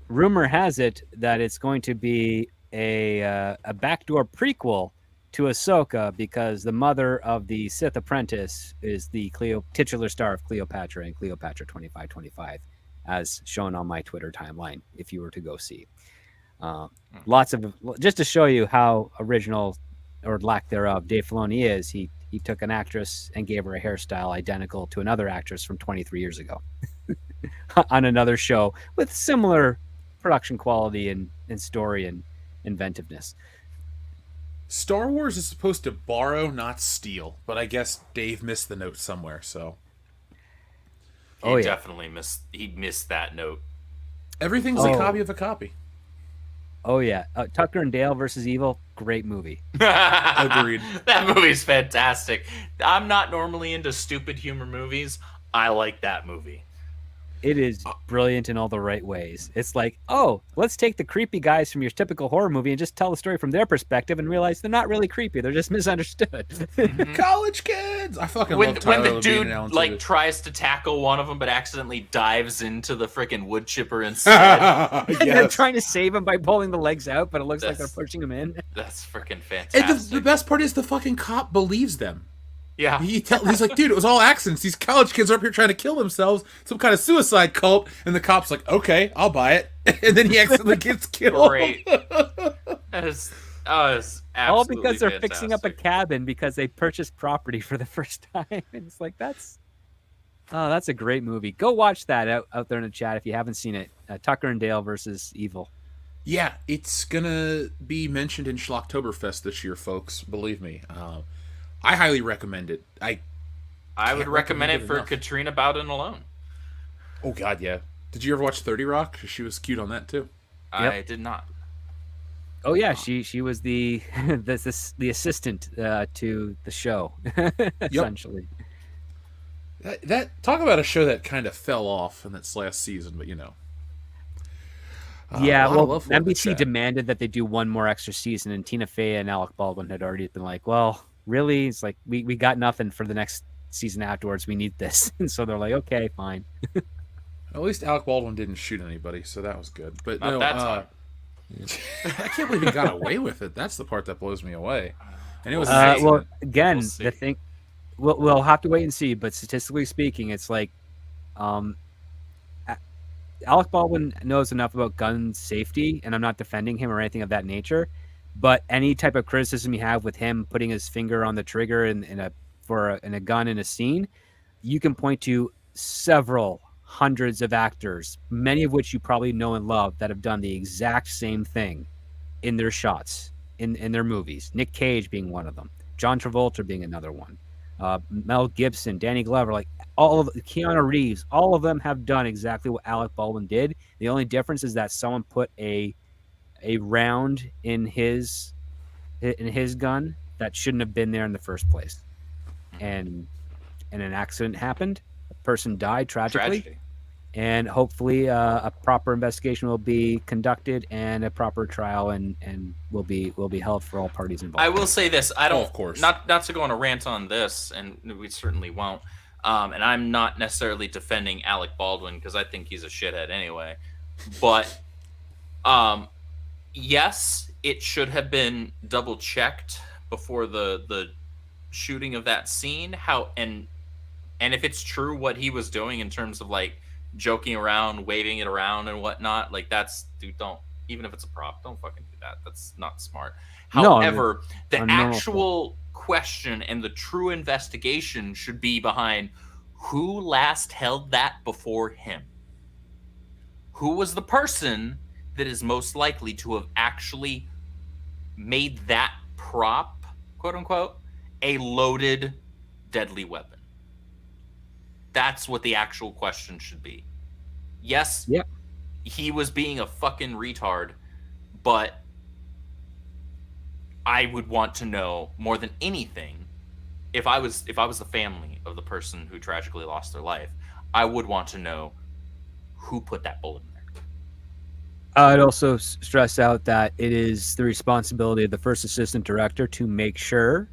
rumor has it that it's going to be a backdoor prequel to Ahsoka, because the mother of the Sith apprentice is the titular star of Cleopatra in Cleopatra 2525, as shown on my Twitter timeline, if you were to go see. Lots of, just to show you how original or lack thereof Dave Filoni is, he took an actress and gave her a hairstyle identical to another actress from 23 years ago on another show with similar production quality and story and inventiveness. Star Wars is supposed to borrow, not steal, but I guess Dave missed the note somewhere, so. He definitely missed that note. Everything's a copy of a copy. Oh, yeah. Tucker and Dale versus Evil, great movie. Agreed. That movie's fantastic. I'm not normally into stupid humor movies. I like that movie. It is brilliant in all the right ways. It's like, oh, let's take the creepy guys from your typical horror movie and just tell the story from their perspective and realize they're not really creepy. They're just misunderstood. College kids! I fucking When love Tyler the Labine dude and Alan like Tudyk. tries to tackle one of them but accidentally dives into the freaking wood chipper instead. And they're Yes. trying to save him by pulling the legs out, but it looks like they're That's- pushing him in. That's freaking And fantastic. the best part is the fucking cop believes them. Yeah. He's like, dude, it was all accidents. These college kids are up here trying to kill themselves, some kind of suicide cult. And the cop's like, okay, I'll buy it. And then he accidentally gets killed. Great. It's absolutely All because they're fixing up a fantastic. cabin because they purchased property for the first time. And it's like, that's a great movie. Go watch that out there in the chat if you haven't seen it. Tucker and Dale versus Evil. Yeah, it's gonna be mentioned in Schlocktoberfest this year, folks. Believe me. I highly recommend it. I I would Can't recommend it recommend it for enough. Katrina Bowden alone. Oh God, yeah. Did you ever watch 30 Rock? She was cute on that too. I did not. Oh yeah, she was the the assistant to the show, essentially. That talk about a show that kind of fell off in its last season, but you know. Yeah, a lot of well, love for it in the NBC chat. demanded that they do one more extra season, and Tina Fey and Alec Baldwin had already been like, "Well, really? It's like we got nothing for the next season afterwards. We need this," and so they're like, "Okay, fine." At least Alec Baldwin didn't shoot anybody, so that was good. But Not no, that time. I can't believe he got away with it. That's the part that blows me away. And it was Well, again, We'll see. the thing we'll have to wait and see. But statistically speaking, it's like, Alec Baldwin knows enough about gun safety, and I'm not defending him or anything of that nature. But any type of criticism you have with him putting his finger on the trigger in a gun in a scene, you can point to several hundreds of actors, many of which you probably know and love, that have done the exact same thing in their shots in their movies. Nick Cage being one of them. John Travolta being another one. Mel Gibson, Danny Glover, like all of Keanu Reeves, all of them have done exactly what Alec Baldwin did. The only difference is that someone put a round in his gun that shouldn't have been there in the first place, and an accident happened. A person died tragically. Tragedy. And hopefully a proper investigation will be conducted and a proper trial and will be held for all parties involved. I will say this. I don't, of course. not to go on a rant on this, and we certainly won't. And I'm not necessarily defending Alec Baldwin because I think he's a shithead anyway. But yes, it should have been double checked before the shooting of that scene. And if it's true what he was doing in terms of like joking around, waving it around and whatnot, like dude, don't, even if it's a prop, don't fucking do that. That's not smart. However, the actual question and the true investigation should be behind who last held that before him. Who was the person that is most likely to have actually made that prop, quote unquote, a loaded, deadly weapon? That's what the actual question should be. Yes, yep. He was being a fucking retard, but I would want to know more than anything. If I was the family of the person who tragically lost their life, I would want to know who put that bullet in there. I'd also stress out that it is the responsibility of the first assistant director to make sure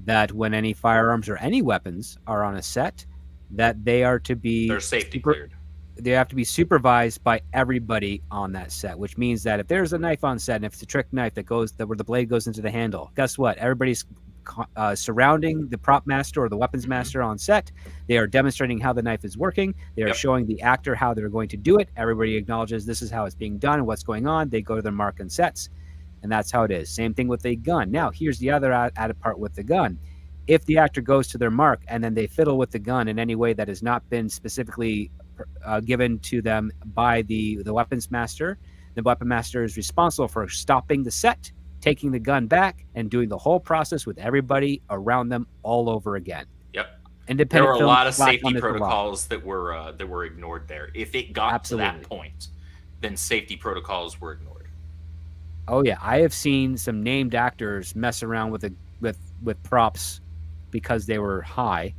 that when any firearms or any weapons are on a set, that they are to be they're safety cleared. They have to be supervised by everybody on that set, which means that if there's a knife on set and if it's a trick knife where the blade goes into the handle, guess what? Everybody's surrounding the prop master or the weapons master on set. They are demonstrating how the knife is working. They are showing the actor how they're going to do it. Everybody acknowledges this is how it's being done and what's going on. They go to their mark and sets, and that's how it is. Same thing with a gun. Now, here's the other added part with the gun. If the actor goes to their mark and then they fiddle with the gun in any way that has not been specifically given to them by the weapons master, the weapon master is responsible for stopping the set, taking the gun back, and doing the whole process with everybody around them all over again. Yep. Independent. There were a lot of safety protocols that were ignored there. If it got to that point, then safety protocols were ignored. Oh yeah, I have seen some named actors mess around with props because they were high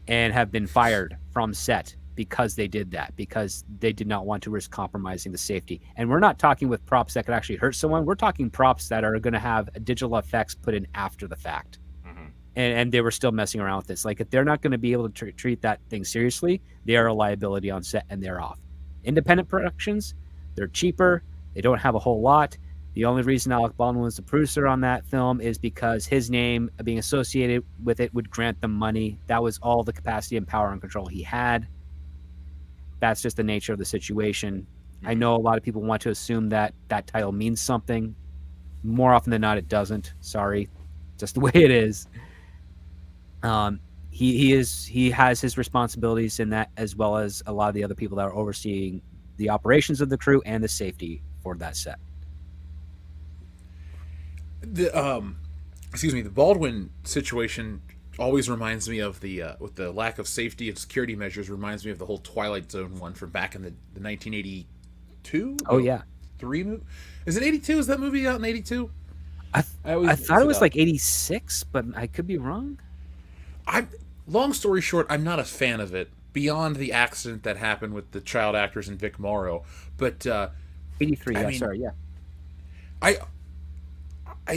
and have been fired from set because they did that, because they did not want to risk compromising the safety. And we're not talking with props that could actually hurt someone. We're talking props that are going to have digital effects put in after the fact. Mm-hmm. And they were still messing around with this. Like, if they're not going to be able to treat that thing seriously, they are a liability on set and they're off. Independent productions, they're cheaper. They don't have a whole lot. The only reason Alec Baldwin was the producer on that film is because his name being associated with it would grant them money. That was all the capacity and power and control he had. That's just the nature of the situation. I know a lot of people want to assume that that title means something. More often than not, it doesn't. Sorry. Just the way it is. He has his responsibilities in that, as well as a lot of the other people that are overseeing the operations of the crew and the safety for that set. The Baldwin situation always reminds me of with the lack of safety and security measures, reminds me of the whole Twilight Zone one from back in the 1982. Oh yeah, 3 movie. Is it 82? Is that movie out in 82? I thought it was like 86, but I could be wrong. Long story short, I'm not a fan of it beyond the accident that happened with the child actors and Vic Morrow. But 83. Yeah. I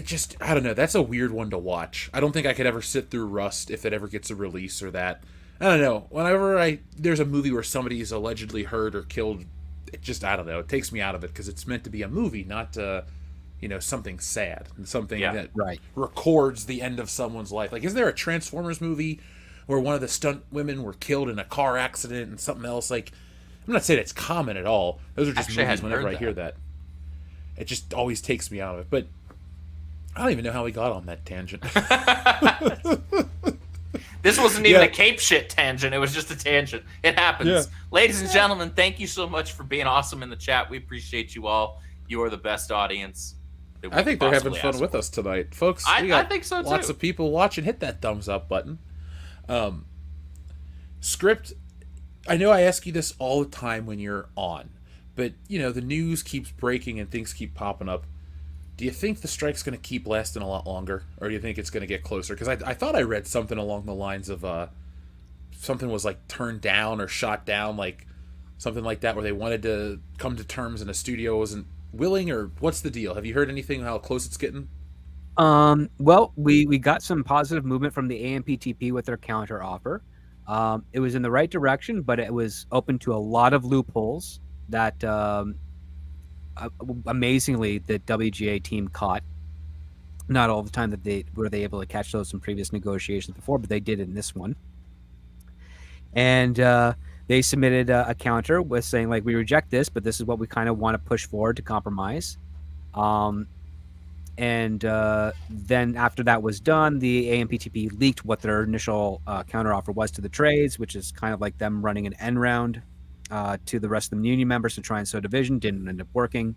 don't know. That's a weird one to watch. I don't think I could ever sit through Rust if it ever gets a release or that. I don't know. Whenever there's a movie where somebody is allegedly hurt or killed, I don't know. It takes me out of it because it's meant to be a movie, not something sad and something that records the end of someone's life. Like, is there a Transformers movie where one of the stunt women were killed in a car accident and something else? Like, I'm not saying it's common at all. Those are just movies whenever I hear that. It just always takes me out of it. But I don't even know how we got on that tangent. This wasn't even a cape shit tangent. It was just a tangent. It happens. Yeah. Ladies and gentlemen, thank you so much for being awesome in the chat. We appreciate you all. You are the best audience. that we I think could they're having possibly fun ask with for. us tonight, folks. We I got think so lots too. of people watching. Hit that thumbs up button. Script. I know I ask you this all the time when you're on, but the news keeps breaking and things keep popping up. Do you think the strike's going to keep lasting a lot longer, or do you think it's going to get closer? Because I thought I read something along the lines of something was like turned down or shot down, like something like that, where they wanted to come to terms and a studio wasn't willing, or what's the deal? Have you heard anything how close it's getting? Well, we got some positive movement from the AMPTP with their counter offer. It was in the right direction, but it was open to a lot of loopholes that amazingly the WGA team caught. Not all the time that they were able to catch those in previous negotiations before, but they did in this one. And they submitted a counter with saying, like, we reject this, but this is what we kind of want to push forward to compromise. And then after that was done, the AMPTP leaked what their initial counteroffer was to the trades, which is kind of like them running an end round to the rest of the union members to try and sow division. Didn't end up working.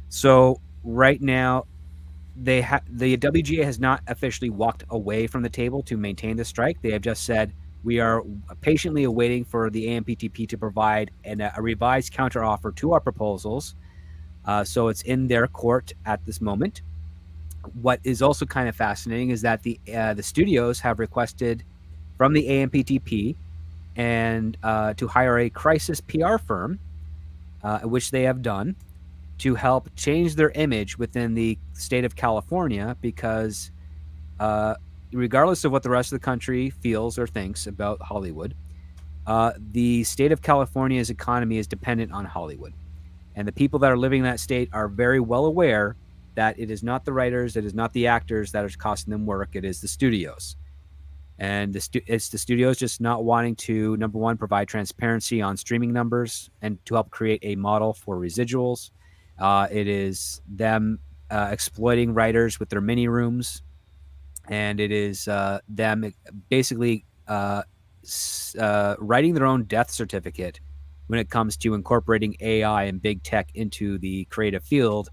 So right now, the WGA has not officially walked away from the table to maintain the strike. They have just said, we are patiently awaiting for the AMPTP to provide a revised counteroffer to our proposals. So it's in their court at this moment. What is also kind of fascinating is that the studios have requested from the AMPTP and to hire a crisis PR firm, which they have done, to help change their image within the state of California, because regardless of what the rest of the country feels or thinks about Hollywood, the state of California's economy is dependent on Hollywood. And the people that are living in that state are very well aware that it is not the writers, it is not the actors that are costing them work, it is the studios. And it's the studios just not wanting to, number one, provide transparency on streaming numbers and to help create a model for residuals. It is them exploiting writers with their mini rooms. And it is them basically writing their own death certificate when it comes to incorporating AI and big tech into the creative field,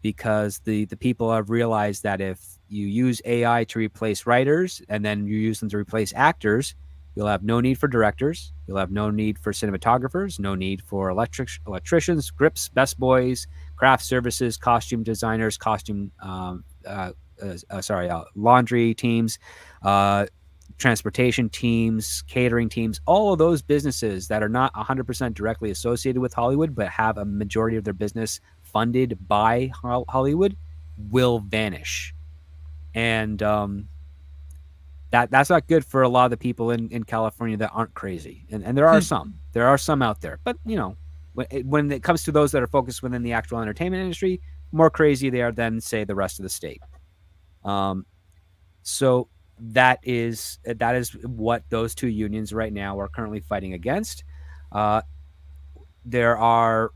because the people have realized that if you use AI to replace writers and then you use them to replace actors, you'll have no need for directors, you'll have no need for cinematographers, no need for electricians, grips, best boys, craft services, costume designers, laundry teams, transportation teams, catering teams, all of those businesses that are not 100% directly associated with Hollywood, but have a majority of their business funded by Hollywood, will vanish. And that's not good for a lot of the people in California that aren't crazy. And there are some out there, but when it comes to those that are focused within the actual entertainment industry, more crazy they are than, say, the rest of the state. So that is what those two unions right now are currently fighting against. There are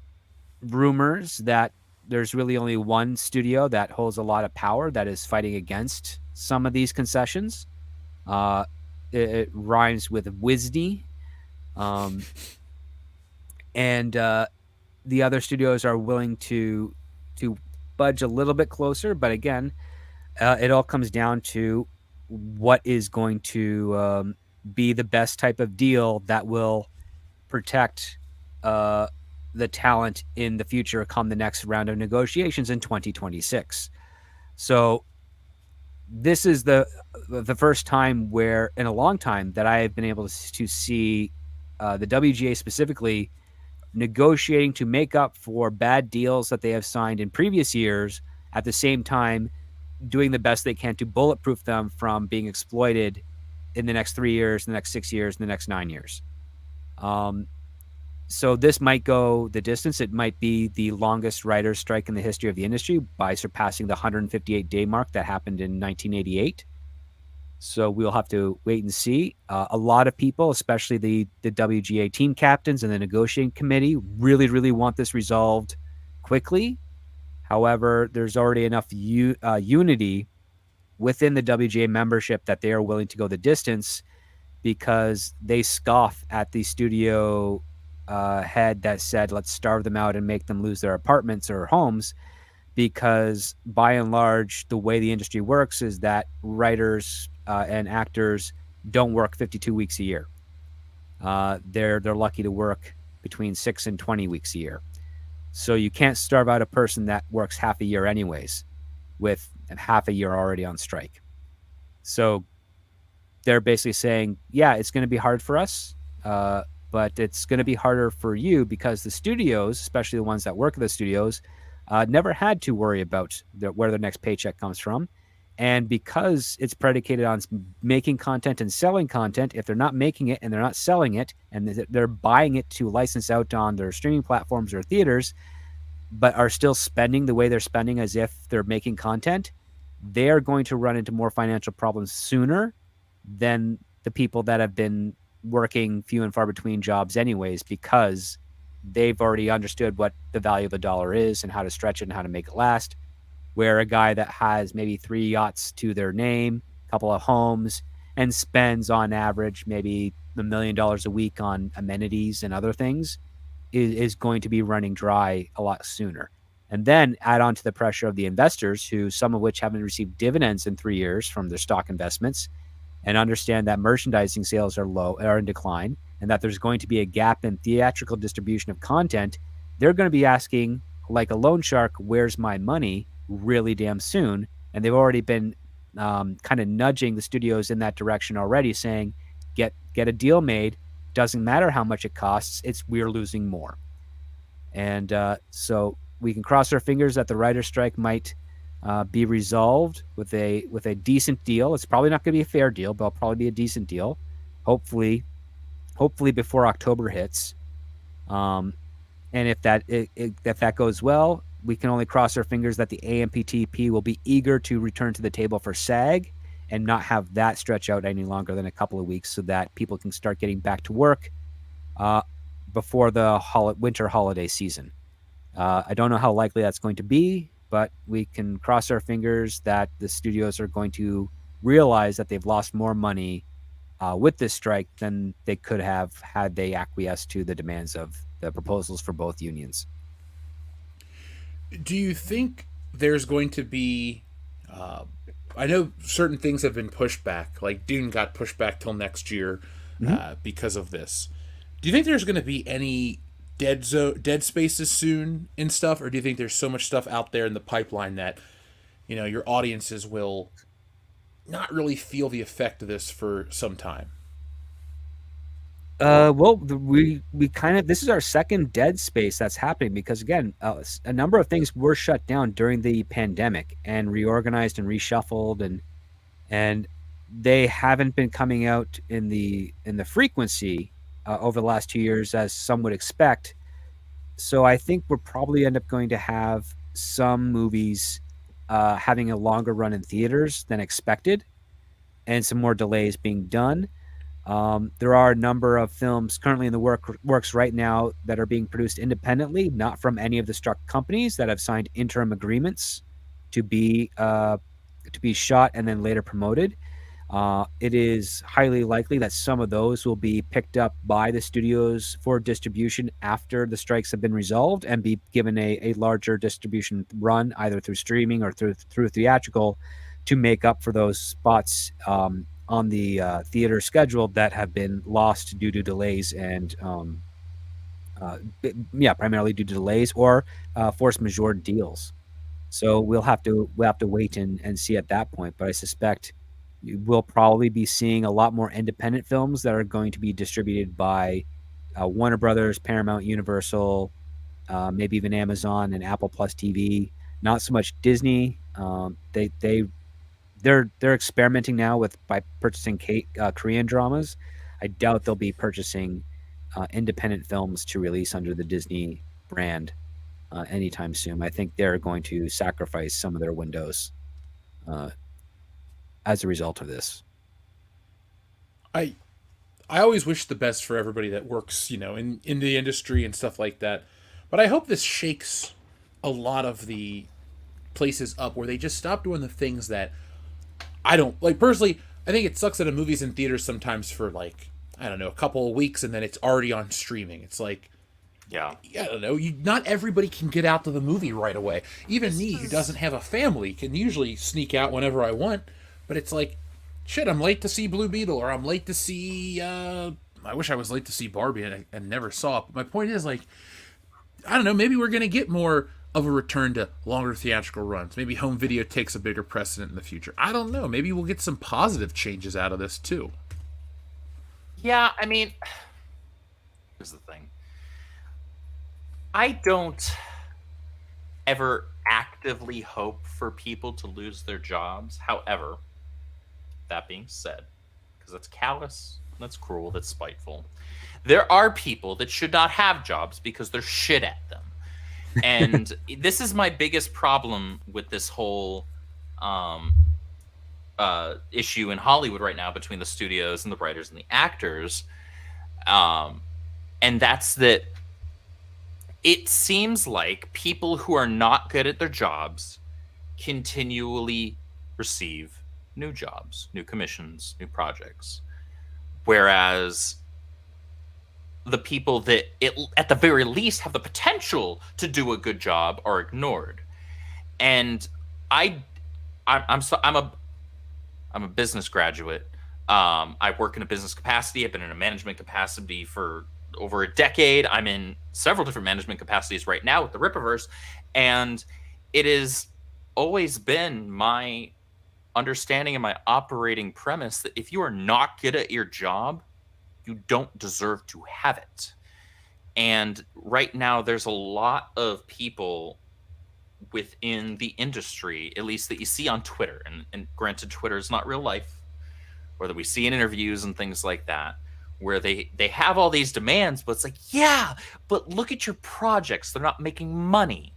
rumors that there's really only one studio that holds a lot of power that is fighting against some of these concessions. It rhymes with WSD. And the other studios are willing to budge a little bit closer, but again, it all comes down to what is going to be the best type of deal that will protect the talent in the future come the next round of negotiations in 2026. So this is the first time where, in a long time, that I have been able to see the WGA specifically negotiating to make up for bad deals that they have signed in previous years, at the same time doing the best they can to bulletproof them from being exploited in the next 3 years, the next 6 years, the next 9 years. So this might go the distance. It might be the longest writer's strike in the history of the industry by surpassing the 158-day mark that happened in 1988. So we'll have to wait and see. A lot of people, especially the WGA team captains and the negotiating committee, really, really want this resolved quickly. However, there's already enough unity within the WGA membership that they are willing to go the distance, because they scoff at the studio head that said, let's starve them out and make them lose their apartments or homes, because by and large, the way the industry works is that writers and actors don't work 52 weeks a year. They're lucky to work between 6 and 20 weeks a year. So you can't starve out a person that works half a year anyways, with half a year already on strike. So they're basically saying, yeah, it's going to be hard for us, but it's going to be harder for you because the studios, especially the ones that work at the studios, never had to worry about where their next paycheck comes from. And because it's predicated on making content and selling content, if they're not making it and they're not selling it and they're buying it to license out on their streaming platforms or theaters, but are still spending the way they're spending as if they're making content, they are going to run into more financial problems sooner than the people that have been working few and far between jobs anyways, because they've already understood what the value of the dollar is and how to stretch it and how to make it last. Where a guy that has maybe 3 yachts to their name, a couple of homes, and spends on average maybe $1 million a week on amenities and other things is going to be running dry a lot sooner. And then add on to the pressure of the investors, who some of which haven't received dividends in 3 years from their stock investments, and understand that merchandising sales are in decline, and that there's going to be a gap in theatrical distribution of content. They're going to be asking, like a loan shark, where's my money, really damn soon. And they've already been kind of nudging the studios in that direction already, saying, get a deal made. Doesn't matter how much it costs. We're losing more. And so we can cross our fingers that the writer's strike might be resolved with a decent deal. It's probably not going to be a fair deal, but it'll probably be a decent deal. Hopefully before October hits. And if that goes well, we can only cross our fingers that the AMPTP will be eager to return to the table for SAG and not have that stretch out any longer than a couple of weeks, so that people can start getting back to work before the winter holiday season. I don't know how likely that's going to be, but we can cross our fingers that the studios are going to realize that they've lost more money with this strike than they could have had they acquiesced to the demands of the proposals for both unions. Do you think there's going to be... I know certain things have been pushed back, like Dune got pushed back till next year because of this. Do you think there's going to be any dead spaces soon and stuff, or do you think there's so much stuff out there in the pipeline that, your audiences will not really feel the effect of this for some time? We kind of, this is our second dead space that's happening because, again, a number of things were shut down during the pandemic and reorganized and reshuffled, and they haven't been coming out in the frequency over the last 2 years as some would expect. So I think we're probably end up going to have some movies having a longer run in theaters than expected, and some more delays being done. There are a number of films currently in the works right now that are being produced independently, not from any of the struck companies, that have signed interim agreements to be shot and then later promoted. It is highly likely that some of those will be picked up by the studios for distribution after the strikes have been resolved and be given a larger distribution run, either through streaming or through theatrical, to make up for those spots on the theater schedule that have been lost due to delays and primarily due to delays or force majeure deals. So we'll have to wait and see at that point. But I suspect we'll probably be seeing a lot more independent films that are going to be distributed by Warner Brothers, Paramount, Universal, maybe even Amazon and Apple Plus TV. Not so much Disney. They're experimenting now by purchasing Korean dramas. I doubt they'll be purchasing independent films to release under the Disney brand anytime soon. I think they're going to sacrifice some of their windows as a result of this. I always wish the best for everybody that works, in the industry and stuff like that. But I hope this shakes a lot of the places up where they just stop doing the things that I don't like. Personally, I think it sucks that a movie's in theaters sometimes for a couple of weeks and then it's already on streaming. It's like, Yeah. I don't know. Not everybody can get out to the movie right away. Even me, who doesn't have a family, can usually sneak out whenever I want. But it's like, shit, I'm late to see Blue Beetle, or I'm late to see. I wish I was late to see Barbie and never saw it. But my point is, like, I don't know. Maybe we're gonna get more of a return to longer theatrical runs. Maybe home video takes a bigger precedent in the future. I don't know. Maybe we'll get some positive changes out of this too. Yeah, I mean, here's the thing. I don't ever actively hope for people to lose their jobs. However, that being said, because that's callous, that's cruel, that's spiteful, there are people that should not have jobs because they're shit at them. And this is my biggest problem with this whole issue in Hollywood right now between the studios and the writers and the actors. And that's that it seems like people who are not good at their jobs continually receive new jobs, new commissions, new projects. Whereas the people that at the very least have the potential to do a good job are ignored. And I'm a business graduate. I work in a business capacity. I've been in a management capacity for over a decade. I'm in several different management capacities right now with the Rippaverse. And it has always been my understanding and my operating premise that if you are not good at your job, you don't deserve to have it. And right now, there's a lot of people within the industry, at least that you see on Twitter, and granted, Twitter is not real life, or that we see in interviews and things like that, where they have all these demands, but it's like, yeah, but look at your projects. They're not making money.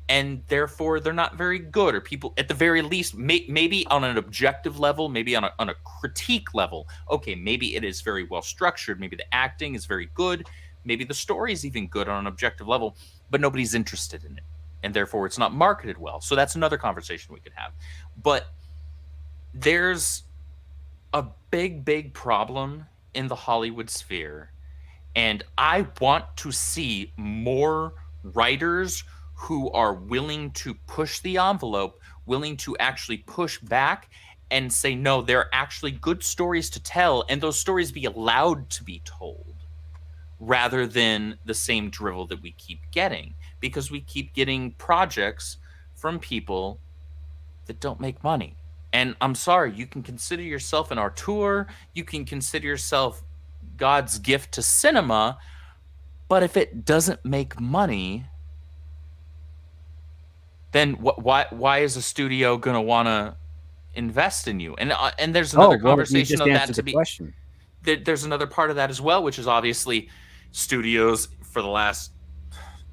And therefore, they're not very good. Or people, at the very least, maybe on an objective level, maybe on a critique level, okay, maybe it is very well structured. Maybe the acting is very good. Maybe the story is even good on an objective level, but nobody's interested in it. And therefore, it's not marketed well. So that's another conversation we could have. But there's a big problem in the Hollywood sphere. And I want to see more writers who are willing to push the envelope, willing to actually push back and say, no, there are actually good stories to tell, and those stories be allowed to be told, rather than the same drivel that we keep getting, because we keep getting projects from people that don't make money. And I'm sorry, you can consider yourself an auteur, you can consider yourself God's gift to cinema, but if it doesn't make money, then why is a studio going to want to invest in you? And there's another conversation on that to be. There's another part of that as well, which is obviously studios for the last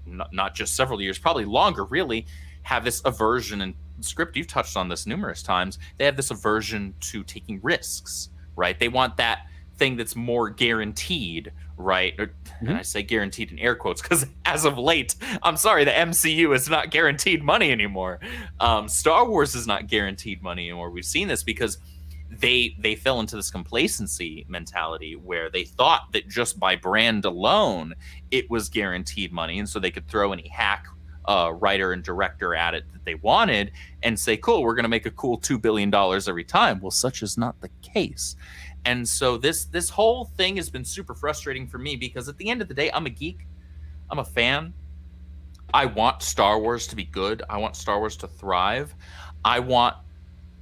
not just several years, probably longer, really, have this aversion, and script, you've touched on this numerous times. They have this aversion to taking risks, right? They want that thing that's more guaranteed, right? And I say guaranteed in air quotes because as of late, I'm sorry, the MCU is not guaranteed money anymore. Star Wars is not guaranteed money anymore. We've seen this because they fell into this complacency mentality where they thought that just by brand alone it was guaranteed money, and so they could throw any hack writer and director at it that they wanted and say, cool, we're going to make a cool $2 billion every time. Well, such is not the case. And so this whole thing has been super frustrating for me because at the end of the day, I'm a geek. I'm a fan. I want Star Wars to be good. I want Star Wars to thrive. I want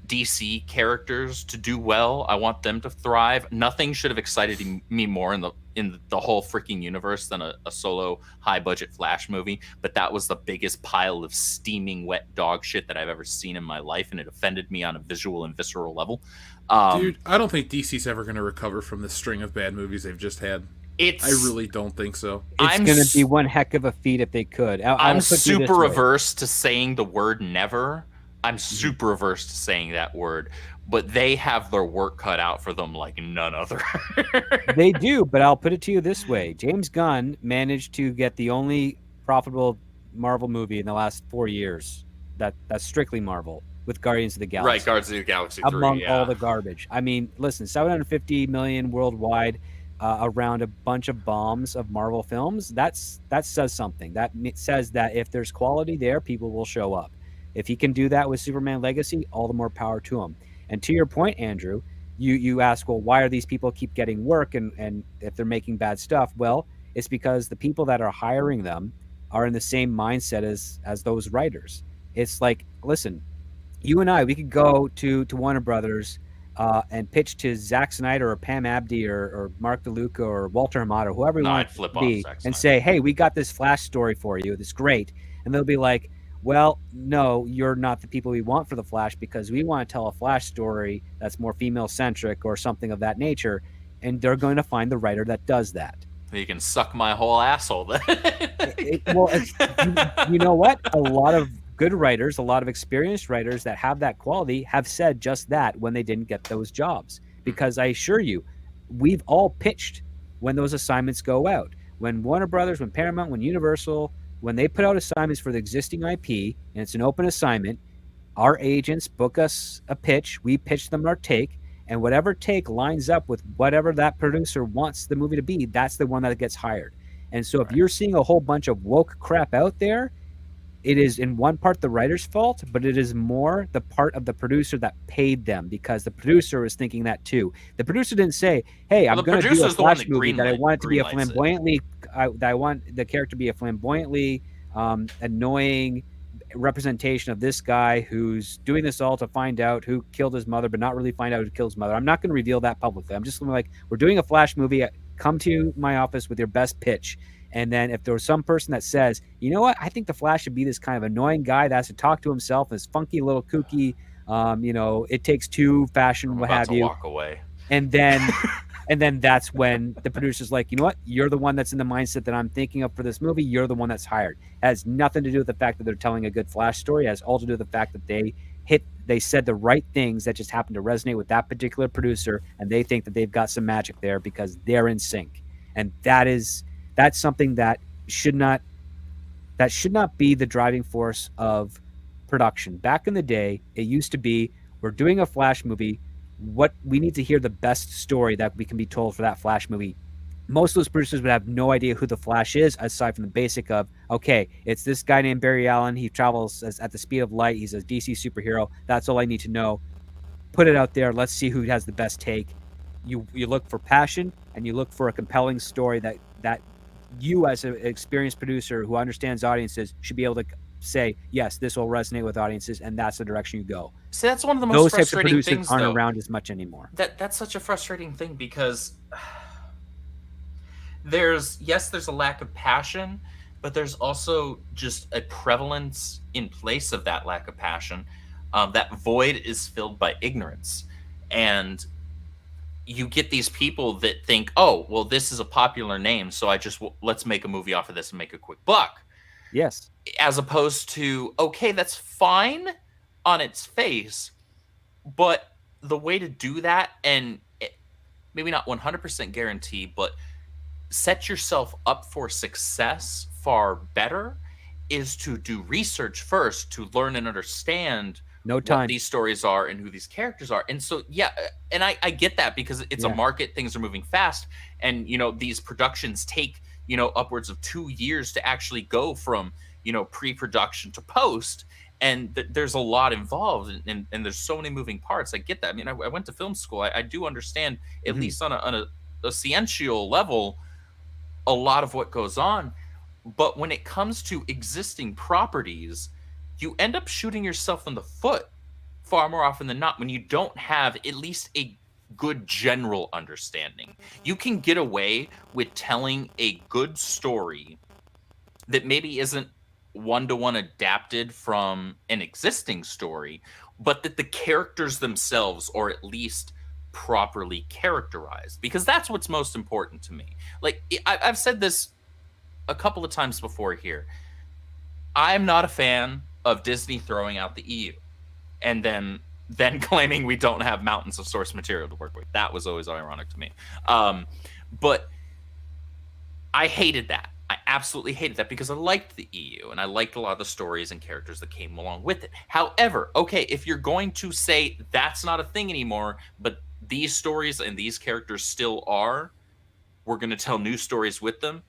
DC characters to do well. I want them to thrive. Nothing should have excited me more in the whole freaking universe than a solo high-budget Flash movie. But that was the biggest pile of steaming wet dog shit that I've ever seen in my life, and it offended me on a visual and visceral level. Dude, I don't think DC's ever going to recover from the string of bad movies they've just had. I really don't think so. It's going to be one heck of a feat if they could. I'm super averse to saying the word never. I'm super averse to saying that word. But they have their work cut out for them like none other. They do, but I'll put it to you this way. James Gunn managed to get the only profitable Marvel movie in the last 4 years. That's strictly Marvel. With Guardians of the Galaxy. Right, Guardians of the Galaxy 3, among all the garbage. I mean, listen, $750 million worldwide. around a bunch of bombs of Marvel films, that says something. That says that if there's quality there, people will show up. If he can do that with Superman Legacy, all the more power to him. And to your point, Andrew, you ask, well, why are these people keep getting work and if they're making bad stuff? Well, it's because the people that are hiring them are in the same mindset as those writers. It's like, listen, you and I, we could go to Warner Brothers and pitch to Zack Snyder or Pam Abdi or Mark DeLuca or Walter Hamada, whoever we No, want I'd flip to be, off Zack and Snyder. say, hey, we got this Flash story for you. It's great. And they'll be like, well, no, you're not the people we want for the Flash because we want to tell a Flash story that's more female-centric or something of that nature. And they're going to find the writer that does that. You can suck my whole asshole then. You know what? A lot of good writers, a lot of experienced writers that have that quality have said just that when they didn't get those jobs. Because I assure you, we've all pitched when those assignments go out. When Warner Brothers, when Paramount, when Universal, when they put out assignments for the existing IP, and it's an open assignment, our agents book us a pitch, we pitch them our take, and whatever take lines up with whatever that producer wants the movie to be, that's the one that gets hired. And so if you're seeing a whole bunch of woke crap out there, it is in one part the writer's fault, but it is more the part of the producer that paid them because the producer was thinking that too. The producer didn't say, hey, I'm going to do a Flash movie that I want it to be a flamboyantly, that I want the character to be a flamboyantly annoying representation of this guy who's doing this all to find out who killed his mother, but not really find out who killed his mother. I'm not going to reveal that publicly. I'm just going to like, we're doing a Flash movie. Come to my office with your best pitch. And then if there was some person that says, you know what, I think the Flash should be this kind of annoying guy that has to talk to himself, this funky little kooky, it takes two fashion, what have you. Walk away. And then that's when the producer's like, you know what, you're the one that's in the mindset that I'm thinking of for this movie. You're the one that's hired. It has nothing to do with the fact that they're telling a good Flash story. It has all to do with the fact that they said the right things that just happened to resonate with that particular producer, and they think that they've got some magic there because they're in sync. And that's something that should not be the driving force of production. Back in the day, it used to be, we're doing a Flash movie. What we need to hear the best story that we can be told for that Flash movie. Most of those producers would have no idea who the Flash is, aside from the basic of, okay, it's this guy named Barry Allen. He travels at the speed of light. He's a DC superhero. That's all I need to know. Put it out there. Let's see who has the best take. You look for passion, and you look for a compelling story that you as an experienced producer who understands audiences should be able to say, yes, this will resonate with audiences, and that's the direction you go. See, that's one of the most Those types of frustrating producers things, aren't though. around as much anymore. That's such a frustrating thing because there's a lack of passion, but there's also just a prevalence in place of that lack of passion. That void is filled by ignorance. And you get these people that think, oh, well, this is a popular name, so let's make a movie off of this and make a quick buck. Yes. As opposed to, okay, that's fine on its face, but the way to do that, and maybe not 100% guarantee, but set yourself up for success far better, is to do research first to learn and understand what these stories are and who these characters are. And so, yeah, and I get that because it's a market, things are moving fast, and, these productions take, upwards of 2 years to actually go from, pre-production to post, and there's a lot involved, and there's so many moving parts. I get that. I mean, I went to film school. I do understand, at least on a sciential level, a lot of what goes on. But when it comes to existing properties, you end up shooting yourself in the foot far more often than not when you don't have at least a good general understanding. You can get away with telling a good story that maybe isn't one-to-one adapted from an existing story, but that the characters themselves are at least properly characterized, because that's what's most important to me. Like, I've said this a couple of times before here. I'm not a fan of Disney throwing out the EU and then claiming we don't have mountains of source material to work with. That was always ironic to me. But I hated that. I absolutely hated that because I liked the EU and I liked a lot of the stories and characters that came along with it. However, okay, if you're going to say that's not a thing anymore, but these stories and these characters still are, we're going to tell new stories with them.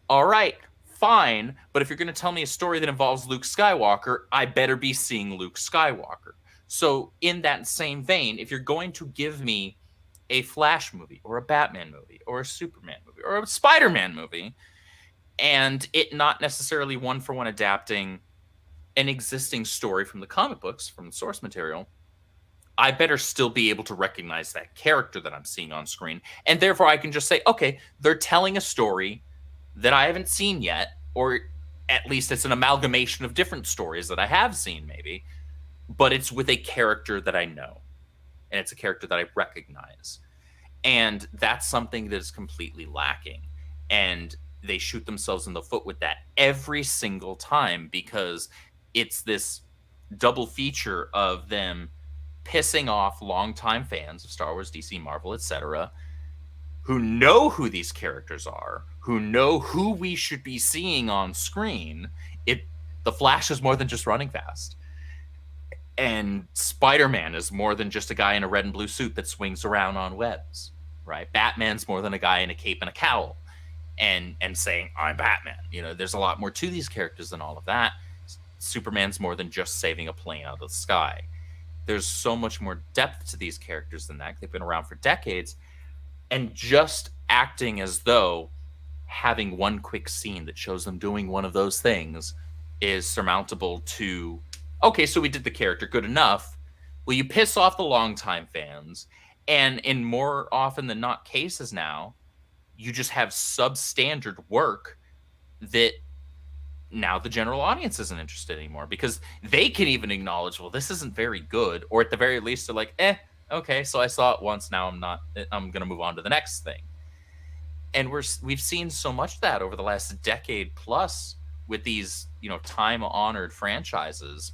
All right, fine. But if you're going to tell me a story that involves Luke Skywalker, I better be seeing Luke Skywalker. So in that same vein, if you're going to give me a Flash movie or a Batman movie or a Superman movie or a Spider-Man movie, and it not necessarily one-for-one adapting an existing story from the comic books, from the source material, I better still be able to recognize that character that I'm seeing on screen. And therefore I can just say, okay, they're telling a story that I haven't seen yet, or at least it's an amalgamation of different stories that I have seen maybe, but it's with a character that I know. And it's a character that I recognize. And that's something that is completely lacking. And they shoot themselves in the foot with that every single time, because it's this double feature of them pissing off longtime fans of Star Wars, DC, Marvel, etc., who know who these characters are, who know who we should be seeing on screen. The Flash is more than just running fast. And Spider-Man is more than just a guy in a red and blue suit that swings around on webs, right? Batman's more than a guy in a cape and a cowl and saying, I'm Batman. You know, there's a lot more to these characters than all of that. Superman's more than just saving a plane out of the sky. There's so much more depth to these characters than that. They've been around for decades. And just acting as though having one quick scene that shows them doing one of those things is surmountable to, okay, so we did the character, good enough. Well, you piss off the longtime fans, and in more often than not cases now, you just have substandard work that now the general audience isn't interested anymore, because they can even acknowledge, well, this isn't very good, or at the very least they're like, okay, so I saw it once, now I'm going to move on to the next thing. And we've seen so much of that over the last decade plus with these, time-honored franchises,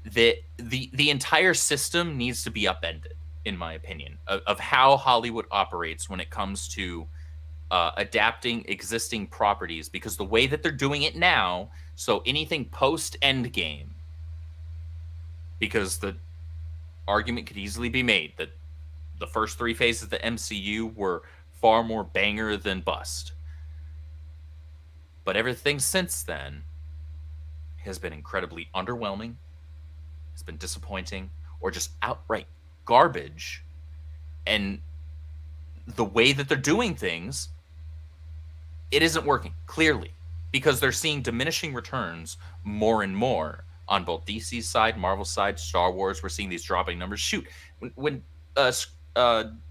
that the entire system needs to be upended, in my opinion, of how Hollywood operates when it comes to adapting existing properties, because the way that they're doing it now, so anything post-Endgame, because the argument could easily be made that the first three phases of the MCU were far more banger than bust. But everything since then has been incredibly underwhelming, has been disappointing, or just outright garbage. And the way that they're doing things, it isn't working, clearly, because they're seeing diminishing returns more and more on both DC's side, Marvel's side, Star Wars. We're seeing these dropping numbers. Shoot, when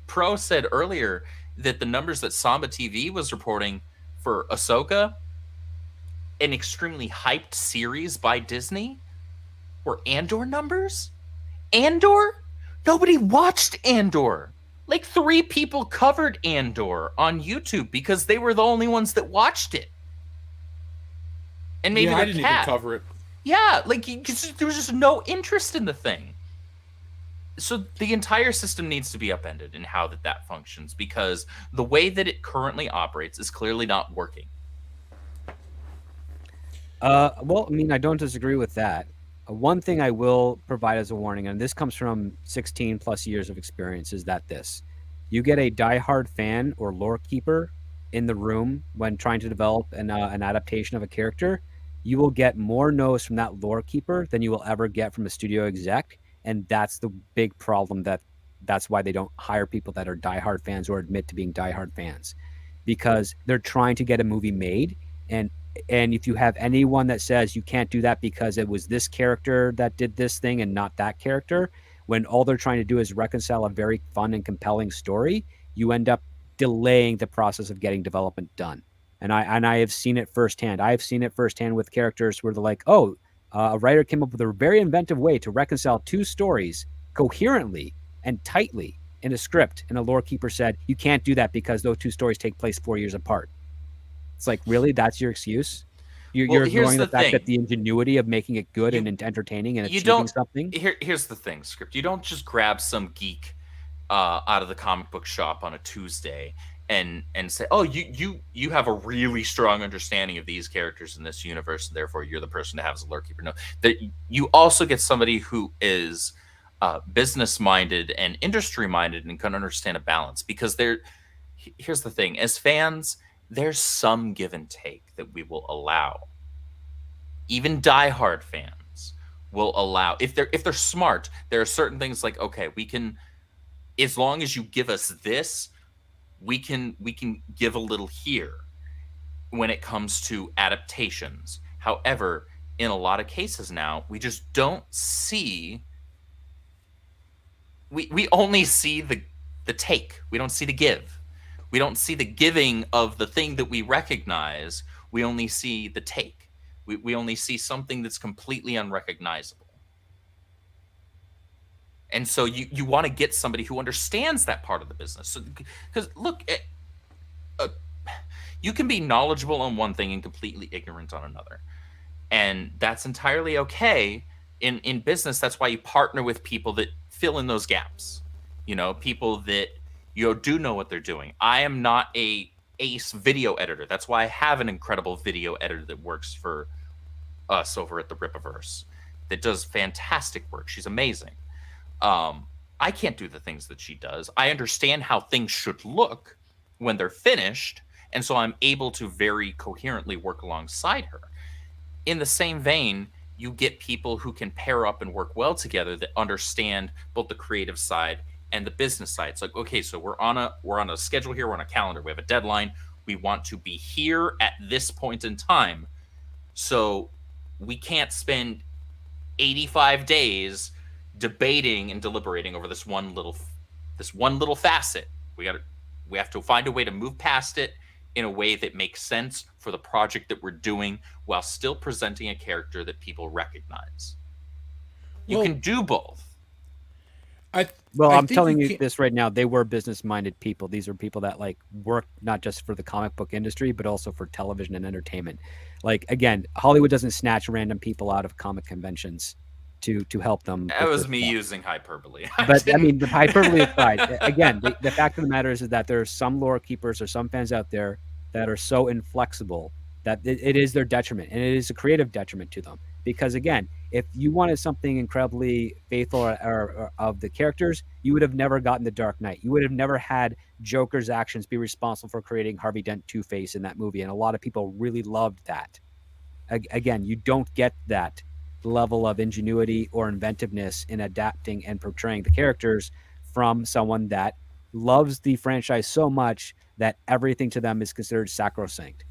Pro said earlier that the numbers that Samba TV was reporting for Ahsoka, an extremely hyped series by Disney, were Andor numbers? Andor? Nobody watched Andor. Like 3 people covered Andor on YouTube because they were the only ones that watched it. And maybe I didn't even cover it. Yeah, like there was just no interest in the thing. So the entire system needs to be upended in how that functions, because the way that it currently operates is clearly not working. Well, I mean, I don't disagree with that. One thing I will provide as a warning, and this comes from 16 plus years of experience, is that you get a diehard fan or lore keeper in the room when trying to develop an adaptation of a character, you will get more no's from that lore keeper than you will ever get from a studio exec. And that's the big problem. That's why they don't hire people that are diehard fans or admit to being diehard fans, because they're trying to get a movie made. And if you have anyone that says you can't do that because it was this character that did this thing and not that character, when all they're trying to do is reconcile a very fun and compelling story, you end up delaying the process of getting development done. And I have seen it firsthand. I have seen it firsthand with characters where they're like, a writer came up with a very inventive way to reconcile 2 stories coherently and tightly in a script. And a lore keeper said, you can't do that because those 2 stories take place 4 years apart. It's like, really? That's your excuse? You're ignoring the fact that the ingenuity of making it good and entertaining and achieving something? Here's the thing, Script. You don't just grab some geek out of the comic book shop on a Tuesday and say, oh, you have a really strong understanding of these characters in this universe, and therefore you're the person to have as a lore keeper. No, that you also get somebody who is business-minded and industry-minded and can understand a balance, because here's the thing: as fans, there's some give and take that we will allow. Even diehard fans will allow, if they're smart. There are certain things like, okay, we can, as long as you give us this, we can give a little here when it comes to adaptations. However, in a lot of cases now, we just don't see. We only see the take. We don't see the give. We don't see the giving of the thing that we recognize. We only see the take. We only see something that's completely unrecognizable. And so you want to get somebody who understands that part of the business. So, because look, you can be knowledgeable on one thing and completely ignorant on another. And that's entirely okay in business. That's why you partner with people that fill in those gaps. You know, people that do know what they're doing. I am not a ace video editor. That's why I have an incredible video editor that works for us over at the Rippaverse that does fantastic work. She's amazing. I can't do the things that she does. I understand how things should look when they're finished, and so I'm able to very coherently work alongside her. In the same vein, you get people who can pair up and work well together that understand both the creative side and the business side. It's like, okay, so we're on a schedule here, we're on a calendar, we have a deadline, we want to be here at this point in time. So we can't spend 85 days debating and deliberating over this one little facet. We have to find a way to move past it in a way that makes sense for the project that we're doing while still presenting a character that people recognize. You can do both. I'm telling you this right now. They were business-minded people. These are people that like work not just for the comic book industry, but also for television and entertainment. Like, again, Hollywood doesn't snatch random people out of comic conventions to help them. That was me using hyperbole. But I mean, the hyperbole aside, again, the fact of the matter is that there are some lore keepers or some fans out there that are so inflexible that it is their detriment, and it is a creative detriment to them. Because again, if you wanted something incredibly faithful or of the characters, you would have never gotten the Dark Knight. You would have never had Joker's actions be responsible for creating Harvey Dent Two-Face in that movie, and a lot of people really loved that. Again, you don't get that level of ingenuity or inventiveness in adapting and portraying the characters from someone that loves the franchise so much that everything to them is considered sacrosanct.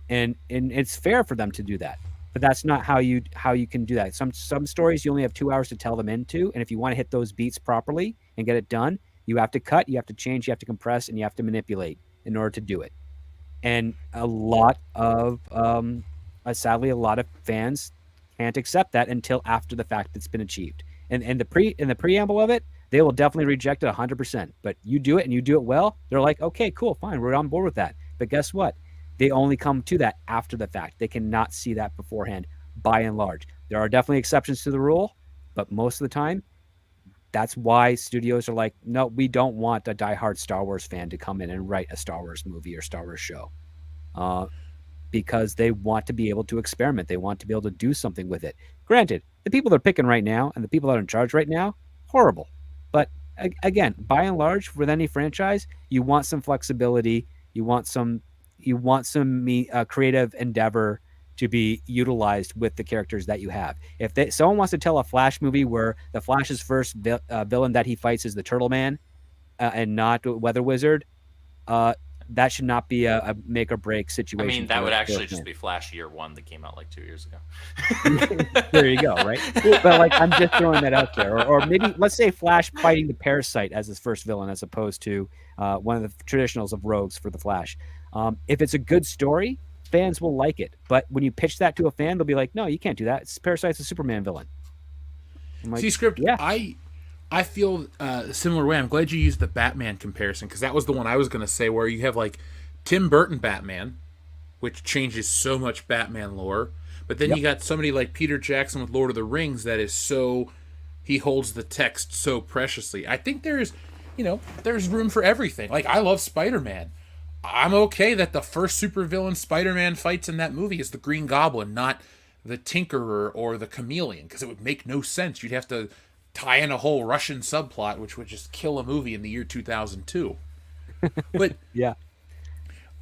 And it's fair for them to do that. But that's not how you can do that. Some stories you only have 2 hours to tell them into, and if you want to hit those beats properly and get it done, you have to cut, you have to change, you have to compress, and you have to manipulate in order to do it. And a lot of sadly, a lot of fans can't accept that until after the fact it's been achieved. And in the preamble of it, they will definitely reject it 100%. But you do it and you do it well, they're like, okay, cool, fine, we're on board with that. But guess what? They only come to that after the fact. They cannot see that beforehand, by and large. There are definitely exceptions to the rule, but most of the time, that's why studios are like, no, we don't want a diehard Star Wars fan to come in and write a Star Wars movie or Star Wars show. Because they want to be able to experiment. They want to be able to do something with it. Granted, the people they're picking right now and the people that are in charge right now, horrible. But again, by and large, with any franchise, you want some flexibility. You want some creative endeavor to be utilized with the characters that you have. If someone wants to tell a Flash movie where the Flash's first villain that he fights is the Turtle Man and not Weather Wizard, that should not be a make or break situation. I mean, that would actually just be Flash Year One that came out like 2 years ago. There you go, right? But like, I'm just throwing that out there. Or maybe let's say Flash fighting the Parasite as his first villain, as opposed to one of the traditionals of rogues for the Flash. If it's a good story, fans will like it. But when you pitch that to a fan, they'll be like, no, you can't do that. Parasite's a Superman villain. I'm like, Script, yeah. I feel a similar way. I'm glad you used the Batman comparison, because that was the one I was going to say, where you have like Tim Burton Batman, which changes so much Batman lore. But then you got somebody like Peter Jackson with Lord of the Rings that is so, he holds the text so preciously. I think there's room for everything. Like, I love Spider-Man. I'm okay that the first supervillain Spider-Man fights in that movie is the Green Goblin, not the Tinkerer or the Chameleon, because it would make no sense. You'd have to tie in a whole Russian subplot, which would just kill a movie in the year 2002. But yeah,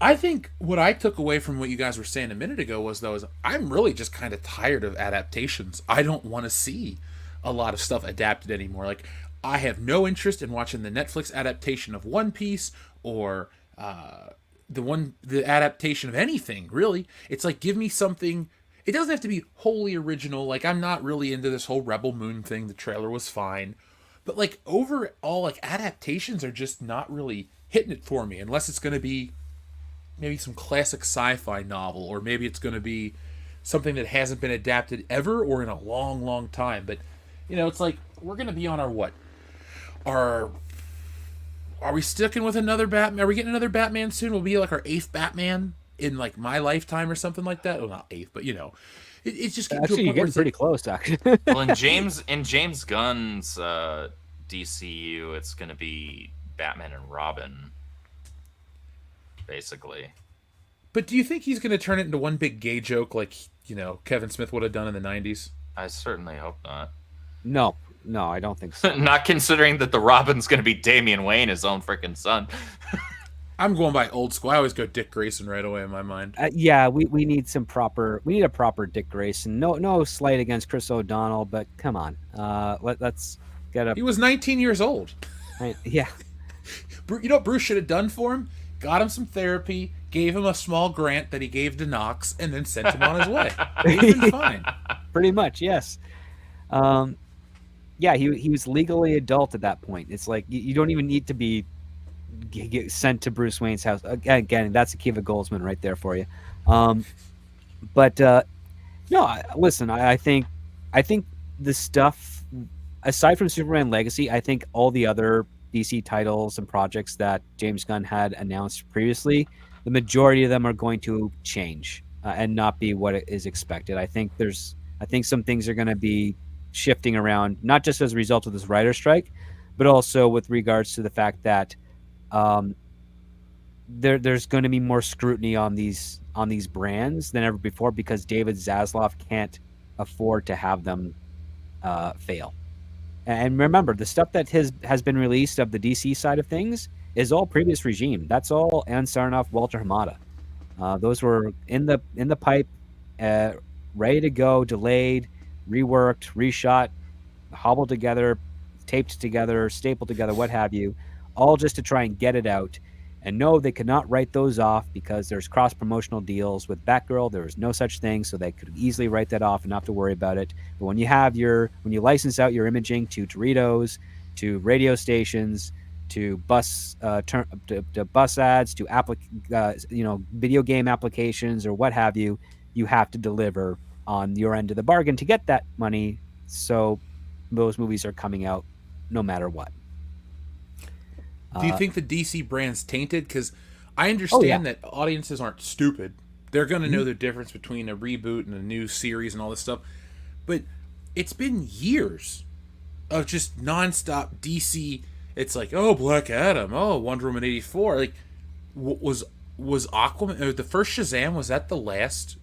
I think what I took away from what you guys were saying a minute ago was, though, is I'm really just kind of tired of adaptations. I don't want to see a lot of stuff adapted anymore. Like, I have no interest in watching the Netflix adaptation of One Piece or the adaptation of anything, really. It's like, give me something. It doesn't have to be wholly original. Like, I'm not really into this whole Rebel Moon thing. The trailer was fine. But, like, overall, like, adaptations are just not really hitting it for me, unless it's going to be maybe some classic sci-fi novel, or maybe it's going to be something that hasn't been adapted ever or in a long, long time. But, it's like, we're going to be on our what? Are we sticking with another Batman? Are we getting another Batman soon? Will be like our 8th Batman in like my lifetime or something like that. Well, not 8th, but it's just getting Actually, to a you're point where getting pretty close, actually. Well, in James Gunn's DCU, it's going to be Batman and Robin, basically. But do you think he's going to turn it into one big gay joke like, Kevin Smith would have done in the 90s? I certainly hope not. No, I don't think so. Not considering that the Robin's going to be Damian Wayne, his own freaking son. I'm going by old school. I always go Dick Grayson right away in my mind. Yeah, we need a proper Dick Grayson. No slight against Chris O'Donnell, but come on, let's get up. He was 19 years old. Yeah. You know what Bruce should have done for him? Got him some therapy, gave him a small grant that he gave to Knox, and then sent him on his way. He's been fine. Pretty much, yes. Yeah, he was legally adult at that point. It's like you don't even need to be get sent to Bruce Wayne's house. Again, that's Akiva Goldsman right there for you. But no, listen, I think the stuff aside from Superman Legacy, I think all the other DC titles and projects that James Gunn had announced previously, the majority of them are going to change and not be what is expected. I think some things are going to be shifting around, not just as a result of this writer strike, but also with regards to the fact that there's going to be more scrutiny on these brands than ever before, because David Zaslav can't afford to have them fail. And remember, the stuff that has been released of the DC side of things is all previous regime. That's all Ann Sarnoff, Walter Hamada. Those were in the pipe, ready to go, delayed, reworked, reshot, hobbled together, taped together, stapled together, what have you, all just to try and get it out. And no, they could not write those off because there's cross-promotional deals with Batgirl. There was no such thing, so they could easily write that off and not have to worry about it. But when you license out your imaging to Doritos, to radio stations, to bus ads, to video game applications or what have you, you have to deliver on your end of the bargain to get that money. So those movies are coming out no matter what. Do you think the DC brand's tainted? Because I understand that audiences aren't stupid. They're going to know the difference between a reboot and a new series and all this stuff. But it's been years of just nonstop DC. It's like, oh, Black Adam, oh, Wonder Woman 84. Like, was Aquaman, or the first Shazam, was that the last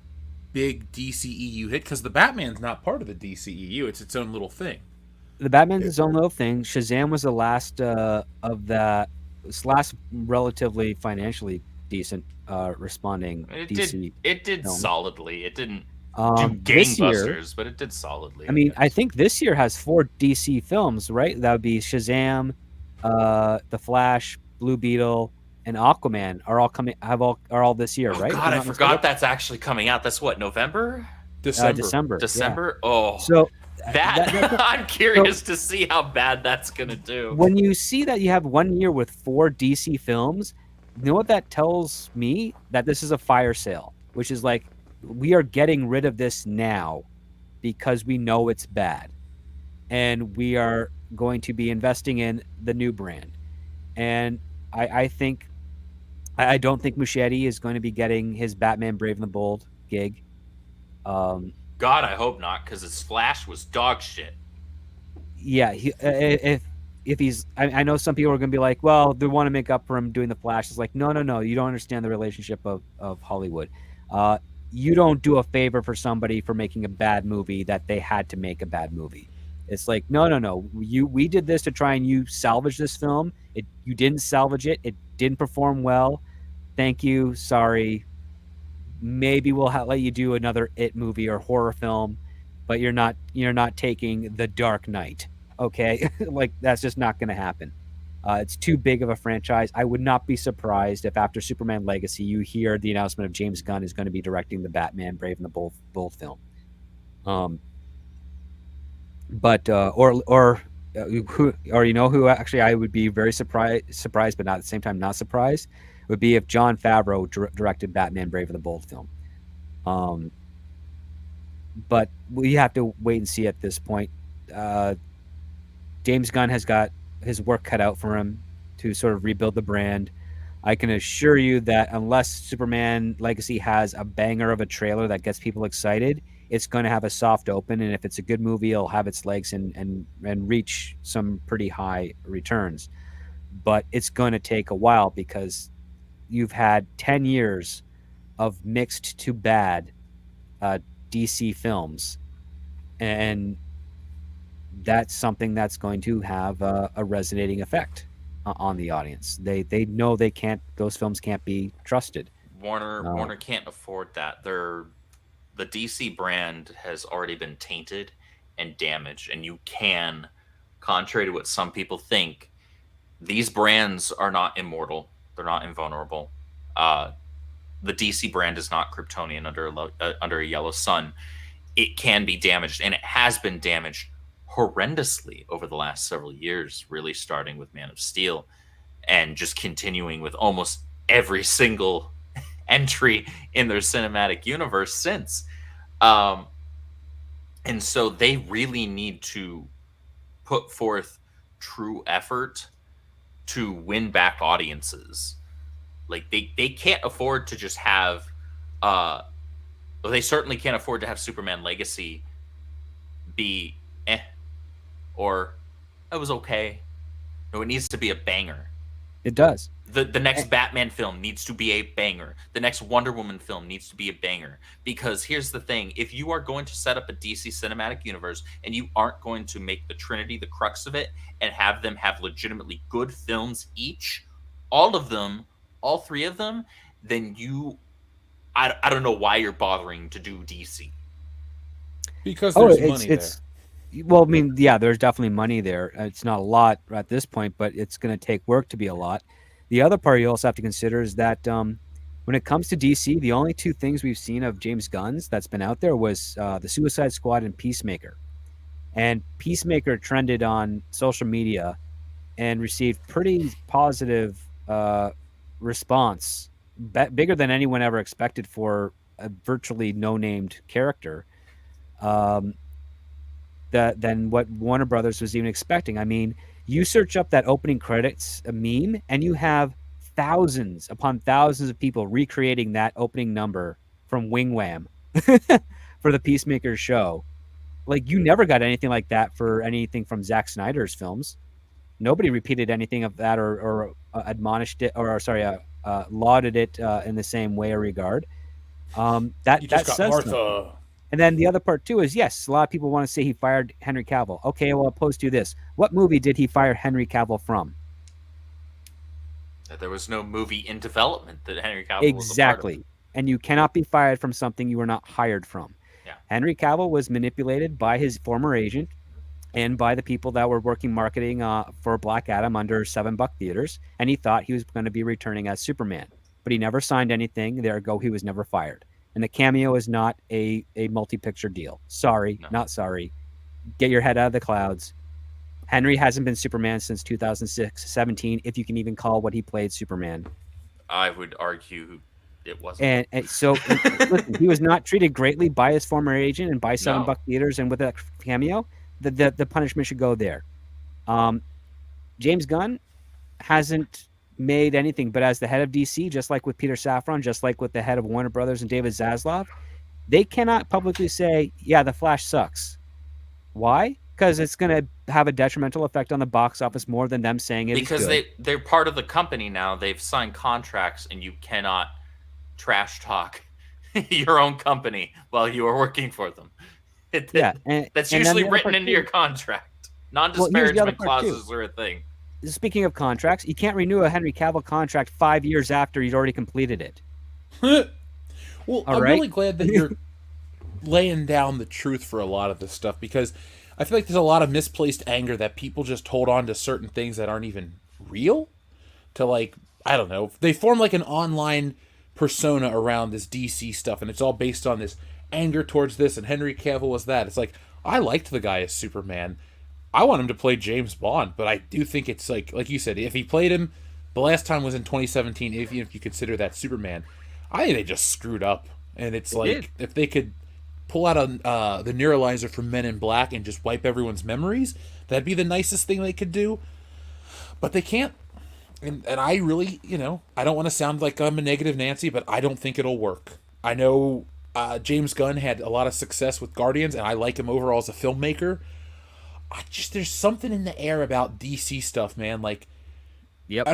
big DCEU hit? Because the Batman's not part of the DCEU. It's its own little thing. The Batman's its own little thing. Shazam was the last last relatively financially decent responding DC. It did film. Solidly. It didn't do this year, gangbusters, but it did solidly. I mean, I think this year has 4 DC films, right? That would be Shazam, The Flash, Blue Beetle, and Aquaman are all this year, right? God, I forgot that's actually coming out. That's what, November? December. December? Yeah. Oh. So that I'm curious to see how bad that's gonna do. When you see that you have 1 year with 4 DC films, you know what that tells me? That this is a fire sale, which is like, we are getting rid of this now because we know it's bad, and we are going to be investing in the new brand. And I don't think Muschietti is going to be getting his Batman Brave and the Bold gig. God, I hope not, because his Flash was dog shit. Yeah, if he's, I know some people are going to be like, well, they want to make up for him doing the Flash. It's like, no, you don't understand the relationship of Hollywood. You don't do a favor for somebody for making a bad movie that they had to make a bad movie. It's like, no. We did this to try and you salvage this film. You didn't salvage it. It didn't perform well. thank you, sorry. Maybe we'll let you do another It movie or horror film, but you're not taking The Dark Knight, okay? Like, that's just not going to happen. It's too big of a franchise. I would not be surprised if after Superman Legacy you hear the announcement of James Gunn is going to be directing the Batman Brave and the Bold film. Who actually I would be very surprised, but not at the same time not surprised, would be if Jon Favreau directed Batman Brave and the Bold film. But we have to wait and see at this point. James Gunn has got his work cut out for him to sort of rebuild the brand. I can assure you that unless Superman Legacy has a banger of a trailer that gets people excited, it's going to have a soft open, and if it's a good movie, it'll have its legs and reach some pretty high returns. But it's going to take a while because you've had 10 years of mixed to bad DC films, and that's something that's going to have a resonating effect on the audience. They know those films can't be trusted. Warner can't afford that. The DC brand has already been tainted and damaged, and you can, contrary to what some people think, these brands are not immortal. They're not invulnerable. The DC brand is not Kryptonian under a yellow sun. It can be damaged, and it has been damaged horrendously over the last several years, really starting with Man of Steel and just continuing with almost every single entry in their cinematic universe since. And so they really need to put forth true effort to win back audiences. Like they can't afford to just have they certainly can't afford to have Superman Legacy be or it was okay. No, it needs to be a banger. It does. The next Batman film needs to be a banger. The next Wonder Woman film needs to be a banger. Because here's the thing. If you are going to set up a DC cinematic universe and you aren't going to make the Trinity the crux of it and have them have legitimately good films each, all three of them, then I don't know why you're bothering to do DC. Because there's money there. Well, I mean, yeah, there's definitely money there. It's not a lot at this point, but it's going to take work to be a lot. The other part you also have to consider is that when it comes to DC, the only two things we've seen of James Gunn's that's been out there was the Suicide Squad and Peacemaker. And Peacemaker trended on social media and received pretty positive response, bigger than anyone ever expected for a virtually no-named character. Than what Warner Brothers was even expecting. I mean, you search up that opening credits meme, and you have thousands upon thousands of people recreating that opening number from Wing Wham for the Peacemaker show. Like, you never got anything like that for anything from Zack Snyder's films. Nobody repeated anything of that or admonished it lauded it in the same way or regard. That says Martha. Something. And then the other part, too, is, yes, a lot of people want to say he fired Henry Cavill. Okay, well, I'll pose to you this. What movie did he fire Henry Cavill from? There was no movie in development that Henry Cavill was a part of. And you cannot be fired from something you were not hired from. Yeah. Henry Cavill was manipulated by his former agent and by the people that were working marketing for Black Adam under $7 theaters, and he thought he was going to be returning as Superman. But he never signed anything. Ergo, he was never fired. And the cameo is not a multi-picture deal. Sorry, not sorry. Get your head out of the clouds. Henry hasn't been Superman since 2017, if you can even call what he played Superman. I would argue it wasn't. And so listen, he was not treated greatly by his former agent and by $7 theaters, and with a cameo, the punishment should go there. James Gunn hasn't made anything, but as the head of DC, just like with Peter Safran, just like with the head of Warner Brothers and David Zaslav, they cannot publicly say, yeah, The Flash sucks. Why? Because it's going to have a detrimental effect on the box office more than them saying it because is good. they're part of the company now. They've signed contracts, and you cannot trash talk your own company while you are working for them. That's usually written into your contract. Non-disparagement clauses are a thing. speaking of contracts, you can't renew a Henry Cavill contract 5 years after he's already completed it. Well, All I'm right. really glad that you're laying down the truth for a lot of this stuff, because I feel like there's a lot of misplaced anger that people just hold on to certain things that aren't even real. To, like, I don't know, they form like an online persona around this DC stuff, and it's all based on this anger towards this, and Henry Cavill was that. It's like, I liked the guy as Superman. I want him to play James Bond, but I do think it's like you said, if he played him, the last time was in 2017, if you consider that Superman, I think they just screwed up. And it's like, did. if they could pull out the neuralizer from Men in Black and just wipe everyone's memories, that'd be the nicest thing they could do. But they can't. And I really, I don't want to sound like I'm a negative Nancy, but I don't think it'll work. I know James Gunn had a lot of success with Guardians, and I like him overall as a filmmaker. There's something in the air about DC stuff, man. Like, Yep.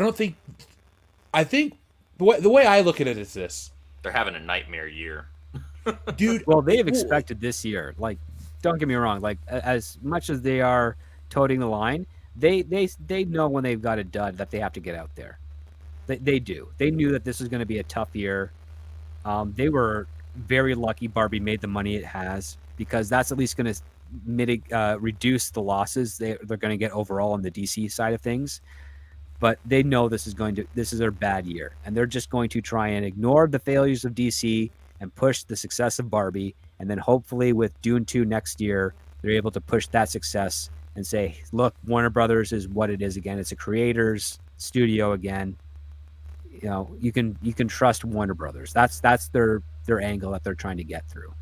I think the way I look at it is this, They're having a nightmare year. dude. Well, they've expected this year. Like, don't get me wrong. Like, as much as they are toting the line, they know when they've got a dud that they have to get out there. They do. They knew that this was going to be a tough year. They were very lucky Barbie made the money it has, because that's at least going to reduce the losses they're going to get overall on the DC side of things. But they know this is their bad year, and they're just going to try and ignore the failures of DC and push the success of Barbie, and then hopefully with Dune 2 next year, they're able to push that success and say, look, Warner Brothers is what it is again. It's a creators studio again. You can trust Warner Brothers. That's their angle that they're trying to get through.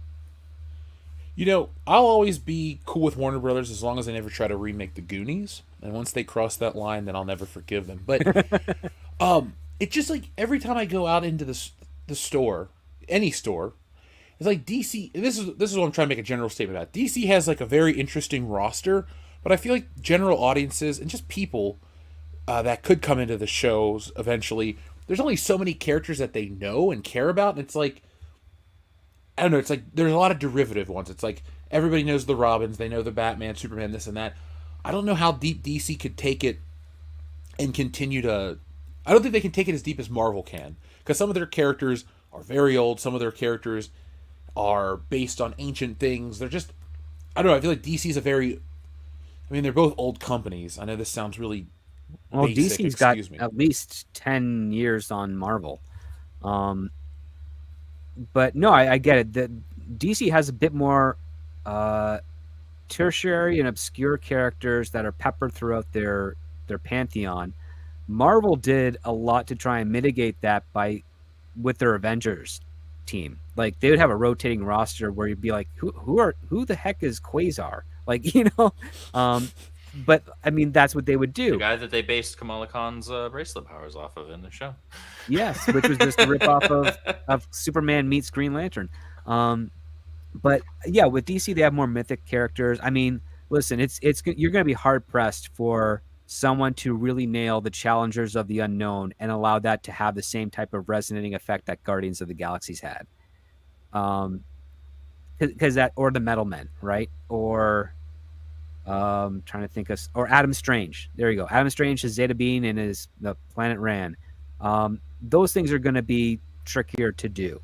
I'll always be cool with Warner Brothers as long as they never try to remake the Goonies. And once they cross that line, then I'll never forgive them. But it's just like every time I go out into the store, any store, it's like DC. This is what I'm trying to make a general statement about. DC has like a very interesting roster, but I feel like general audiences and just people that could come into the shows eventually, there's only so many characters that they know and care about, and it's like, I don't know, it's like there's a lot of derivative ones. It's like everybody knows the Robins, they know the Batman, Superman, this and that. I don't know how deep DC could take it and continue to... I don't think they can take it as deep as Marvel can, because some of their characters are very old, some of their characters are based on ancient things. They're just... I don't know, I feel like DC's a very... I mean, they're both old companies. I know this sounds really Well, basic, DC's got excuse me. at least 10 years on Marvel. But no, I get it. DC has a bit more tertiary and obscure characters that are peppered throughout their pantheon. Marvel did a lot to try and mitigate that with their Avengers team. Like, they would have a rotating roster where you'd be like, who the heck is Quasar? Like, but I mean, that's what they would do. The guy that they based Kamala Khan's bracelet powers off of in the show. Yes, which was just a ripoff of Superman meets Green Lantern. But yeah, with DC, they have more mythic characters. I mean, listen, you're going to be hard pressed for someone to really nail the Challengers of the Unknown and allow that to have the same type of resonating effect that Guardians of the Galaxy's had. Because or the Metal Men, right? Or trying to think of, or Adam Strange. There you go. Adam Strange, his Zeta Beam, and the planet Ran. Those things are going to be trickier to do,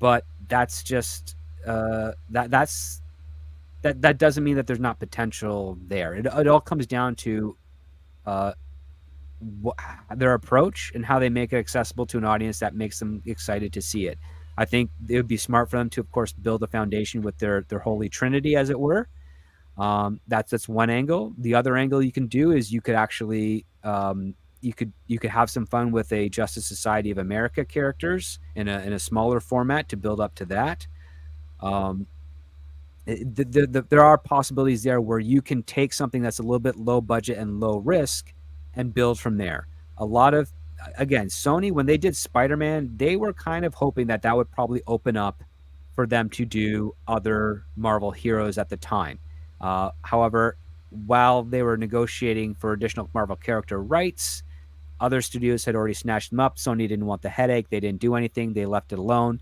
but that's just that doesn't mean that there's not potential there. It all comes down to their approach and how they make it accessible to an audience that makes them excited to see it. I think it would be smart for them to, of course, build a foundation with their holy trinity, as it were. That's one angle. The other angle you can do is you could actually you could have some fun with a Justice Society of America characters in a smaller format to build up to that. There are possibilities there where you can take something that's a little bit low budget and low risk and build from there. A lot of, again, Sony, when they did Spider-Man, they were kind of hoping that would probably open up for them to do other Marvel heroes at the time. However, while they were negotiating for additional Marvel character rights, other studios had already snatched them up. Sony didn't want the headache. They didn't do anything. They left it alone.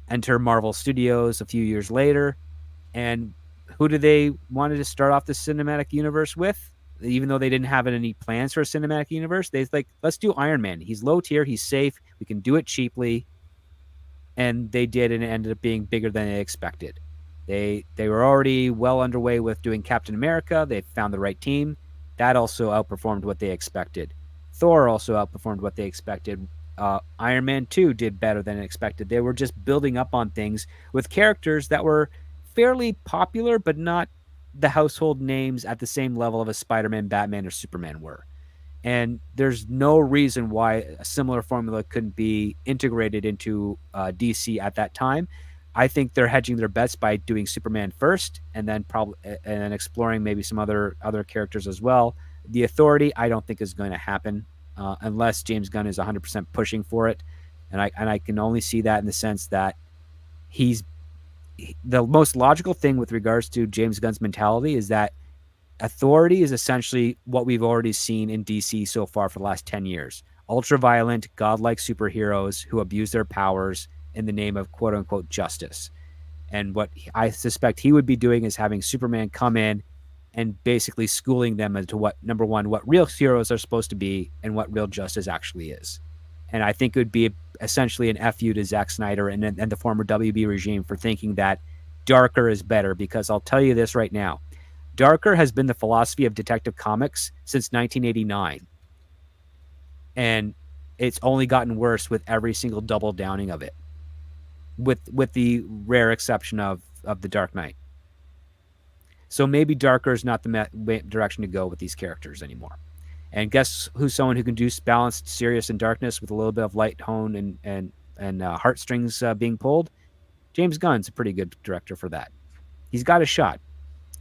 Enter Marvel Studios a few years later. And who do they wanted to start off the cinematic universe with? even though they didn't have any plans for a cinematic universe, they like, let's do Iron Man. He's low tier, he's safe, we can do it cheaply. And they did, and it ended up being bigger than they expected. They were already well underway with doing Captain America. They found the right team. That also outperformed what they expected. Thor also outperformed what they expected. Iron Man 2 did better than expected. They were just building up on things with characters that were fairly popular, but not the household names at the same level of a Spider-Man, Batman, or Superman were. And there's no reason why a similar formula couldn't be integrated into DC at that time. I think they're hedging their bets by doing Superman first, and then exploring maybe some other characters as well. The Authority, I don't think is going to happen unless James Gunn is 100% pushing for it, and I can only see that in the sense that the most logical thing with regards to James Gunn's mentality is that Authority is essentially what we've already seen in DC so far for the last 10 years. Ultra-violent, godlike superheroes who abuse their powers in the name of quote-unquote justice. And what I suspect he would be doing is having Superman come in and basically schooling them as to what real heroes are supposed to be and what real justice actually is. And I think it would be essentially an FU to Zack Snyder and the former WB regime for thinking that darker is better, because I'll tell you this right now. Darker has been the philosophy of Detective Comics since 1989. And it's only gotten worse with every single double downing of it. With the rare exception of the Dark Knight. So maybe darker is not the direction to go with these characters anymore. And guess who's someone who can do balanced serious and darkness with a little bit of light tone and heartstrings being pulled? James Gunn's a pretty good director for that. He's got a shot.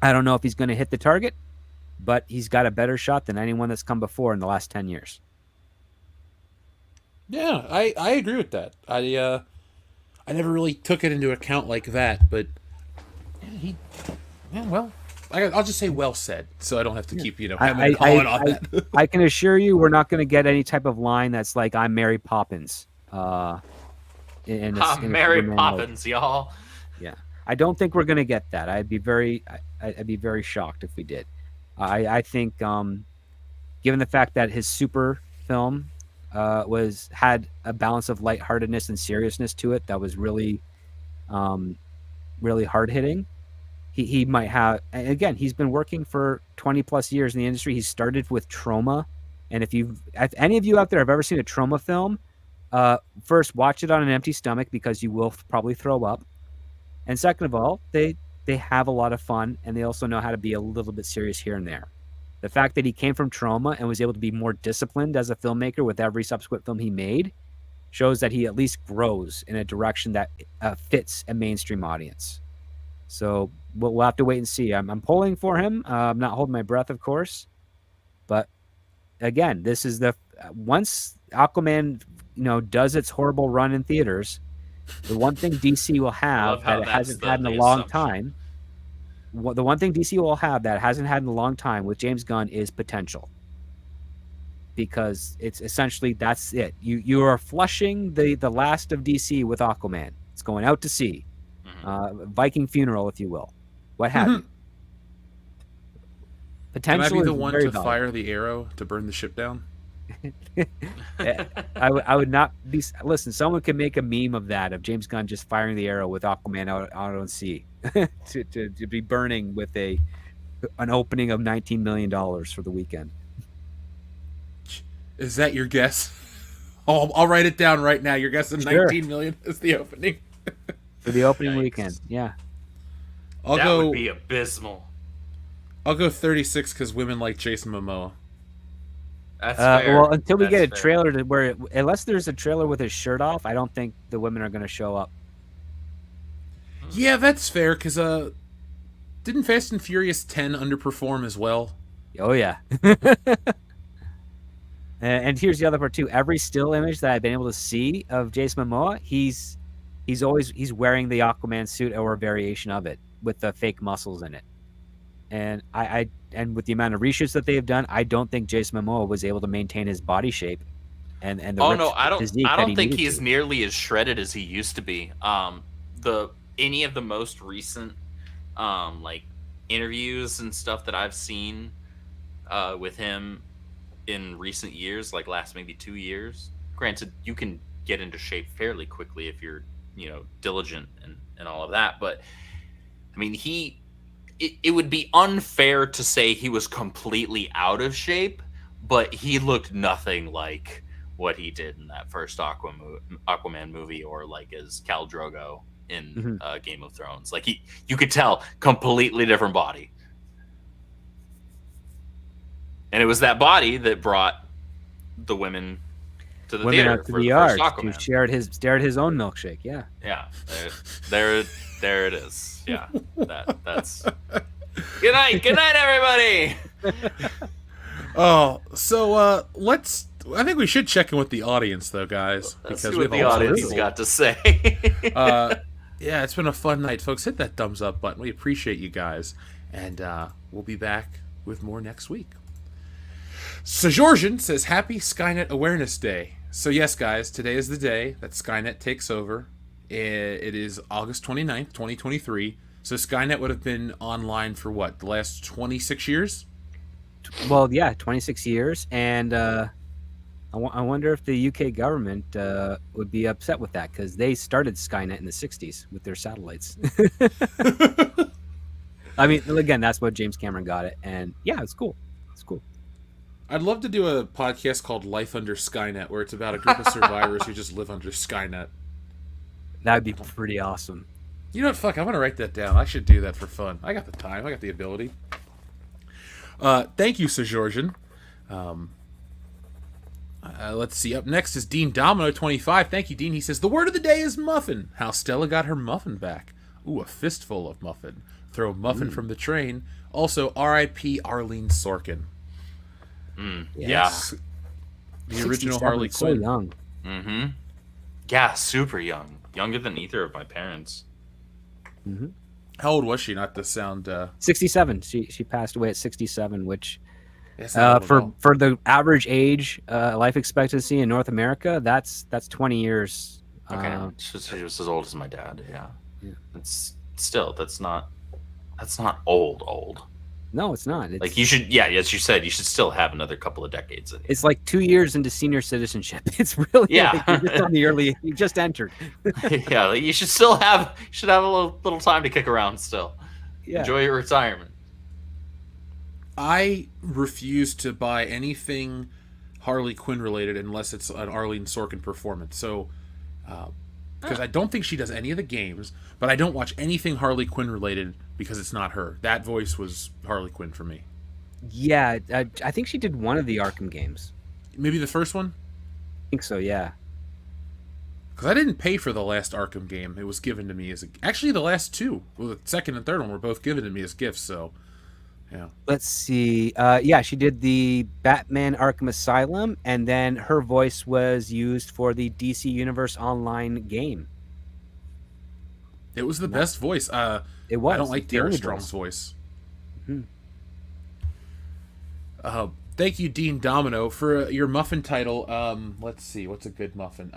I don't know if he's going to hit the target, but he's got a better shot than anyone that's come before in the last 10 years. Yeah, I agree with that. I never really took it into account like that, but I'll just say well said, so I don't have to keep having to call it on that. I can assure you, we're not going to get any type of line that's like "I'm Mary Poppins." In Mary Poppins, y'all. Yeah, I don't think we're going to get that. I'd be very shocked if we did. I think, given the fact that his Super film had a balance of lightheartedness and seriousness to it that was really, really hard hitting. He might have, again, he's been working for 20 plus years in the industry. He started with Trauma. And if any of you out there have ever seen a Trauma film, first watch it on an empty stomach, because you will probably throw up. And second of all, they have a lot of fun, and they also know how to be a little bit serious here and there. The fact that he came from Trauma and was able to be more disciplined as a filmmaker with every subsequent film he made shows that he at least grows in a direction that fits a mainstream audience. So we'll have to wait and see. I'm pulling for him. I'm not holding my breath, of course. But again, this is once Aquaman, does its horrible run in theaters, the one thing DC will have that it hasn't had in a long time. The one thing DC will have that it hasn't had in a long time with James Gunn is potential. Because it's essentially, that's it. You are flushing the last of DC with Aquaman. It's going out to sea. Viking funeral, if you will. What have you? Potential. Can I be the one to valuable. fire the arrow to burn the ship down? I would not be. Listen, someone could make a meme of that, of James Gunn just firing the arrow with Aquaman out on sea to be burning with an opening of $19 million for the weekend. Is that your guess? I'll write it down right now. Your guess is Sure. 19 million is the opening. For the opening weekend, yeah. That would be abysmal. I'll go 36 because women like Jason Momoa. That's fair. Well, until we That's get a fair. trailer unless there's a trailer with his shirt off, I don't think the women are going to show up. Yeah, that's fair, because didn't Fast and Furious 10 underperform as well? Oh yeah. And here's the other part too. Every still image that I've been able to see of Jason Momoa, he's wearing the Aquaman suit or a variation of it with the fake muscles in it. And and with the amount of reshoots that they have done, I don't think Jason Momoa was able to maintain his body shape and the I physique that don't he think needed he's to. nearly as shredded as he used to be. Any of the most recent like interviews and stuff that I've seen, with him in recent years, like last maybe 2 years. Granted, you can get into shape fairly quickly if you're, diligent and all of that. But I mean, it would be unfair to say he was completely out of shape, but he looked nothing like what he did in that first Aquaman movie, or like as Khal Drogo in Game of Thrones. Like you could tell, completely different body. And it was that body that brought the women to the theater out to for the the first yard Aquaman. to shared his own milkshake. Yeah. Yeah, there it is. Yeah, that's. Good night, everybody. Oh, so I think we should check in with the audience, though, guys, Let's because see we what have the a lot of audience people. got to say. Yeah, it's been a fun night, folks. Hit that thumbs up button. We appreciate you guys, and we'll be back with more next week. Sajorjan says, Happy Skynet Awareness Day. So yes, guys, today is the day that Skynet takes over. It is August 29th, 2023. So Skynet would have been online for what, the last 26 years? Well, yeah, 26 years, and I wonder if the UK government would be upset with that, because they started Skynet in the 60s with their satellites. I mean, again, that's what James Cameron got it, and yeah, it's cool. It's cool. I'd love to do a podcast called Life Under Skynet, where it's about a group of survivors who just live under Skynet. That would be pretty awesome. You know what? Fuck, I'm going to write that down. I should do that for fun. I got the time. I got the ability. Thank you, Sir Georgian. Let's see. Up next is Dean Domino 25. Thank you, Dean. He says, the word of the day is muffin. How Stella got her muffin back. Ooh, a fistful of muffin. Throw muffin from the train. Also, R.I.P. Arlene Sorkin. Yes. The original 67, Harley so Quinn. young. Mm-hmm. Yeah, super young. Younger than either of my parents. How old was she? Not to sound... 67. She passed away at 67, which it's not old at all. for the average age life expectancy in North America, that's 20 years. Okay, she was as old as my dad. Yeah. It's still that's not old. No, it's not. It's, Like you should, yeah, as you said, you should still have another couple of decades in you. it's like 2 years into senior citizenship. It's really Yeah. like you're just on the early. You just entered. Yeah, like you should still have a little time to kick around still. Yeah. Enjoy your retirement. I refuse to buy anything Harley Quinn related unless it's an Arlene Sorkin performance. So, because I don't think she does any of the games, but I don't watch anything Harley Quinn related because it's not her. That voice was Harley Quinn for me. Yeah, I think she did one of the Arkham games. Maybe the first one? I think so. Yeah. Because I didn't pay for the last Arkham game. It was given to me as actually the last two. Well, the second and third one were both given to me as gifts. So, yeah. Let's see. Yeah, she did the Batman Arkham Asylum, and then her voice was used for the DC Universe Online game. It was the best voice. It was. I don't like the only Tara Strong's voice. Mhm. Thank you, Dean Domino, for your muffin title. Let's see, what's a good muffin?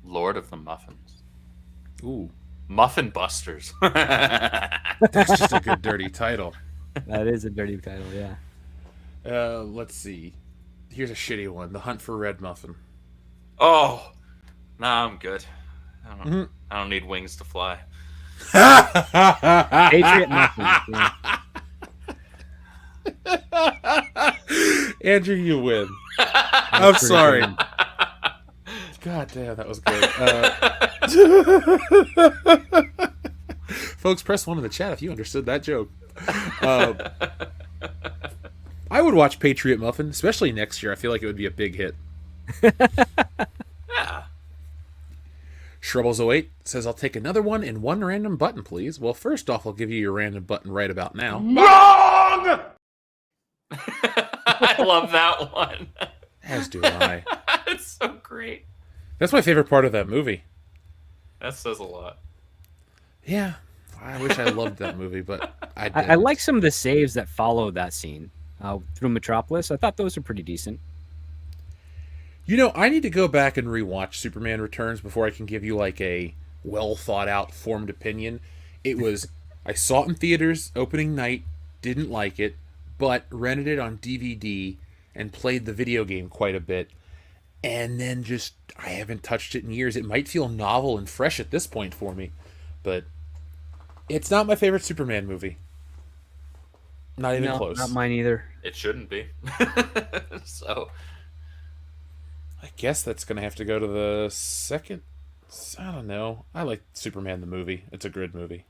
Lord of the Muffins. Ooh, Muffin Busters. that's just a good dirty title. That is a dirty title. Yeah. Let's see. Here's a shitty one: The Hunt for Red Muffin. Oh, nah, I'm good. Mm-hmm. I don't need wings to fly. Patriot Muffin. Yeah. Andrew, you win. I'm pretty sorry. good. God damn, that was good. Folks, press 1 in the chat if you understood that joke. I would watch Patriot Muffin, especially next year. I feel like it would be a big hit. Yeah. Shrubbles08 says, I'll take another one and one random button, please. Well, first off, I'll give you your random button right about now. Wrong! I love that one. As do I. It's so great. That's my favorite part of that movie. That says a lot. Yeah. I wish I loved that movie, but I didn't. I like some of the saves that follow that scene through Metropolis. I thought those were pretty decent. You know, I need to go back and rewatch Superman Returns before I can give you like a well thought out, formed opinion. It was, I saw it in theaters opening night, didn't like it, but rented it on DVD and played the video game quite a bit. And then just, I haven't touched it in years. It might feel novel and fresh at this point for me, but it's not my favorite Superman movie. Not even close. Not mine either. It shouldn't be. So I guess that's going to have to go to the second. I don't know. I like Superman the movie. It's a good movie.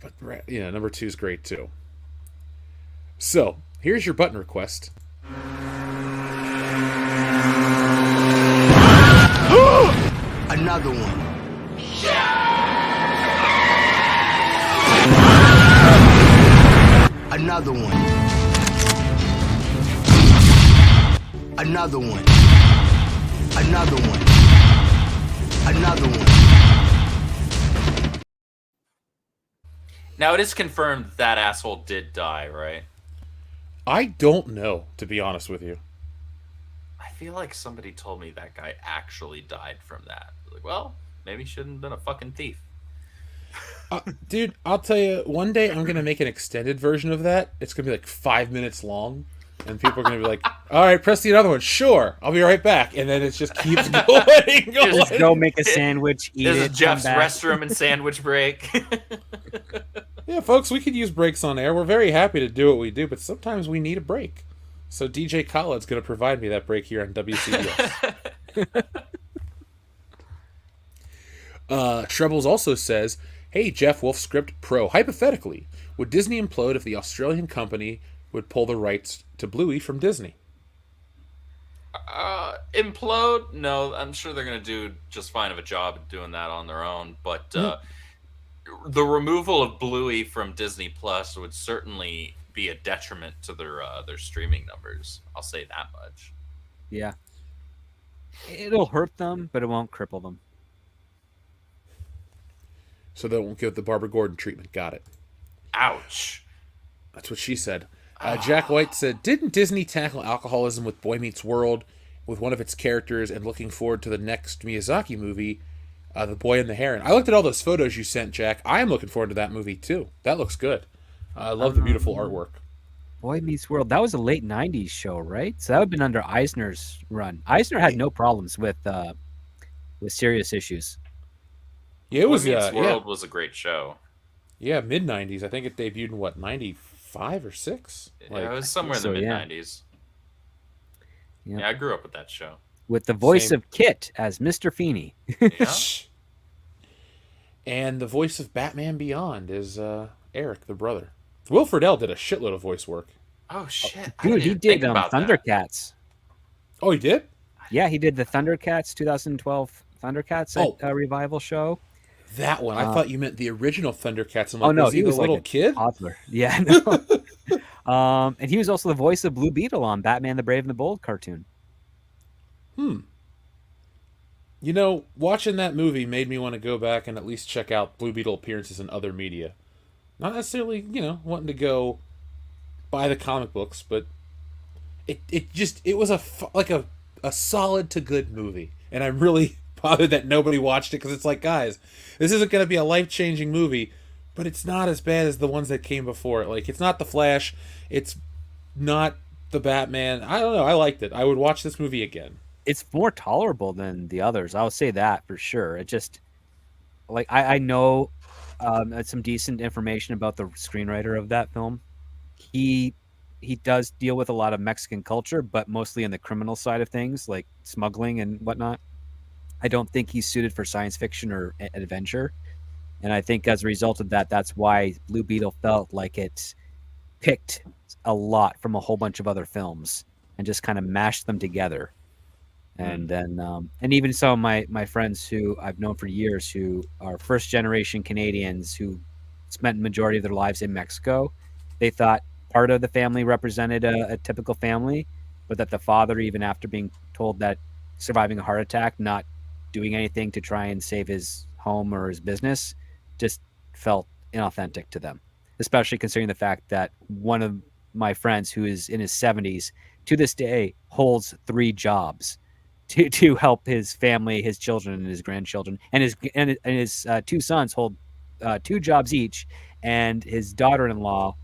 But, number 2 is great too. So, here's your button request. Another one. Another one. Another one. Another one. Another one. now it is confirmed that asshole did die, right? I don't know, to be honest with you. I feel like somebody told me that guy actually died from that. Like, well, maybe he shouldn't have been a fucking thief. Dude, I'll tell you, one day I'm going to make an extended version of that. It's going to be like 5 minutes long. And people are going to be like, all right, press the other one. Sure, I'll be right back. And then it just keeps going. Just go make a sandwich, eat This it, is Jeff's come back. restroom and sandwich break. Yeah, folks, we could use breaks on air. We're very happy to do what we do, but sometimes we need a break. So DJ Khaled's going to provide me that break here on WCBS. Trebles also says, hey, Jeff Wolf Script Pro. Hypothetically, would Disney implode if the Australian company would pull the rights to Bluey from Disney? Implode? No, I'm sure they're going to do just fine of a job doing that on their own. But the removal of Bluey from Disney Plus would certainly be a detriment to their streaming numbers. I'll say that much. Yeah. It'll hurt them, but it won't cripple them. So they won't give the Barbara Gordon treatment. Got it. Ouch. That's what she said. Jack White said, didn't Disney tackle alcoholism with Boy Meets World with one of its characters and looking forward to the next Miyazaki movie, The Boy and the Heron? I looked at all those photos you sent, Jack. I am looking forward to that movie, too. That looks good. I love the beautiful artwork. Boy Meets World. That was a late 90s show, right? So that would have been under Eisner's run. Eisner had no problems with serious issues. Yeah, it was. Boy Meets World was a great show. Yeah, mid-90s. I think it debuted in, what, 95 or 6? Like, it was somewhere in the mid-90s. Yeah. Yeah, I grew up with that show. With the voice of Kit as Mr. Feeney. Yeah. And the voice of Batman Beyond is Eric, the brother. Will Friedle did a shitload of voice work. Oh, shit. Dude, he did Thundercats. Oh, he did? Yeah, he did the Thundercats 2012 Thundercats revival show. That one. I thought you meant the original Thundercats. I'm like, no, was he was a little kid? Toddler. Yeah, no. And he was also the voice of Blue Beetle on Batman the Brave and the Bold cartoon. You know, watching that movie made me want to go back and at least check out Blue Beetle appearances in other media. Not necessarily, wanting to go buy the comic books, but it was a solid to good movie. And I'm really bothered that nobody watched it, because it's like, guys, this isn't going to be a life-changing movie, but it's not as bad as the ones that came before it. Like, it's not The Flash, it's not the Batman. I don't know, I liked it. I would watch this movie again. It's more tolerable than the others. I'll say that for sure. It just, like, I know some decent information about the screenwriter of that film. He does deal with a lot of Mexican culture, but mostly in the criminal side of things, like smuggling and whatnot. I don't think he's suited for science fiction or adventure. And I think as a result of that, that's why Blue Beetle felt like it's picked a lot from a whole bunch of other films and just kind of mashed them together. And then, and even some of my friends who I've known for years, who are first generation Canadians who spent the majority of their lives in Mexico, they thought part of the family represented a typical family, but that the father, even after being told that surviving a heart attack, not doing anything to try and save his home or his business, just felt inauthentic to them, especially considering the fact that one of my friends who is in his 70s to this day holds 3 jobs to help his family, his children, and his grandchildren, and his 2 sons hold 2 jobs each, and his daughter-in-law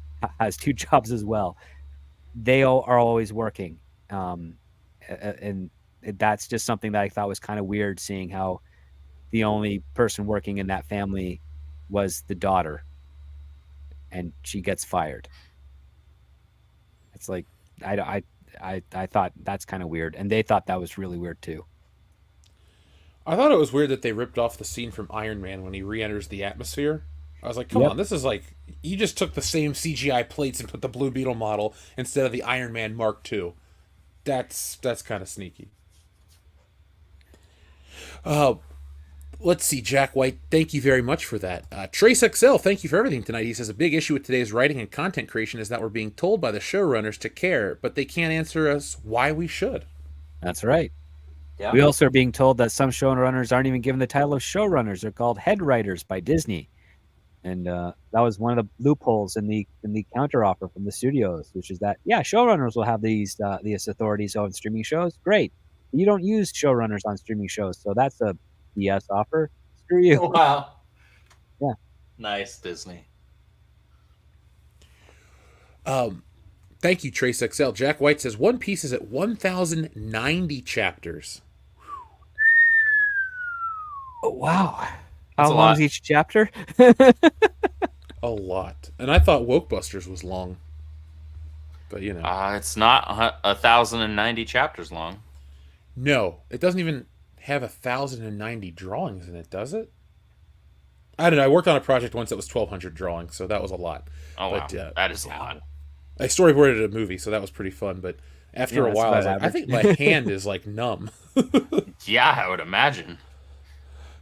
has two jobs as well. They are always working, and that's just something that I thought was kind of weird, seeing how the only person working in that family was the daughter, and she gets fired. It's like I thought that's kind of weird, and they thought that was really weird too. I thought it was weird that they ripped off the scene from Iron Man when he re-enters the atmosphere. I was like, come Yep. on, this is like, you just took the same CGI plates and put the Blue Beetle model instead of the Iron Man Mark II. That's kind of sneaky. Let's see, Jack White, thank you very much for that. Trace XL, thank you for everything tonight. He says, a big issue with today's writing and content creation is that we're being told by the showrunners to care, but they can't answer us why we should. That's right. Yeah. We also are being told that some showrunners aren't even given the title of showrunners. They're called head writers by Disney. And that was one of the loopholes in the counteroffer from the studios, which is that, yeah, showrunners will have these authorities on streaming shows. Great. You don't use showrunners on streaming shows, so that's a BS offer. Screw you. Oh, wow. Yeah. Nice, Disney. Thank you, Trace XL. Jack White says, One Piece is at 1,090 chapters. Oh, wow. That's How a long lot. is each chapter? A lot. And I thought Wokebusters was long. But, you know. It's not 1,090 chapters long. No, it doesn't even have 1,090 drawings in it, does it? I don't know. I worked on a project once that was 1,200 drawings, so that was a lot. Oh, But, wow. That is a lot. I storyboarded a movie, so that was pretty fun. But after a that's while, I was about like, I average. think my hand is like numb. Yeah, I would imagine.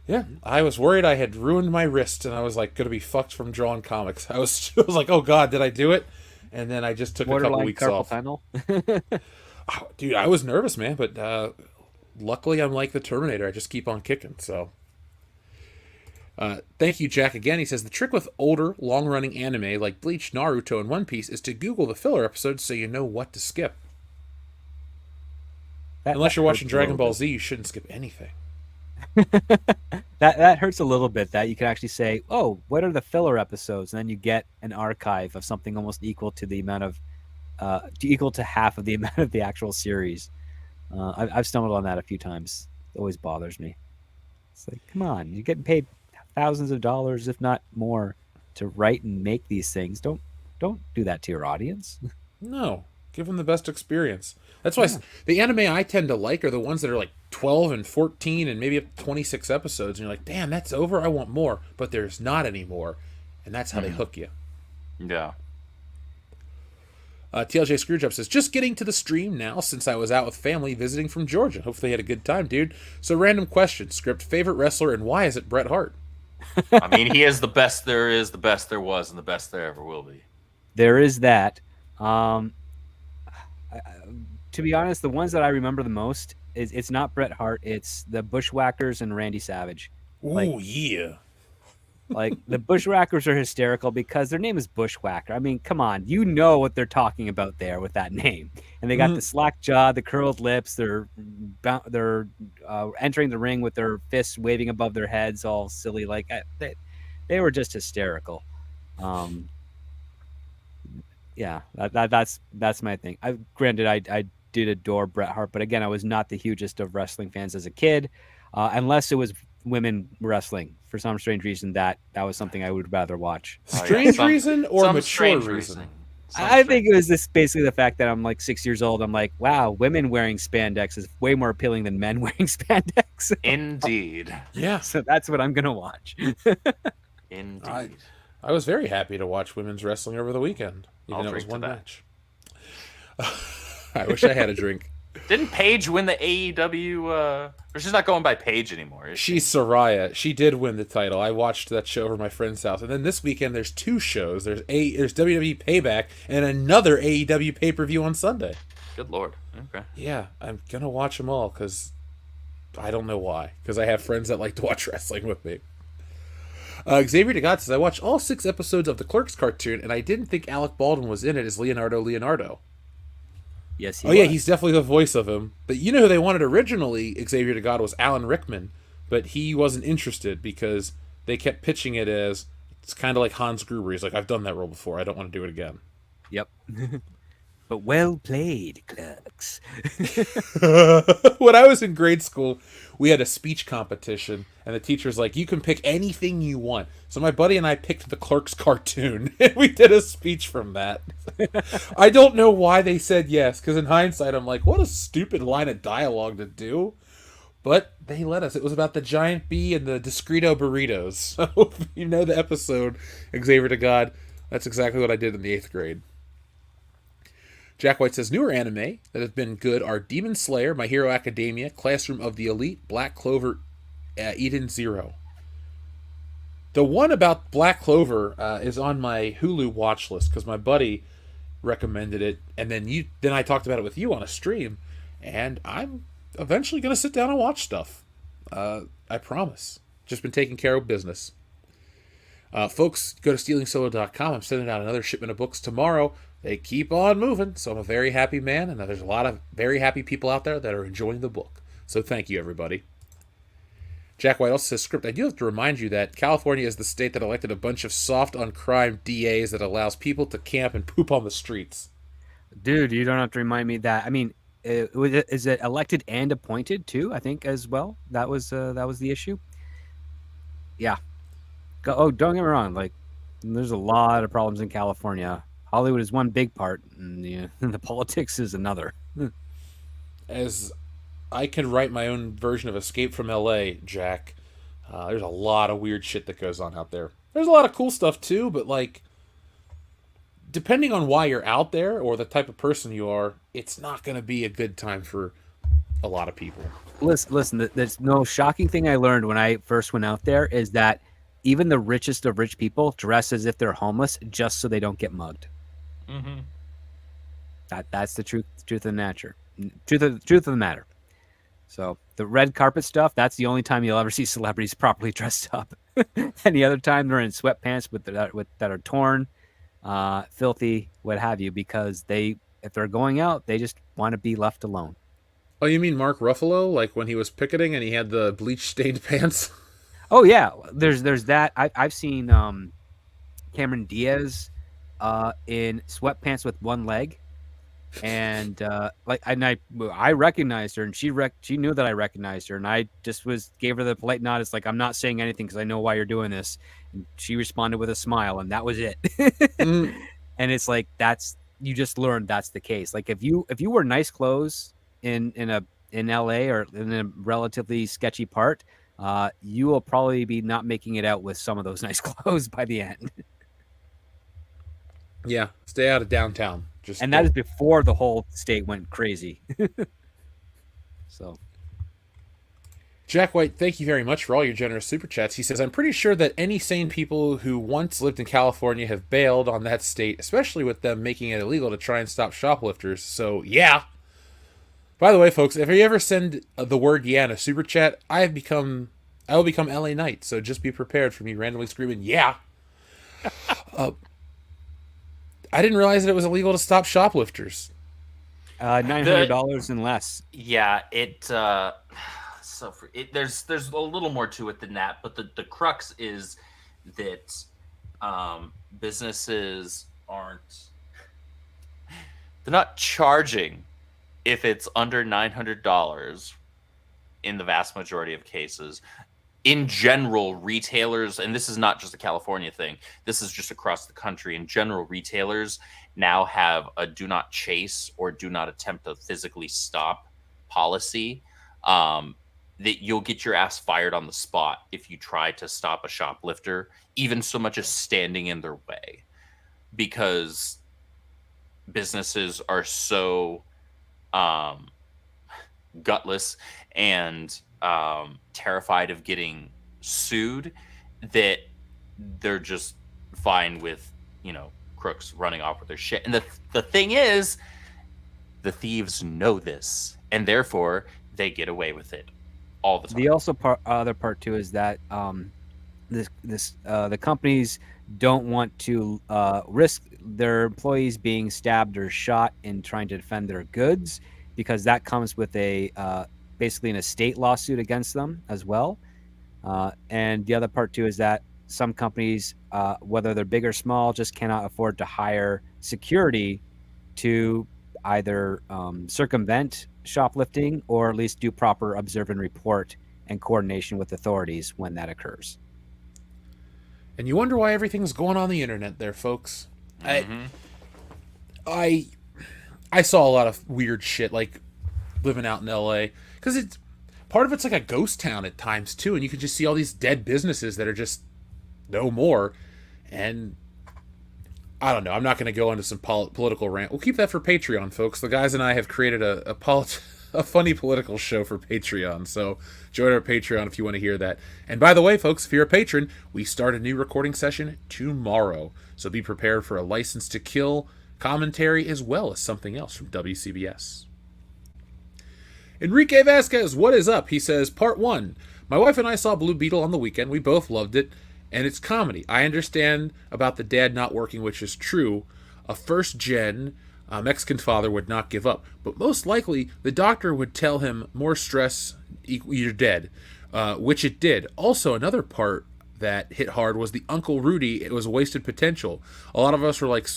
Yeah, I was worried I had ruined my wrist, and I was like going to be fucked from drawing comics. I was like, oh god, did I do it? And then I just took a couple Borderline weeks carpal off. tunnel. Oh, dude, I was nervous, man, but luckily I'm like the Terminator. I just keep on kicking. So, thank you, Jack. Again, he says the trick with older, long-running anime like Bleach, Naruto, and One Piece is to Google the filler episodes so you know what to skip. Unless you're watching Dragon Ball Z, you shouldn't skip anything. That hurts a little bit, that you can actually say, oh, what are the filler episodes? And then you get an archive of something almost equal to the amount of equal to half of the amount of the actual series. I've stumbled on that a few times. It always bothers me. It's like, come on, you're getting paid thousands of dollars, if not more, to write and make these things. Don't do that to your audience. No, give them the best experience. That's why the anime I tend to like are the ones that are like 12 and 14 and maybe up to 26 episodes. And you're like, damn, that's over. I want more. But there's not anymore. And that's how they hook you. Yeah. TLJ Screwjob says, just getting to the stream now since I was out with family visiting from Georgia. Hopefully you had a good time, dude. So random question. Script, favorite wrestler, and why is it Bret Hart? I mean, he is the best there is, the best there was, and the best there ever will be. There is that. To be honest, the ones that I remember the most is it's not Bret Hart, it's the Bushwhackers and Randy Savage. Ooh, yeah. Like the Bushwhackers are hysterical because their name is Bushwhacker. I mean, come on, you know what they're talking about there with that name. And they got the slack jaw, the curled lips. They're entering the ring with their fists waving above their heads, all silly. Like they were just hysterical. Yeah, that's my thing. Granted, I did adore Bret Hart, but again, I was not the hugest of wrestling fans as a kid, unless it was women wrestling. For some strange reason, that was something I would rather watch. Strange reason or some mature strange reason? I think it was this basically the fact that I'm like 6 years old. I'm like, wow, women wearing spandex is way more appealing than men wearing spandex. Indeed. Yeah. So that's what I'm gonna watch. Indeed. I was very happy to watch women's wrestling over the weekend, even I'll though it was drink one to that. match. I wish I had a drink. Didn't Paige win the AEW? Or she's not going by Paige anymore, is she? She's Soraya. She did win the title. I watched that show over at my friend's house. And then this weekend, there's two shows. There's WWE Payback and another AEW pay-per-view on Sunday. Good lord. Okay. Yeah, I'm going to watch them all because I don't know why. Because I have friends that like to watch wrestling with me. Xavier DeGott says, I watched all 6 episodes of the Clerks cartoon, and I didn't think Alec Baldwin was in it as Leonardo. Yes. Yeah, he's definitely the voice of him. But you know who they wanted originally, Xavier DeGott, was Alan Rickman. But he wasn't interested because they kept pitching it as, it's kind of like Hans Gruber. He's like, I've done that role before. I don't want to do it again. Yep. But well played, clerks. When I was in grade school, we had a speech competition, and the teacher's like, "You can pick anything you want." So my buddy and I picked the Clerks cartoon, and we did a speech from that. I don't know why they said yes, because in hindsight, I'm like, what a stupid line of dialogue to do. But they let us. It was about the giant bee and the Discreto burritos. So if you know the episode, Xavier to God, that's exactly what I did in the 8th grade. Jack White says, newer anime that have been good are Demon Slayer, My Hero Academia, Classroom of the Elite, Black Clover, Eden Zero. The one about Black Clover is on my Hulu watch list because my buddy recommended it, and then I talked about it with you on a stream, and I'm eventually going to sit down and watch stuff. I promise. Just been taking care of business. Folks, go to stealingsolo.com. I'm sending out another shipment of books tomorrow. They keep on moving, so I'm a very happy man, and there's a lot of very happy people out there that are enjoying the book. So thank you, everybody. Jack White also says, Script, I do have to remind you that California is the state that elected a bunch of soft on crime DAs that allows people to camp and poop on the streets. Dude, you don't have to remind me that. I mean, is it elected and appointed too? I think as well. That was the issue. Yeah. Oh, don't get me wrong. Like, there's a lot of problems in California. Hollywood is one big part, and the politics is another. As I can write my own version of Escape from LA, Jack, there's a lot of weird shit that goes on out there. There's a lot of cool stuff too, but like, depending on why you're out there or the type of person you are, it's not going to be a good time for a lot of people. Listen, there's no shocking thing I learned when I first went out there is that even the richest of rich people dress as if they're homeless just so they don't get mugged. Mm-hmm. That's the truth of the matter. Truth of the matter. So the red carpet stuff, that's the only time you'll ever see celebrities properly dressed up. Any other time they're in sweatpants that are torn, filthy, what have you, because if they're going out, they just want to be left alone. Oh, you mean Mark Ruffalo, like when he was picketing and he had the bleach-stained pants? Oh yeah, there's that. I've seen Cameron Diaz in sweatpants with one leg, and I recognized her, and she knew that I recognized her, and I just gave her the polite nod. It's like, I'm not saying anything because I know why you're doing this. And she responded with a smile, and that was it. And it's like, you just learned that's the case. Like if you wear nice clothes in LA or in a relatively sketchy part, you will probably be not making it out with some of those nice clothes by the end. Yeah, stay out of downtown. That is before the whole state went crazy. So, Jack White, thank you very much for all your generous super chats. He says, I'm pretty sure that any sane people who once lived in California have bailed on that state, especially with them making it illegal to try and stop shoplifters. So, yeah. By the way, folks, if you ever send the word yeah in a super chat, I will become LA Knight, so just be prepared for me randomly screaming, yeah. I didn't realize that it was illegal to stop shoplifters. $900 and less. Yeah, there's a little more to it than that, but the crux is that businesses they're not charging if it's under $900 in the vast majority of cases. In general, retailers, and this is not just a California thing, this is just across the country. In general, retailers now have a do not chase or do not attempt to physically stop policy, that you'll get your ass fired on the spot if you try to stop a shoplifter, even so much as standing in their way, because businesses are so gutless and terrified of getting sued that they're just fine with crooks running off with their shit. And the thing is, the thieves know this, and therefore they get away with it all the time. The other part too is that the companies don't want to risk their employees being stabbed or shot in trying to defend their goods, because that comes with basically an estate lawsuit against them as well. And the other part too is that some companies, whether they're big or small, just cannot afford to hire security to either circumvent shoplifting or at least do proper observe and report and coordination with authorities when that occurs. And you wonder why everything's going on the internet there, folks. I saw a lot of weird shit, like living out in LA, because it's part of it's like a ghost town at times too, and you can just see all these dead businesses that are just no more. And I don't know, I'm not going to go into some political rant. We'll keep that for Patreon, folks. The guys and I have created a funny political show for Patreon, so join our Patreon if you want to hear that. And by the way, folks, if you're a patron, we start a new recording session tomorrow, so be prepared for a License to Kill commentary as well as something else from WCBS. Enrique Vasquez, what is up? He says, Part 1. My wife and I saw Blue Beetle on the weekend. We both loved it, and it's comedy. I understand about the dad not working, which is true. A first-gen Mexican father would not give up, but most likely the doctor would tell him more stress, you're dead, which it did. Also, another part that hit hard was the Uncle Rudy. It was a wasted potential. A lot of us are like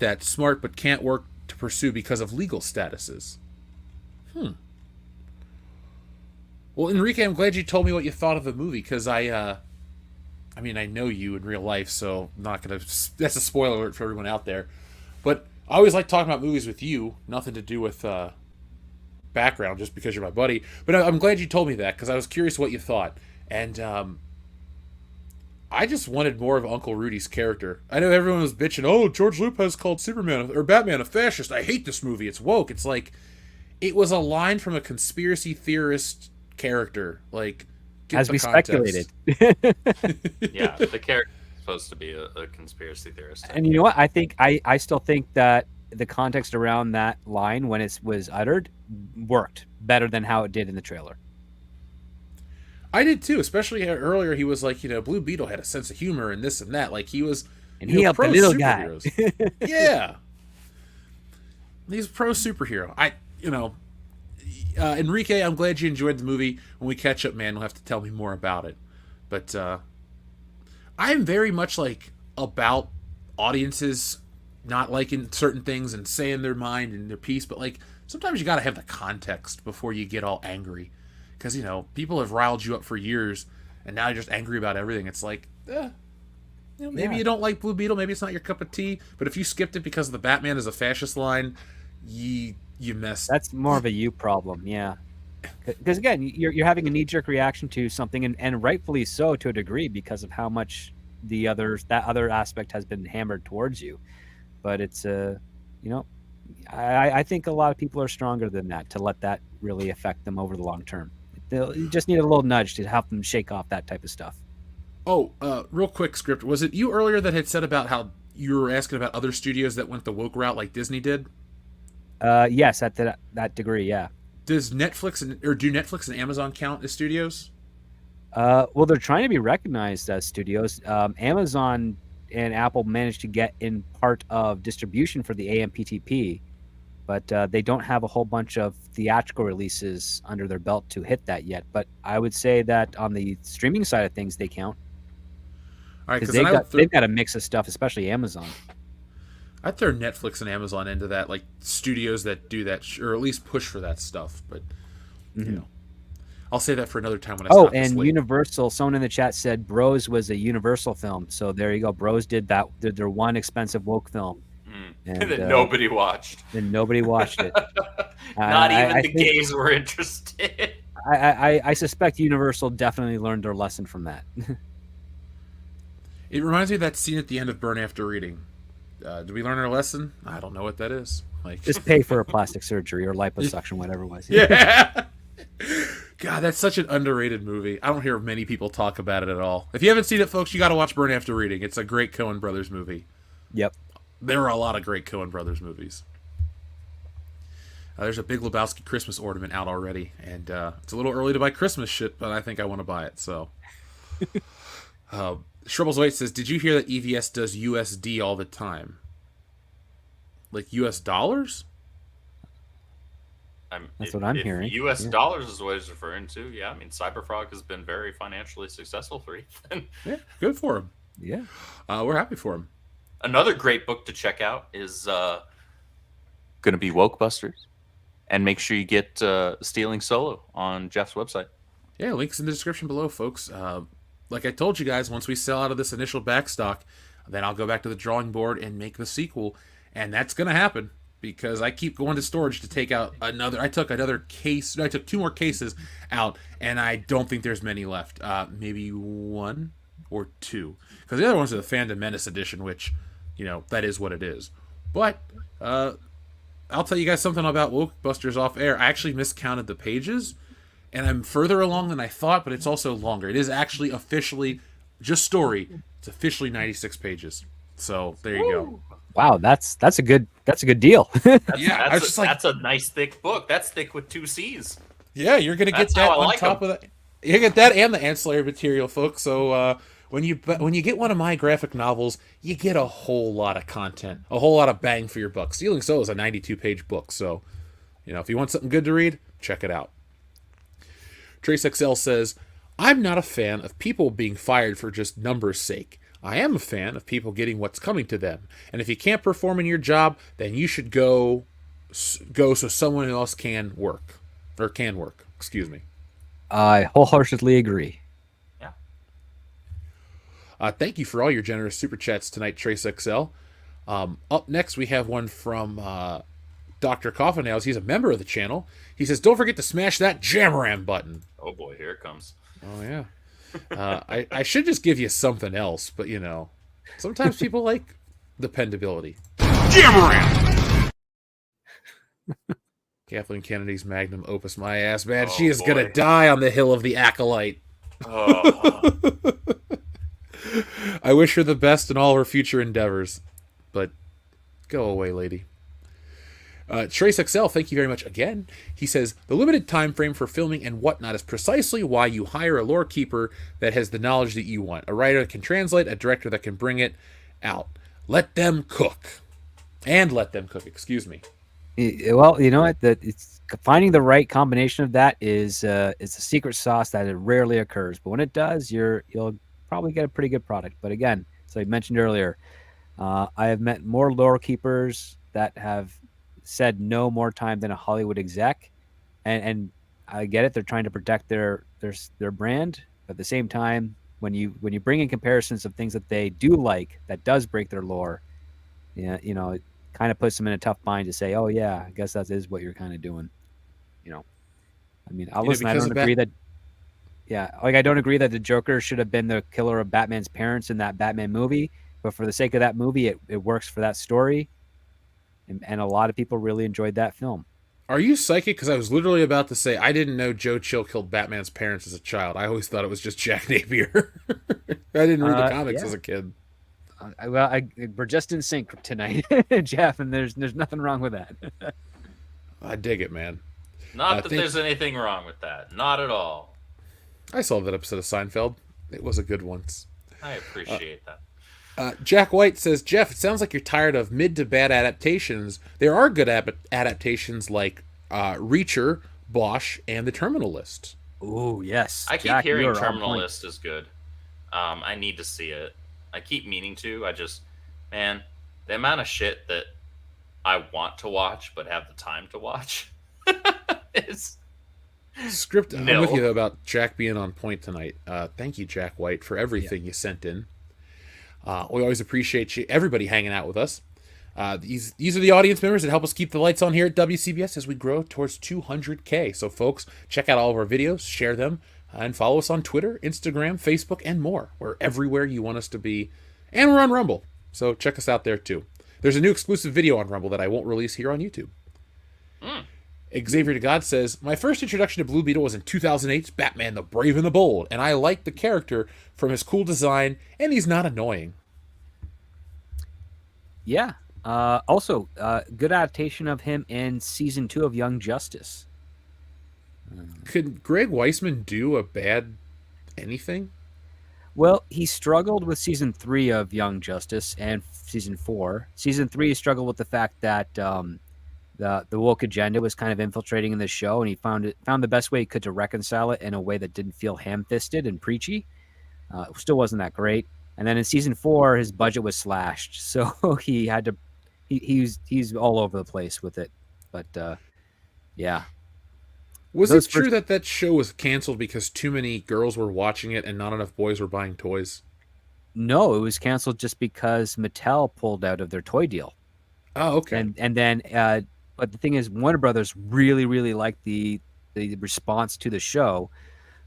that, smart but can't work to pursue because of legal statuses. Well, Enrique, I'm glad you told me what you thought of the movie, because I know you in real life, so I'm not gonna. That's a spoiler alert for everyone out there. But I always like talking about movies with you. Nothing to do with background, just because you're my buddy. But I'm glad you told me that, because I was curious what you thought. And I just wanted more of Uncle Rudy's character. I know everyone was bitching, oh, George Lopez called Superman or Batman a fascist. I hate this movie. It's woke. It's like, it was a line from a conspiracy theorist character. Like, as we context. Speculated. Yeah, the character is supposed to be a conspiracy theorist. And you know what? I still think that the context around that line when it was uttered worked better than how it did in the trailer. I did too, especially earlier. He was like, Blue Beetle had a sense of humor and this and that. Like, he was, and he helped the little guy. Yeah, he's a pro superhero. Enrique, I'm glad you enjoyed the movie. When we catch up, man, you'll have to tell me more about it. But I am very much like about audiences not liking certain things and saying their mind and their piece, but like sometimes you got to have the context before you get all angry, because people have riled you up for years and now you're just angry about everything. It's like, maybe you don't like Blue Beetle, maybe it's not your cup of tea, but if you skipped it because of the Batman is a fascist line, you messed. That's more of a you problem, yeah. Because again, you're having a knee-jerk reaction to something, and rightfully so to a degree, because of how much that other aspect has been hammered towards you. But it's I think a lot of people are stronger than that to let that really affect them over the long term. You just need a little nudge to help them shake off that type of stuff. Oh, real quick, Script. Was it you earlier that had said about how you were asking about other studios that went the woke route like Disney did? Yes, at that degree, yeah. Does Netflix do Netflix and Amazon count as studios? Well, they're trying to be recognized as studios. Amazon and Apple managed to get in part of distribution for the AMPTP, but they don't have a whole bunch of theatrical releases under their belt to hit that yet. But I would say that on the streaming side of things, they count. All right, because they've got a mix of stuff, especially Amazon. I'd throw Netflix and Amazon into that, like studios that do that, or at least push for that stuff. But I'll say that for another time when I stop this and late. Universal. Someone in the chat said Bros was a Universal film, so there you go. Bros did their one expensive woke film, and then nobody watched. And nobody watched it. Not even the gays were interested. I suspect Universal definitely learned their lesson from that. It reminds me of that scene at the end of Burn After Reading. Did we learn our lesson? I don't know what that is. Like, just pay for a plastic surgery or liposuction, whatever it was. Yeah. God, that's such an underrated movie. I don't hear many people talk about it at all. If you haven't seen it, folks, you got to watch Burn After Reading. It's a great Coen Brothers movie. Yep. There are a lot of great Coen Brothers movies. There's a Big Lebowski Christmas ornament out already, and it's a little early to buy Christmas shit, but I think I want to buy it. So, Shrubbles White says, "Did you hear that EVS does USD all the time? Like US dollars?" That's what I'm if hearing. U.S. Yeah. dollars is what he's referring to, yeah. I mean, Cyberfrog has been very financially successful for Ethan. Yeah, good for him. Yeah. We're happy for him. Another great book to check out is going to be Woke Busters. And make sure you get Stealing Solo on Jeff's website. Yeah, links in the description below, folks. Like I told you guys, once we sell out of this initial backstock, then I'll go back to the drawing board and make the sequel. And that's going to happen because I keep going to storage to take out another. I took another case. No, I took 2 more cases out, and I don't think there's many left. Maybe 1 or 2. Because the other ones are the Fandom Menace edition, which, that is what it is. But I'll tell you guys something about Woke Busters off air. I actually miscounted the pages, and I'm further along than I thought, but it's also longer. It is actually officially just story. It's officially 96 pages. So there you go. Wow, that's a good deal. That's a nice thick book. That's thick with 2 C's. Yeah, you're gonna get that on top of that. You get that and the ancillary material, folks. So when you get one of my graphic novels, you get a whole lot of content, a whole lot of bang for your buck. Stealing Soul is a 92-page book, so if you want something good to read, check it out. Trace XL says, I'm not a fan of people being fired for just numbers' sake. I am a fan of people getting what's coming to them. And if you can't perform in your job, then you should go so someone else can work. Excuse me. I wholeheartedly agree. Yeah. Thank you for all your generous super chats tonight, Trace XL. Up next, we have one from Dr. Coffinails. He's a member of the channel. He says, don't forget to smash that Jamaram button. Oh boy, here it comes. Oh, yeah. I should just give you something else, but sometimes people like dependability. Jamaram! Kathleen Kennedy's magnum opus, my ass, man. Oh, she is boy. going to die on the hill of the acolyte. Oh. I wish her the best in all her future endeavors, but go away, lady. Trace XL, thank you very much again. He says, the limited time frame for filming and whatnot is precisely why you hire a lore keeper that has the knowledge that you want. A writer that can translate, a director that can bring it out. Let them cook. Excuse me. Well, you know what? It's finding the right combination of that is a secret sauce that it rarely occurs. But when it does, you'll probably get a pretty good product. But again, so I mentioned earlier, I have met more lore keepers that have said no more time than a Hollywood exec, and I get it. They're trying to protect their brand, but at the same time, when you bring in comparisons of things that they do like that does break their lore, it kind of puts them in a tough bind to say, oh yeah, I guess that is what you're kind of doing. I mean, I don't agree that. Yeah, I don't agree that the Joker should have been the killer of Batman's parents in that Batman movie, but for the sake of that movie, it works for that story. And a lot of people really enjoyed that film. Are you psychic? Because I was literally about to say I didn't know Joe Chill killed Batman's parents as a child. I always thought it was just Jack Napier. I didn't read the comics as a kid. We're just in sync tonight, Jeff, and there's nothing wrong with that. I dig it, man. Not that there's anything wrong with that. Not at all. I saw that episode of Seinfeld. It was a good one. I appreciate that. Jack White says, Jeff, it sounds like you're tired of mid to bad adaptations. There are good adaptations like Reacher, Bosch, and The Terminal List. Oh, yes. I keep hearing Terminal List is good. I need to see it. I keep meaning to. The amount of shit that I want to watch but have the time to watch is... Script. No. I'm with you about Jack being on point tonight. Thank you, Jack White, for everything you sent in. We always appreciate everybody hanging out with us. These are the audience members that help us keep the lights on here at WCBS as we grow towards 200K. So, folks, check out all of our videos, share them, and follow us on Twitter, Instagram, Facebook, and more. We're everywhere you want us to be. And we're on Rumble, so check us out there, too. There's a new exclusive video on Rumble that I won't release here on YouTube. Xavier to God says, my first introduction to Blue Beetle was in 2008's Batman the Brave and the Bold, and I like the character from his cool design, and he's not annoying. Yeah. Also, good adaptation of him in season 2 of Young Justice. Could Greg Weisman do a bad anything? Well, he struggled with season 3 of Young Justice and season 4. Season 3 struggled with the fact that the woke agenda was kind of infiltrating in the show, and he found the best way he could to reconcile it in a way that didn't feel ham-fisted and preachy. It still wasn't that great. And then in season 4, his budget was slashed, so he had to. He's all over the place with it, but yeah. Was Those it true first- that show was canceled because too many girls were watching it and not enough boys were buying toys? No, it was canceled just because Mattel pulled out of their toy deal. Oh, okay. And then, but the thing is, Warner Brothers really, really liked the response to the show.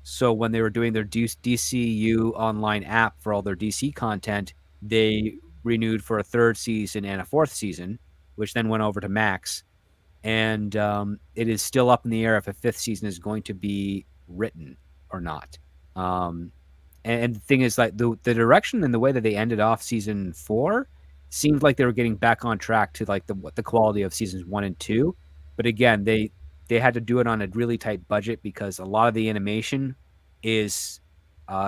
So when they were doing their DCU online app for all their DC content, they renewed for a 3rd season and a 4th season, which then went over to Max. And it is still up in the air if a 5th season is going to be written or not. And the thing is, like the direction and the way that they ended off season 4 seemed like they were getting back on track to like the quality of seasons 1 and 2. But again, they had to do it on a really tight budget because a lot of the animation is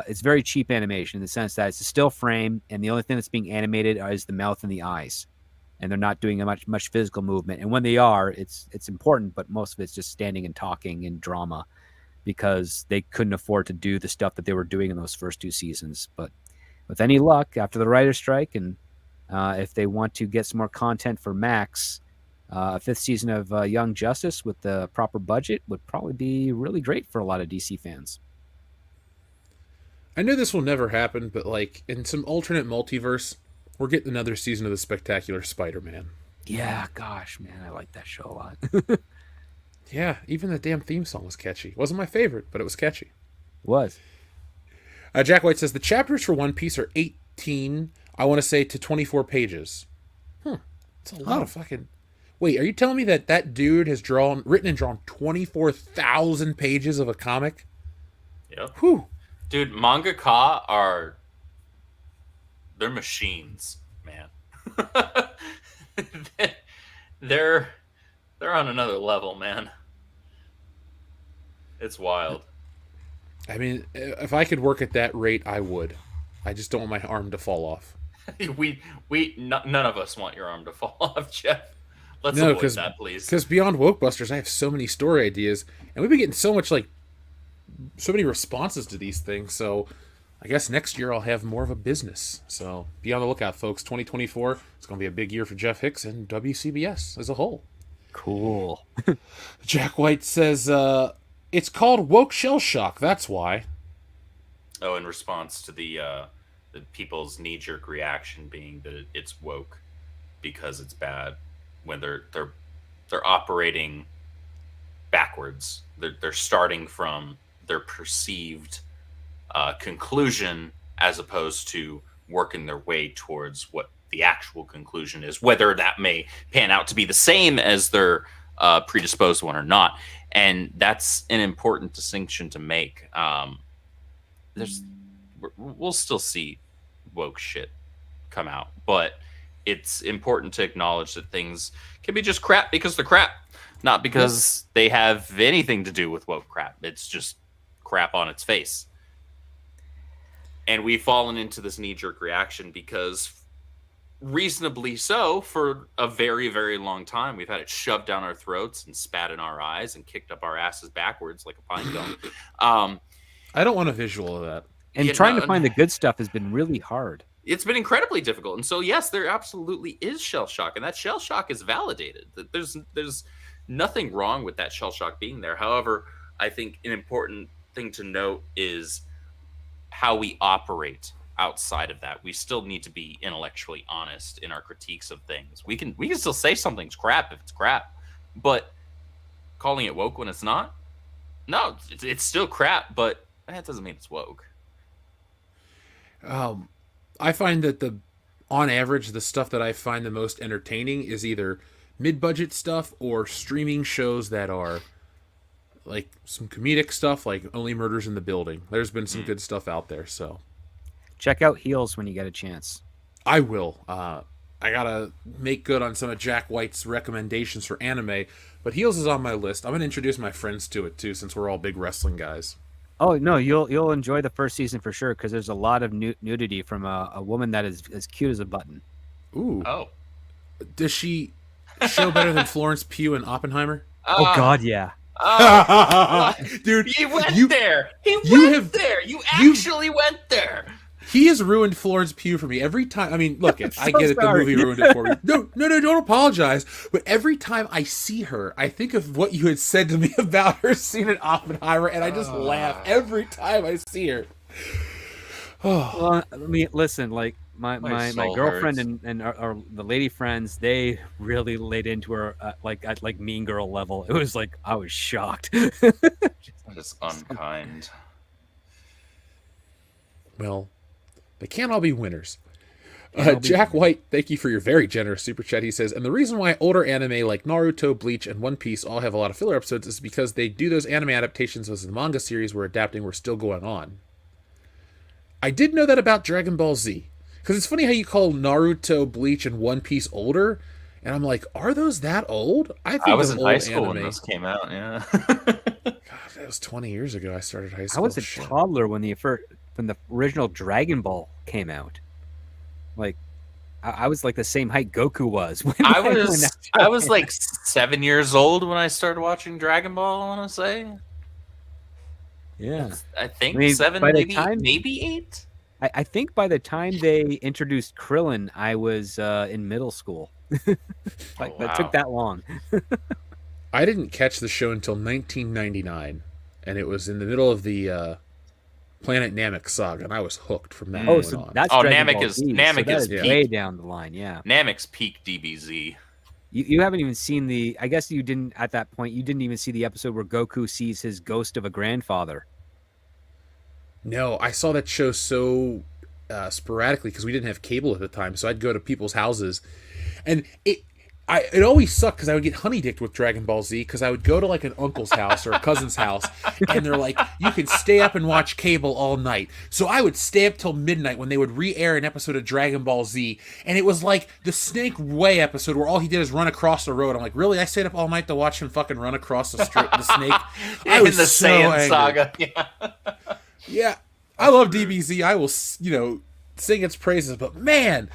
it's very cheap animation in the sense that it's a still frame, and the only thing that's being animated is the mouth and the eyes, and they're not doing much physical movement. And when they are, it's important, but most of it's just standing and talking and drama, because they couldn't afford to do the stuff that they were doing in those first 2 seasons. But with any luck, after the writer's strike, and if they want to get some more content for Max, a 5th season of Young Justice with the proper budget would probably be really great for a lot of DC fans. I know this will never happen, but like in some alternate multiverse, we're getting another season of the Spectacular Spider-Man. Yeah, gosh, man, I like that show a lot. Yeah, even the damn theme song was catchy. It wasn't my favorite, but it was catchy. Was. Jack White says the chapters for One Piece are 18, I want to say, to 24 pages. It's a lot of fucking... Wait, are you telling me that dude has written and drawn 24,000 pages of a comic? Yep. Whew. Dude, mangaka they're machines, man. they're on another level, man. It's wild. I mean, if I could work at that rate, I would. I just don't want my arm to fall off. None of us want your arm to fall off, Jeff. Let's No, avoid that, please. Because beyond Wokebusters, I have so many story ideas, and we've been getting so many responses to these things. So I guess next year I'll have more of a business. So be on the lookout, folks. 2024 is going to be a big year for Jeff Hicks and WCBS as a whole. Cool. Jack White says it's called woke shell shock. That's why. Oh, in response to the people's knee-jerk reaction being that it's woke because it's bad, when they're operating backwards. They're starting from their perceived conclusion as opposed to working their way towards what the actual conclusion is, whether that may pan out to be the same as their predisposed one or not. And that's an important distinction to make. We'll still see woke shit come out, but it's important to acknowledge that things can be just crap because they're crap, not because they have anything to do with woke crap. It's just crap on its face. And we've fallen into this knee-jerk reaction because, reasonably so, for a very, very long time, we've had it shoved down our throats and spat in our eyes and kicked up our asses backwards like a pine cone. I don't want a visual of that. And trying to find the good stuff has been really hard. It's been incredibly difficult. And so, yes, there absolutely is shell shock. And that shell shock is validated. There's nothing wrong with that shell shock being there. However, I think an important thing to note is how we operate outside of that. We still need to be intellectually honest in our critiques of things. We can still say something's crap if it's crap. But calling it woke when it's not? No, it's still crap, but that doesn't mean it's woke. I find that on average, the stuff that I find the most entertaining is either mid-budget stuff or streaming shows that are like some comedic stuff, like Only Murders in the Building. There's been some good stuff out there, so check out Heels when you get a chance. I will. I gotta make good on some of Jack White's recommendations for anime, but Heels is on my list. I'm gonna introduce my friends to it too, since we're all big wrestling guys. Oh no, you'll enjoy the first season for sure, because there's a lot of nudity from a woman that is as cute as a button. Ooh. Oh. Does she Show better than Florence Pugh and Oppenheimer? Oh God, yeah. Dude, He went you- there. He you went have- there. You you- actually went there. He has ruined Florence Pugh for me every time. I mean, look, I so get it. The sorry. movie ruined it for me. No, don't apologize. But every time I see her, I think of what you had said to me about her scene in Oppenheimer, and I just laugh every time I see her. Well, I mean, listen, like My my soul girlfriend hurts. and our the lady friends, they really laid into her like at like Mean Girl level. It was like I was shocked. That is unkind. Well, they can't all be winners. Can't all be Jack White, thank you for your very generous super chat. He says, and the reason why older anime like Naruto, Bleach, and One Piece all have a lot of filler episodes is because they do those anime adaptations as the manga series we're adapting were still going on. I did know that about Dragon Ball Z. Because it's funny how you call Naruto, Bleach, and One Piece older. And I'm like, are those that old? think I was of in old high school when anime- this came out. Yeah. God, that was 20 years ago I started high I school. was a Shit. toddler when the original Dragon Ball came out. Like, I was like the same height Goku was. When I when was that I show was came like out. 7 years old when I started watching Dragon Ball. I want to say. Yeah. I think I mean, seven, by the maybe time- maybe 8. I think by the time they introduced Krillin, I was in middle school. Like, Oh, That took wow. that long. I didn't catch the show until 1999, and it was in the middle of the Planet Namek saga, and I was hooked from that Oh, point Oh, so on. that's Oh, Dragon Namek Ball is- Z, Namek that is peak. way down the line. Yeah, Namek's peak DBZ. you haven't even seen the. I guess you didn't at that point. You didn't even see the episode where Goku sees his ghost of a grandfather. No, I saw that show so sporadically because we didn't have cable at the time, so I'd go to people's houses, and it always sucked because I would get honeydicked with Dragon Ball Z because I would go to like an uncle's house or a cousin's house, and they're like, you can stay up and watch cable all night. So I would stay up till midnight when they would re-air an episode of Dragon Ball Z, and it was like the Snake Way episode where all he did is run across the road. I'm like, really? I stayed up all night to watch him fucking run across the snake? I In was the so Saiyan angry. saga. Yeah. Yeah, I love DBZ. I will, sing its praises. But man,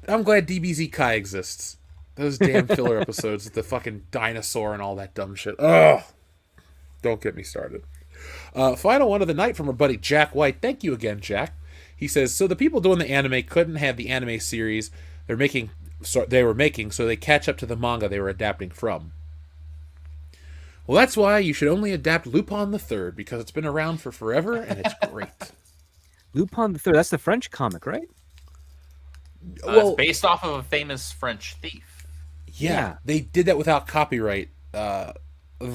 I'm glad DBZ Kai exists. Those damn filler episodes with the fucking dinosaur and all that dumb shit. Ugh. Don't get me started. Final one of the night from our buddy Jack White. Thank you again, Jack. He says, so the people doing the anime couldn't have the anime series they were making, so they catch up to the manga they were adapting from. Well, that's why you should only adapt Lupin the Third, because it's been around for forever, and it's great. Lupin the Third. That's the French comic, right? It's based off of a famous French thief. Yeah, they did that without copyright. The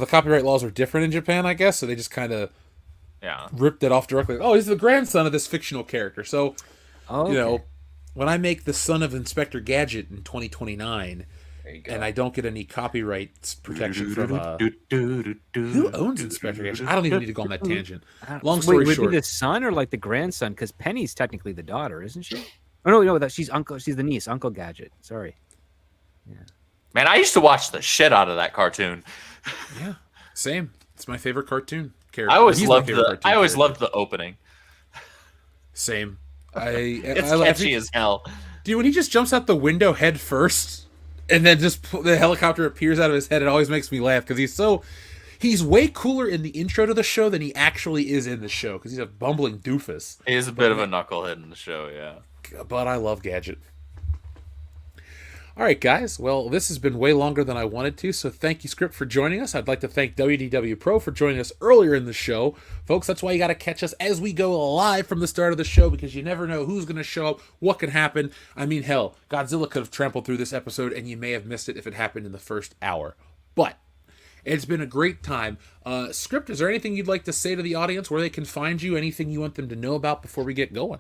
copyright laws are different in Japan, I guess, so they just kind of Yeah. ripped it off directly. Oh, he's the grandson of this fictional character. So, Oh, you know, when I make the son of Inspector Gadget in 2029, There you go. and I don't get any copyright protection from... who owns Inspector Gadget? I don't even need to go on that tangent. Long story Wait, would it short... be the son or like the grandson? Because Penny's technically the daughter, isn't she? Oh no, she's uncle. She's the niece, Uncle Gadget. Sorry. Man, I used to watch the shit out of that cartoon. Yeah, same. It's my favorite cartoon character. I always He's my loved favorite the cartoon I always character. loved the opening. Same. It's I catchy as hell. Dude, when he just jumps out the window head first, and then just the helicopter appears out of his head, it always makes me laugh because he's way cooler in the intro to the show than he actually is in the show because he's a bumbling doofus. He is a bit of a knucklehead in the show, yeah. But I love Gadget. All right, guys. Well, this has been way longer than I wanted to, so thank you, Script, for joining us. I'd like to thank WDWPro for joining us earlier in the show. Folks, that's why you got to catch us as we go live from the start of the show, because you never know who's going to show up, what can happen. I mean, hell, Godzilla could have trampled through this episode, and you may have missed it if it happened in the first hour. But it's been a great time. Script, is there anything you'd like to say to the audience, where they can find you, anything you want them to know about before we get going?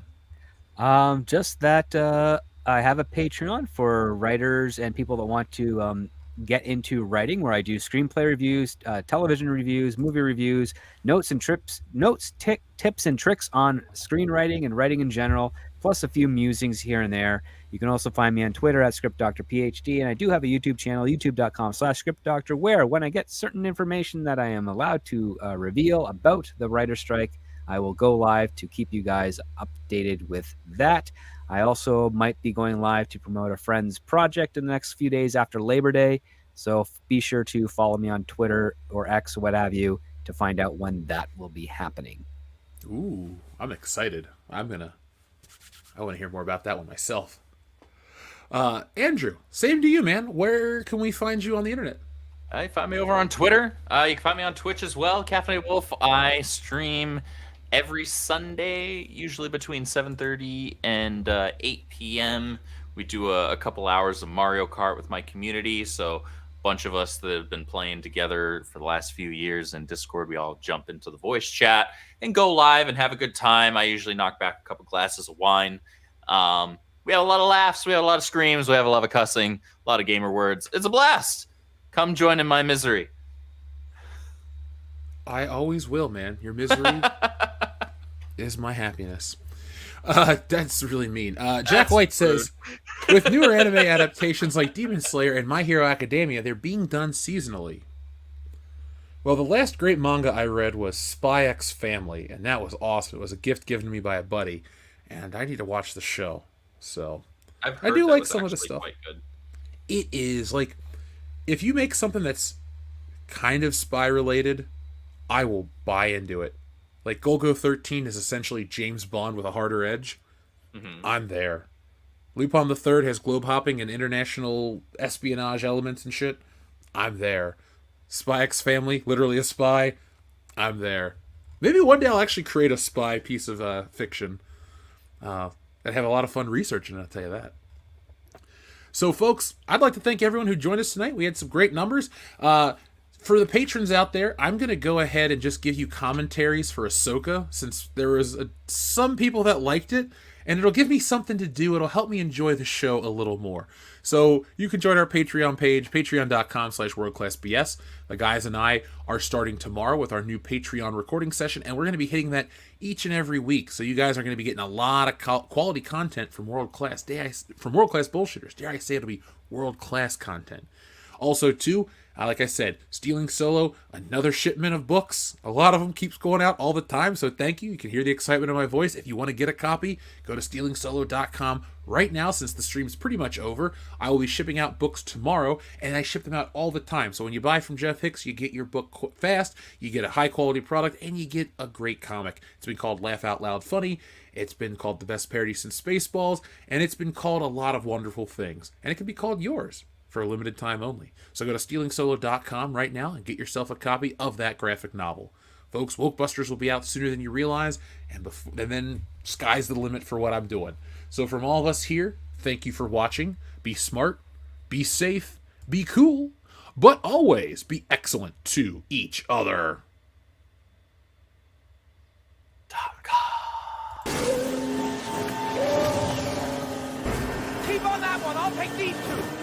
Just that I have a Patreon for writers and people that want to get into writing, where I do screenplay reviews, television reviews, movie reviews, tips and tricks on screenwriting and writing in general, plus a few musings here and there. You can also find me on Twitter at ScriptDoctorPhD, and I do have a YouTube channel, youtube.com/ScriptDoctor, where when I get certain information that I am allowed to reveal about the writer strike, I will go live to keep you guys updated with that. I also might be going live to promote a friend's project in the next few days after Labor Day. So be sure to follow me on Twitter or X or what have you to find out when that will be happening. Ooh, I'm excited. I want to hear more about that one myself. Andrew, same to you, man. Where can we find you on the internet? You can find me over on Twitter. You can find me on Twitch as well. Caffeinated Wolf. I stream every Sunday, usually between 7:30 and 8 p.m. We do a couple hours of Mario Kart with my community. So a bunch of us that have been playing together for the last few years in Discord, we all jump into the voice chat and go live and have a good time. I usually knock back a couple glasses of wine. We have a lot of laughs. We have a lot of screams. We have a lot of cussing, a lot of gamer words. It's a blast. Come join in my misery. I always will, man. Your misery is my happiness. That's really mean. Jack White says, with newer anime adaptations like Demon Slayer and My Hero Academia, they're being done seasonally. Well, the last great manga I read was Spy X Family, and that was awesome. It was a gift given to me by a buddy, and I need to watch the show. So I do like some of the stuff. It is like, if you make something that's kind of spy related, I will buy into it. Like Golgo 13 is essentially James Bond with a harder edge. Mm-hmm. I'm there. Lupin the Third has globe hopping and international espionage elements and shit. I'm there. Spy X Family, literally a spy. I'm there. Maybe one day I'll actually create a spy piece of fiction. I'd have a lot of fun researching it, I'll tell you that. So, folks, I'd like to thank everyone who joined us tonight. We had some great numbers. For the patrons out there, I'm going to go ahead and just give you commentaries for Ahsoka, since there was some people that liked it, and it'll give me something to do. It'll help me enjoy the show a little more. So you can join our Patreon page, patreon.com/worldclassbs. The guys and I are starting tomorrow with our new Patreon recording session, and we're going to be hitting that each and every week. So you guys are going to be getting a lot of quality content from world-class bullshitters. Dare I say it'll be world-class content. Also, too, like I said, Stealing Solo, another shipment of books. A lot of them keeps going out all the time, so thank you. You can hear the excitement in my voice. If you want to get a copy, go to stealingsolo.com right now, since the stream's pretty much over. I will be shipping out books tomorrow, and I ship them out all the time. So when you buy from Jeff Hicks, you get your book fast, you get a high-quality product, and you get a great comic. It's been called Laugh Out Loud Funny. It's been called the best parody since Spaceballs, and it's been called a lot of wonderful things. And it can be called yours for a limited time only. So go to stealingsolo.com right now and get yourself a copy of that graphic novel. Folks, Wokebusters will be out sooner than you realize, and then sky's the limit for what I'm doing. So from all of us here, thank you for watching. Be smart, be safe, be cool, but always be excellent to each other. Keep on that one, I'll take these two.